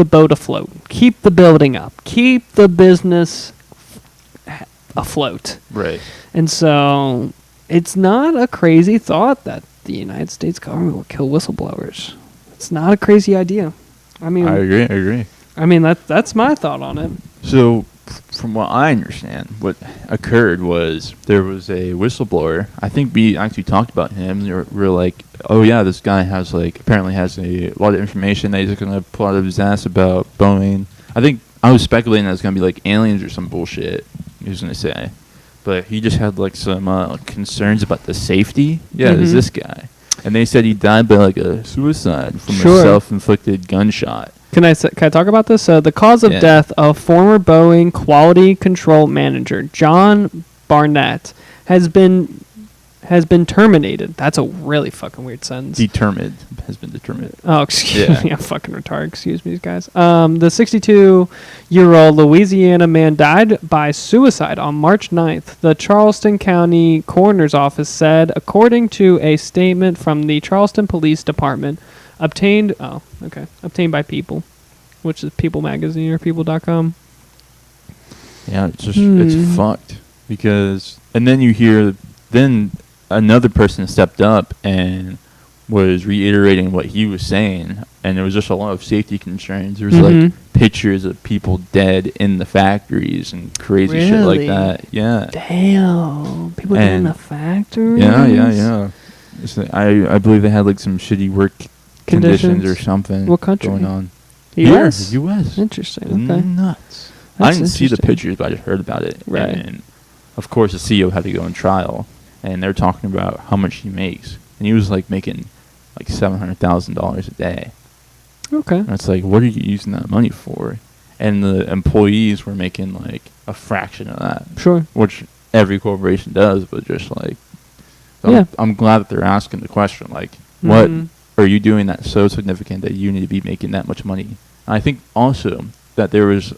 boat afloat, keep the building up, keep the business afloat. Right. And so it's not a crazy thought that the United States government would kill whistleblowers. It's not a crazy idea. I mean, I agree. I mean, that's my thought on it. So, from what I understand, what occurred was there was a whistleblower. I think we actually talked about him. We're like, oh yeah, this guy apparently has a lot of information that he's going to pull out of his ass about Boeing. I think I was speculating that it's going to be like aliens or some bullshit. He was going to say, but he just had like some concerns about the safety. Yeah, there's this guy, and they said he died by like a suicide from a self-inflicted gunshot. Can I talk about this? The cause of death of former Boeing quality control manager John Barnett has been terminated. That's a really fucking weird sentence. Has been determined. Oh, excuse me. I'm fucking retarded. Excuse me, guys. The 62-year-old Louisiana man died by suicide on March 9th. The Charleston County Coroner's Office said, according to a statement from the Charleston Police Department, obtained by People, which is People Magazine or People.com. Yeah, it's just it's fucked because, and then you hear another person stepped up and was reiterating what he was saying, and there was just a lot of safety concerns. There was like pictures of people dead in the factories and crazy shit Really? like that. Yeah. Damn. People in And- the factories? Yeah. I believe they had like some shitty work conditions or something. What country? going on? U.S.? Here, U.S. Interesting. Okay. Nuts. I That's didn't see the interesting. pictures, but I just heard about it. Right. And of course, the CEO had to go on trial, and they're talking about how much he makes, and he was like making like $700,000 a day. Okay. And it's like, what are you using that money for? And the employees were making like a fraction of that, Sure. which every corporation does, but just like, so Yeah. I'm glad that they're asking the question, like, what Mhm. are you doing that's so significant that you need to be making that much money? And I think also that there was,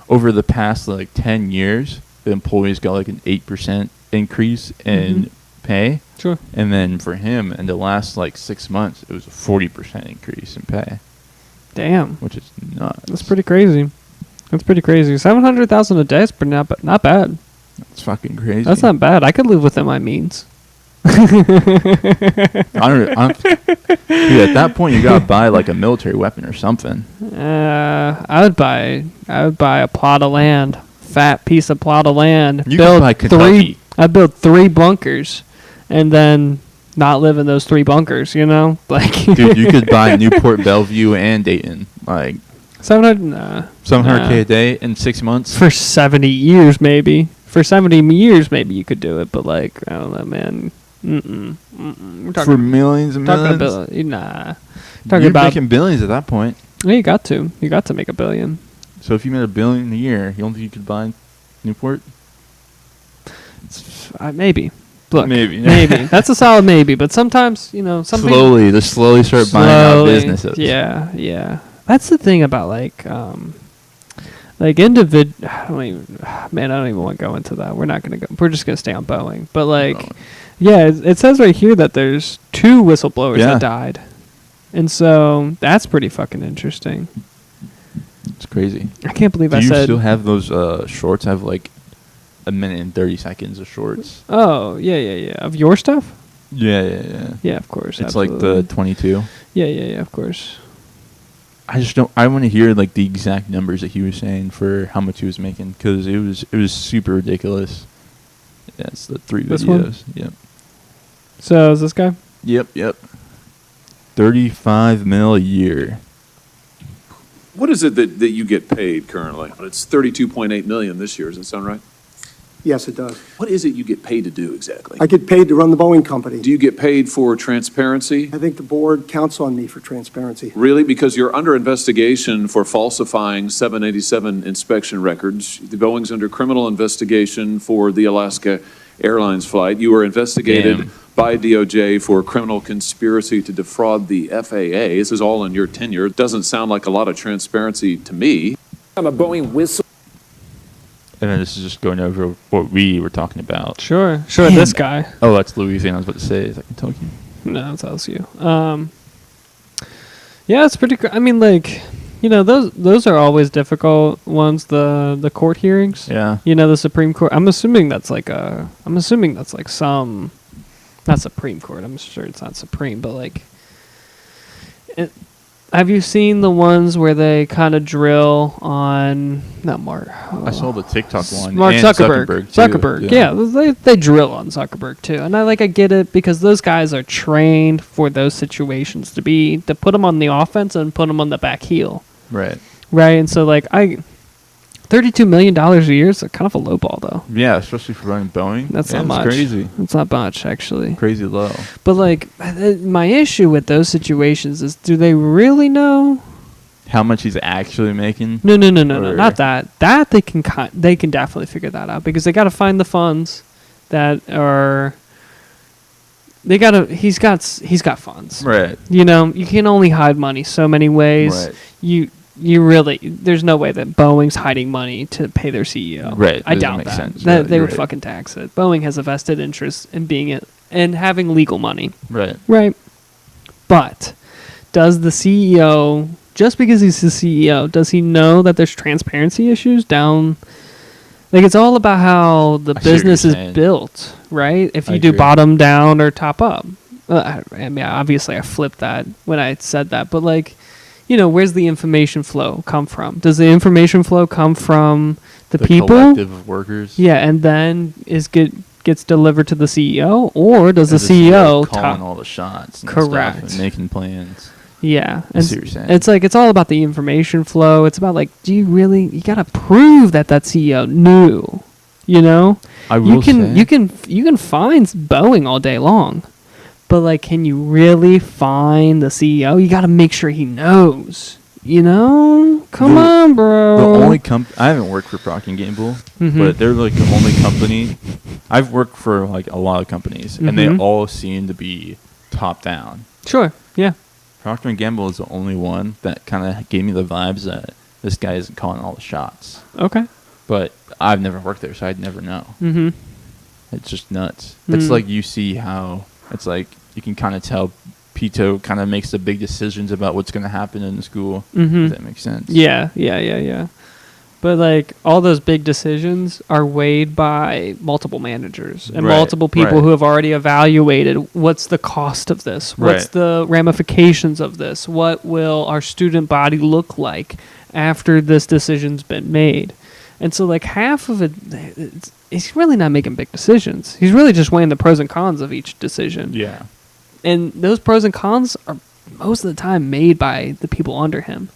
over the past like 10 years, the employees got like an 8% increase in pay. Sure. And then for him, in the last like 6 months, it was a 40% increase in pay, Damn. which is nuts. That's pretty crazy. That's pretty crazy. 700,000 a day is pretty not bad. It's fucking crazy. That's not bad. I could live within my means. I don't, dude, at that point, you gotta buy like a military weapon or something. I would buy a plot of land, fat piece of plot of land. You could buy Kentucky. I'd build 3 bunkers, and then not live in those 3 bunkers. You know, like Dude, you could buy Newport, Bellevue, and Dayton. Like 700. Nah, 700K a day in 6 months. for 70 years, maybe. For 70 years, maybe you could do it. But like, I don't know, man. We're For millions and talking millions. about nah. Talking You're about making billions at that point. yeah, you got to make $1 billion. So if you made $1 billion a year, you don't think you could buy Newport? Maybe. Look, Maybe. maybe. That's a solid maybe. But sometimes, you know, some Slowly start buying out slowly- businesses. Yeah. That's the thing about like individ. I don't even want to go into that. We're not gonna go. We're just gonna stay on Boeing. But like, yeah, it says right here that there's 2 whistleblowers Yeah. that died, and so that's pretty fucking interesting. It's crazy. I can't believe Do I you said. still have those shorts? I have like 1 minute and 30 seconds of shorts. Oh yeah. Of your stuff? Yeah. Yeah, of course. It's like the 22. Yeah, of course. I just don't. I want to hear like the exact numbers that he was saying for how much he was making, because it was super ridiculous. Yeah, it's the 3 This one? videos. Yep. So is this guy? Yep. 35 mil a year. What is it that you get paid currently? It's 32.8 million this year. Does that sound right? Yes, it does. What is it you get paid to do exactly? I get paid to run the Boeing company. Do you get paid for transparency? I think the board counts on me for transparency. Really? Because you're under investigation for falsifying 787 inspection records. The Boeing's under criminal investigation for the Alaska Airlines flight. You were investigated Damn. by DOJ for criminal conspiracy to defraud the FAA. This is all in your tenure. It doesn't sound like a lot of transparency to me. I'm a Boeing whistle. And then this is just going over what we were talking about. Sure. Damn. This guy. Oh, that's Louisiana. I was about to say, is that Kentucky? No, it's LSU. Yeah, it's pretty. I mean, like, you know, those are always difficult ones. The court hearings. Yeah. You know, the Supreme Court. I'm assuming that's like some. Not Supreme Court. I'm sure it's not Supreme, but like. Have you seen the ones where they kind of drill on not Mark? I saw the TikTok one. Mark and Zuckerberg. too. Zuckerberg. Yeah, they drill on Zuckerberg too, and I get it because those guys are trained for those situations to put them on the offense and put them on the back heel. Right. Right, and so like $32 million a year is kind of a low ball though. Yeah, especially for running Boeing. That's Yeah, not much. It's crazy. It's not much actually. Crazy low. But like, my issue with those situations is, do they really know? How much he's actually making? No, Or- not that. That they can definitely figure that out because they got to find the funds that are. He's got funds. Right. You know, you can only hide money so many ways. Right. You really, there's no way that Boeing's hiding money to pay their CEO. Right. I Doesn't doubt make that. sense. That Yeah, they you're would right. fucking tax it. Boeing has a vested interest in being it and having legal money. Right. Right. But does the CEO, just because he's the CEO, does he know that there's transparency issues down? Like, it's all about how the I see what you're business is saying. built, right? If I you do agree. bottom down or top up. I mean, obviously I flipped that when I said that, but like, where's the information flow come from? Does the information flow come from the people? Collective of workers. Yeah, and then gets delivered to the CEO, or does the CEO CEO calling all the shots? And Correct. Stuff and making plans. Yeah, I see what you're saying. it's like it's all about the information flow. It's about like, do you really? You gotta prove that CEO knew. I will say, you can find Boeing all day long, but like, can you really find the CEO? You gotta make sure he knows. Come on, bro. the only I haven't worked for Procter & Gamble, but they're like the only company. I've worked for like a lot of companies, and they all seem to be top down. Sure, yeah. Procter & Gamble is the only one that kind of gave me the vibes that this guy isn't calling all the shots. Okay. But I've never worked there, so I'd never know. Mm-hmm. It's just nuts. It's like you see how it's like you can kind of tell Pito kind of makes the big decisions about what's going to happen in the school. If that makes sense. Yeah. But like all those big decisions are weighed by multiple managers and multiple people who have already evaluated what's the cost of this, what's the ramifications of this, what will our student body look like after this decision's been made. And so like half of it, he's really not making big decisions. He's really just weighing the pros and cons of each decision. Yeah. And those pros and cons are most of the time made by the people under him.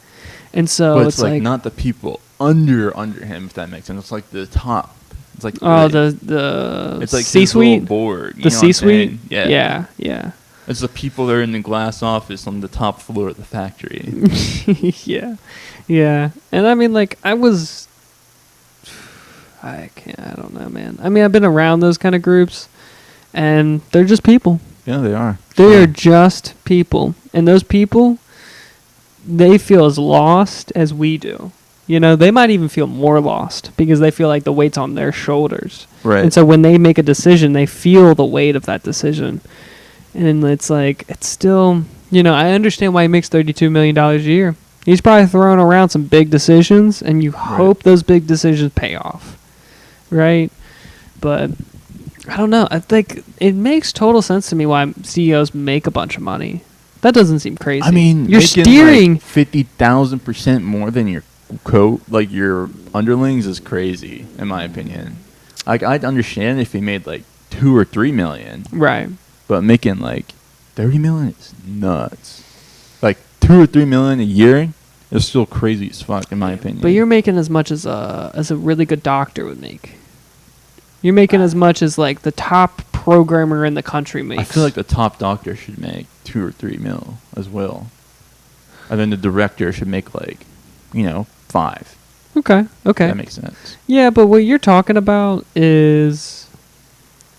And so But it's it's like not the people under him, if that makes sense. It's like the top. It's like the it's like C-suite, his little board. the C-suite. Yeah. Yeah. It's the people that are in the glass office on the top floor of the factory. Yeah. And I mean, like, I don't know, man. I mean, I've been around those kind of groups, and they're just people. Yeah, they are. They are just people. And those people, they feel as lost as we do. They might even feel more lost because they feel like the weight's on their shoulders. Right. And so when they make a decision, they feel the weight of that decision. And it's like, it's still, I understand why he makes $32 million a year. He's probably throwing around some big decisions, and you hope those big decisions pay off. Right? But I don't know. I think it makes total sense to me why CEOs make a bunch of money. That doesn't seem crazy. I mean, you're steering like 50,000% more than your your underlings is crazy, in my opinion. Like, I'd understand if he made like 2 or 3 million. Right. But making like 30 million is nuts. Like 2 or 3 million a year is still crazy as fuck, in my opinion. But you're making as much as a really good doctor would make. You're making as much as like the top programmer in the country makes. I feel like the top doctor should make 2 or 3 mil as well. And then the director should make like, 5. Okay. That makes sense. Yeah, but what you're talking about is,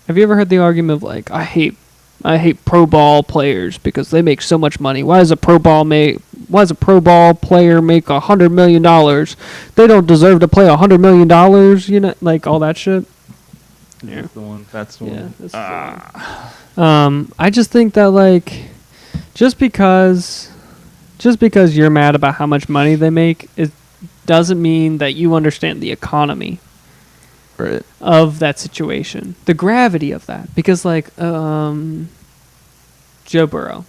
have you ever heard the argument of like, I hate pro ball players because they make so much money. Why does a pro ball player make $100 million? They don't deserve to play $100 million, like all that shit. Yeah. That's the one. I just think that like, just because you're mad about how much money they make, it doesn't mean that you understand the economy of that situation, the gravity of that. Because like Joe Burrow,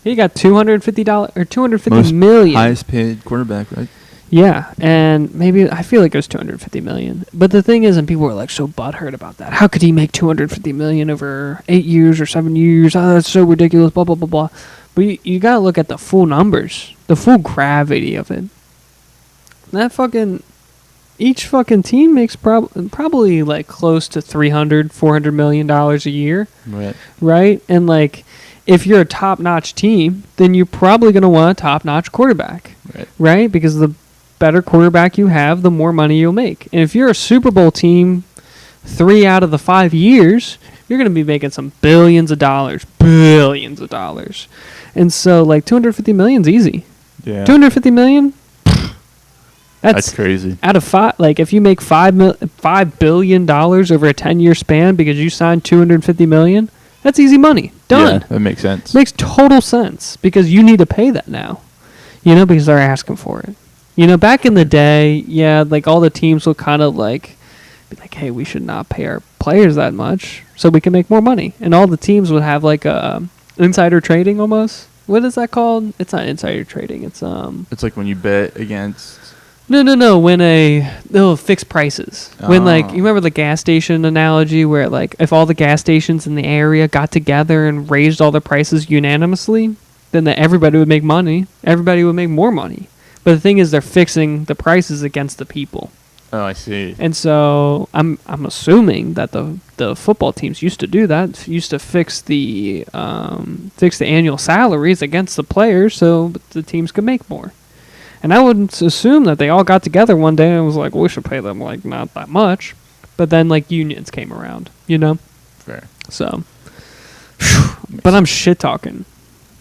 he got $250 or $250 million, highest paid quarterback, right? Yeah, and maybe I feel like it was $250 million. But the thing is, and people were like so butthurt about that. How could he make $250 million over 8 years or 7 years? Oh, that's so ridiculous. Blah blah blah blah. But you gotta look at the full numbers, the full gravity of it. Each fucking team makes probably like close to $300-400 million a year. Right? And like, if you're a top-notch team, then you're probably gonna want a top-notch quarterback. Right? Because the better quarterback you have, the more money you'll make. And if you're a Super Bowl team 3 out of the 5 years, you're going to be making some billions of dollars. And so like $250 million's easy. Yeah. $250 million? That's crazy. Out of 5, like if you make $5 billion over a 10-year span because you signed $250 million, that's easy money. Done. Yeah, that makes sense. Makes total sense because you need to pay that now. Because they're asking for it. Back in the day, like all the teams will kind of like be like, hey, we should not pay our players that much so we can make more money. And all the teams would have like a insider trading almost. What is that called? It's not insider trading. It's It's like when you bet against. No. When they'll fix prices. When like Oh. you remember the gas station analogy where like if all the gas stations in the area got together and raised all the prices unanimously, then everybody would make money. Everybody would make more money. But the thing is, they're fixing the prices against the people. Oh, I see. And so I'm assuming that the football teams used to do that. Used to fix the annual salaries against the players so the teams could make more. And I would assume that they all got together one day and was like, we should pay them like not that much. But then like unions came around, you know? Fair. So, but I'm shit talking,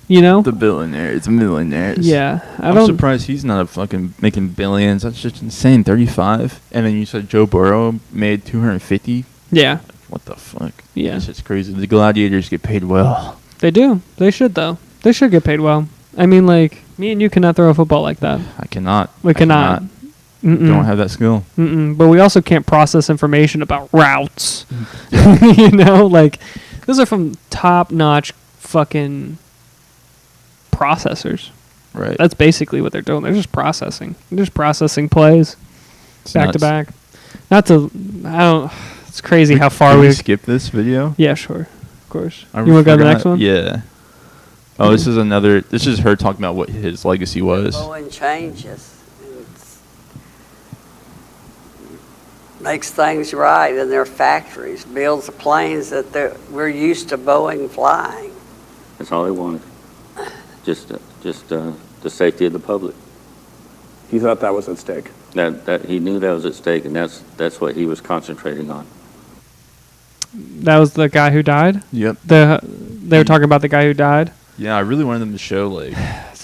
you know? The billionaires, millionaires. Yeah, I'm surprised he's not fucking making billions. That's just insane. 35, and then you said Joe Burrow made 250. Yeah, What the fuck? Yeah. That's just crazy. The Gladiators get paid well. they do. They should though. They should get paid well. I mean, like me and you cannot throw a football like that. I cannot. We cannot. Don't have that skill. But we also can't process information about routes. You know, like those are from top-notch fucking processors. Right. That's basically what they're doing. They're just processing. They're just processing plays It's back to nuts. back. Not to. I don't. It's crazy how far Can we we. skip this video? Yeah, sure. Of course. I You want to go to the forgot- next one? Yeah. Oh, this is another. This is her talking about what his legacy was. Boeing changes. Makes things right in their factories, builds the planes that we're used to Boeing flying. That's all they wanted. Just the safety of the public. He thought that was at stake. That he knew that was at stake, and that's what he was concentrating on. That was the guy who died. Yep. They were talking about the guy who died. Yeah, I really wanted them to show like a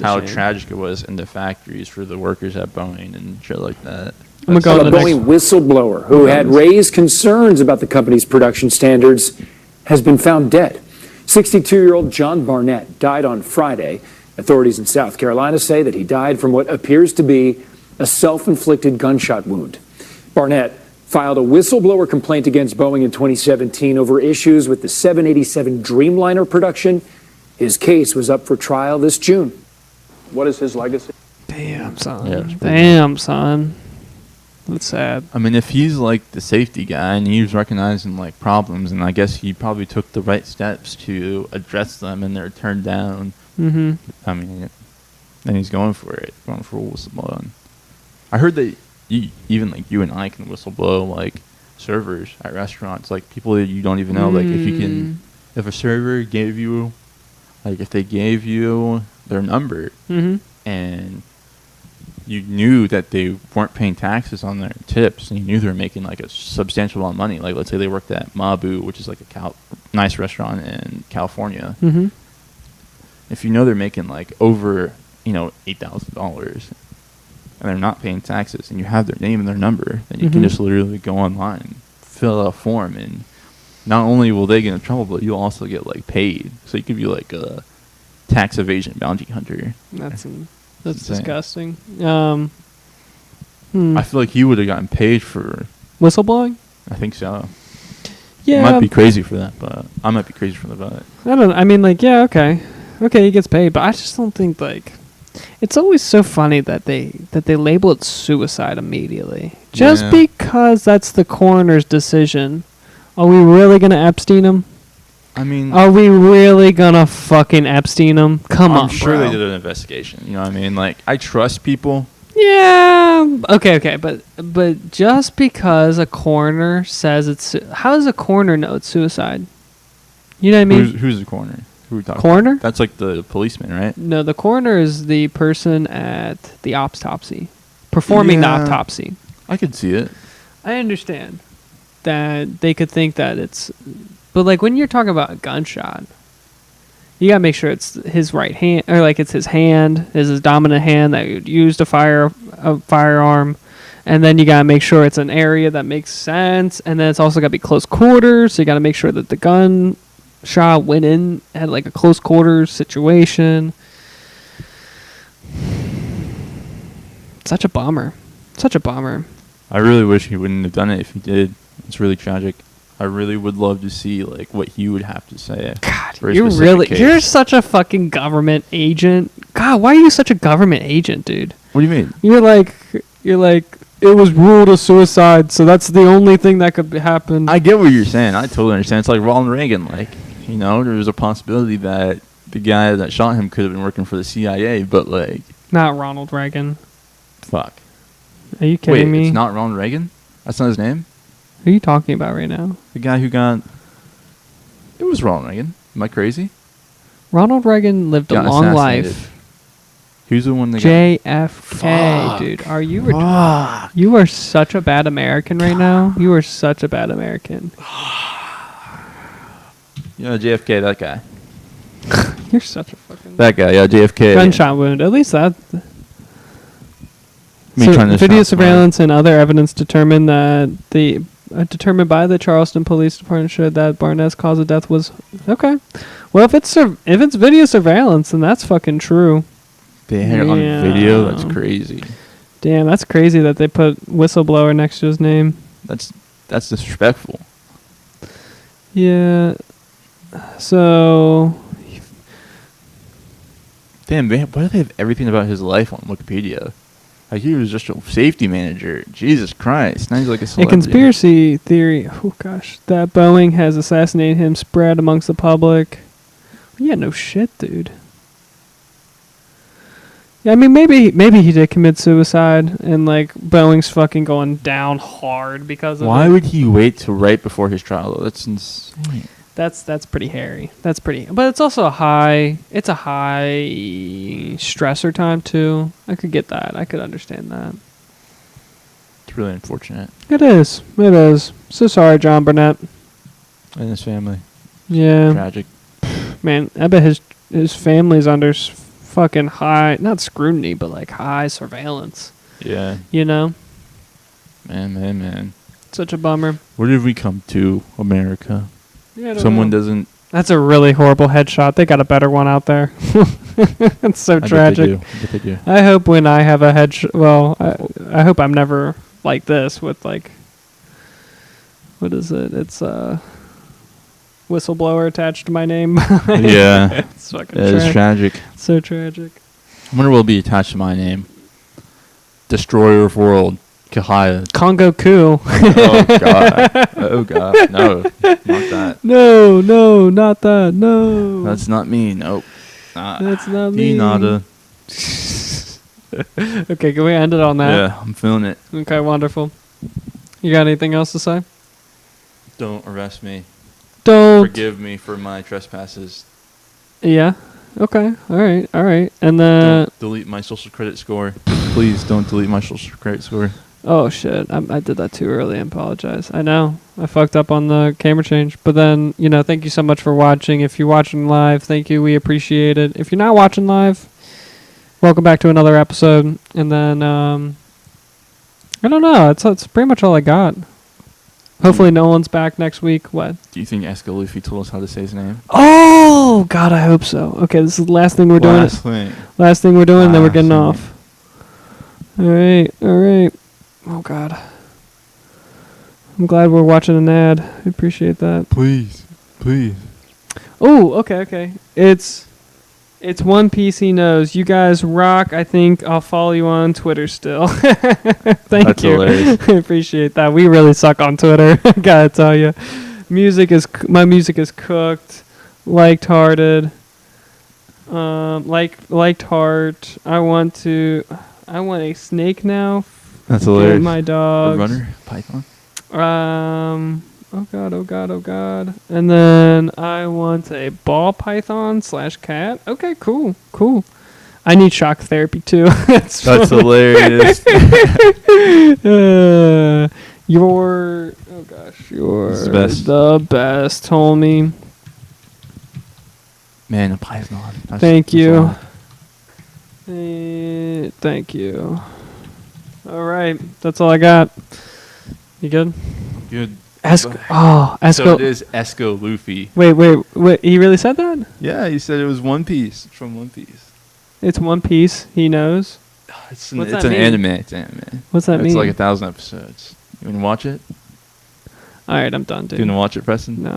how shame. tragic it was in the factories for the workers at Boeing and shit like that. I'm gonna go A to the Boeing next. whistleblower who had raised concerns about the company's production standards has been found dead. 62-year-old John Barnett died on Friday. Authorities in South Carolina say that he died from what appears to be a self-inflicted gunshot wound. Barnett filed a whistleblower complaint against Boeing in 2017 over issues with the 787 Dreamliner production. His case was up for trial this June. What is his legacy? Damn, son. Yeah, it's pretty Damn, son. That's sad. I mean, if he's like the safety guy and he was recognizing like problems, and I guess he probably took the right steps to address them, and they're turned down. Mm-hmm. I mean, then he's going for it, going for whistleblowing. I heard that even like you and I can whistleblow like servers at restaurants, like people that you don't even know. Like if you can, if a server gave you, like if they gave you their number Mm-hmm. and you knew that they weren't paying taxes on their tips, and you knew they were making like a substantial amount of money. Like let's say they worked at Mabu, which is like a nice restaurant in California. Mm-hmm. If you know they're making like over, $8,000, and they're not paying taxes, and you have their name and their number, then you can Mhm. just literally go online and fill out a form, and not only will they get in trouble, but you'll also get like paid. So you could be like a tax evasion bounty hunter. That's insane. disgusting. I feel like he would have gotten paid for. Whistleblowing? I think so. Yeah. Might be crazy for that, but I might be crazy for that. I don't. I mean, like, yeah, okay, he gets paid, but I just don't think like. It's always so funny that they label it suicide immediately, just Yeah. because that's the coroner's decision. Are we really gonna Epstein him? I mean, Are we really gonna fucking Epstein him? Come I'm on, sure bro. they did an investigation. You know what I mean? Like, I trust people. Yeah. Okay. But just because a coroner says it's, how does a coroner know it's suicide? You know what I mean? Who's the coroner? Who are we talking Coroner? about? That's like the policeman, right? No, the coroner is the person at the autopsy, performing the Yeah. autopsy. I could see it. I understand that they could think that it's, but like when you're talking about a gunshot, you gotta make sure it's his right hand, or like it's his hand, is his dominant hand that would use to fire a firearm, and then you gotta make sure it's an area that makes sense, and then it's also gotta be close quarters. So you gotta make sure that the gun shot went in at like a close quarters situation. Such a bummer. Such a bummer. I really wish he wouldn't have done it if he did. It's really tragic. I really would love to see like what he would have to say. God, for a you're specific really case. you're such a fucking government agent. God, why are you such a government agent, dude? What do you mean? You're like it was ruled a suicide, so that's the only thing that could happen. I get what you're saying. I totally understand. It's like Ronald Reagan. Like, there was a possibility that the guy that shot him could have been working for the CIA, but like, Not Ronald Reagan. fuck. Are you kidding me? It's not Ronald Reagan? That's not his name? Who are you talking about right now? The guy who got... It was Ronald Reagan. Am I crazy? Ronald Reagan lived a Got long assassinated. life. Who's the one that JFK, Fuck. dude. Are you you are such a bad American right now. You are such a bad American. JFK, that guy. You're such a fucking That guy, JFK. gunshot wound. At least that. Me So trying to video shot somebody. surveillance and other evidence determined that determined by the Charleston Police Department showed that Barnett's cause of death was okay. Well, if it's video surveillance, then that's fucking true. They had it on video. That's crazy. Damn, that's crazy that they put whistleblower next to his name. That's disrespectful. Yeah. So. Damn, why do they have everything about his life on Wikipedia? Like, he was just a safety manager. Jesus Christ. Now he's like a A celebrity. conspiracy theory, that Boeing has assassinated him spread amongst the public. Yeah, no shit, dude. Yeah, I mean, maybe he did commit suicide, and like Boeing's fucking going down hard because of Why it. would he wait till right before his trial, though? That's insane. That's pretty hairy. That's pretty, but it's also a high stressor time too. I could get that. I could understand that. It's really unfortunate. It is. So sorry, John Burnett. And his family. Yeah. Tragic. Man, I bet his family's under fucking high, not scrutiny, but like high surveillance. Yeah. Man. Such a bummer. Where did we come to, America? Yeah, I don't Someone know. doesn't... That's a really horrible headshot. They got a better one out there. It's so tragic. I bet they do. I hope when I have a headshot, I hope I'm never like this with like, what is it? It's whistleblower attached to my name. Yeah. It's fucking It is tragic. So tragic. I wonder what will be attached to my name. Destroyer of World. Kahaya. Congo coup. Oh God. No. Not that. No, not that. No. That's not me. Nope. That's not me. Nada. Okay, can we end it on that? Yeah, I'm feeling it. Okay, wonderful. You got anything else to say? Don't arrest me. Don't. Forgive me for my trespasses. Yeah. Okay. All right. And Don't delete my social credit score. Please don't delete my social credit score. oh shit, I did that too early. I apologize. I know I fucked up on the camera change, but then thank you so much for watching. If you're watching live, thank you. We appreciate it. If you're not watching live, welcome back to another episode. And then I don't know. That's pretty much all I got. Hopefully Nolan's back next week. What? Do you think Luffy told us how to say his name? Oh God, I hope so. Okay, this is the last thing we're doing. Last thing. Last thing we're doing, then we're getting thing. off. All right. Oh God. I'm glad we're watching an ad. I appreciate that. Please. Oh, okay. It's One Piece. He knows. You guys rock. I think I'll follow you on Twitter still. Thank That's you. hilarious. I appreciate that. We really suck on Twitter. I gotta tell you. My music is cooked. Liked hearted. Liked heart. I want a snake now. That's For hilarious. my A dogs. runner? Python? Oh god. And then I want a ball python / cat. Okay, cool. I need shock therapy too. That's hilarious. You're the best. the best, homie. Man, a Python. Thank that's a you. lot. Thank you. All right, that's all I got. You good? Good. Esco. So it is Esco Luffy. Wait. He really said that? Yeah, he said it was One Piece. It's from One Piece. It's One Piece. He knows. It's What's an that mean? anime. It's anime. What's that mean? It's like 1,000 episodes. You want to watch it? All right, I'm done, dude. Do you want to watch it, Preston? No.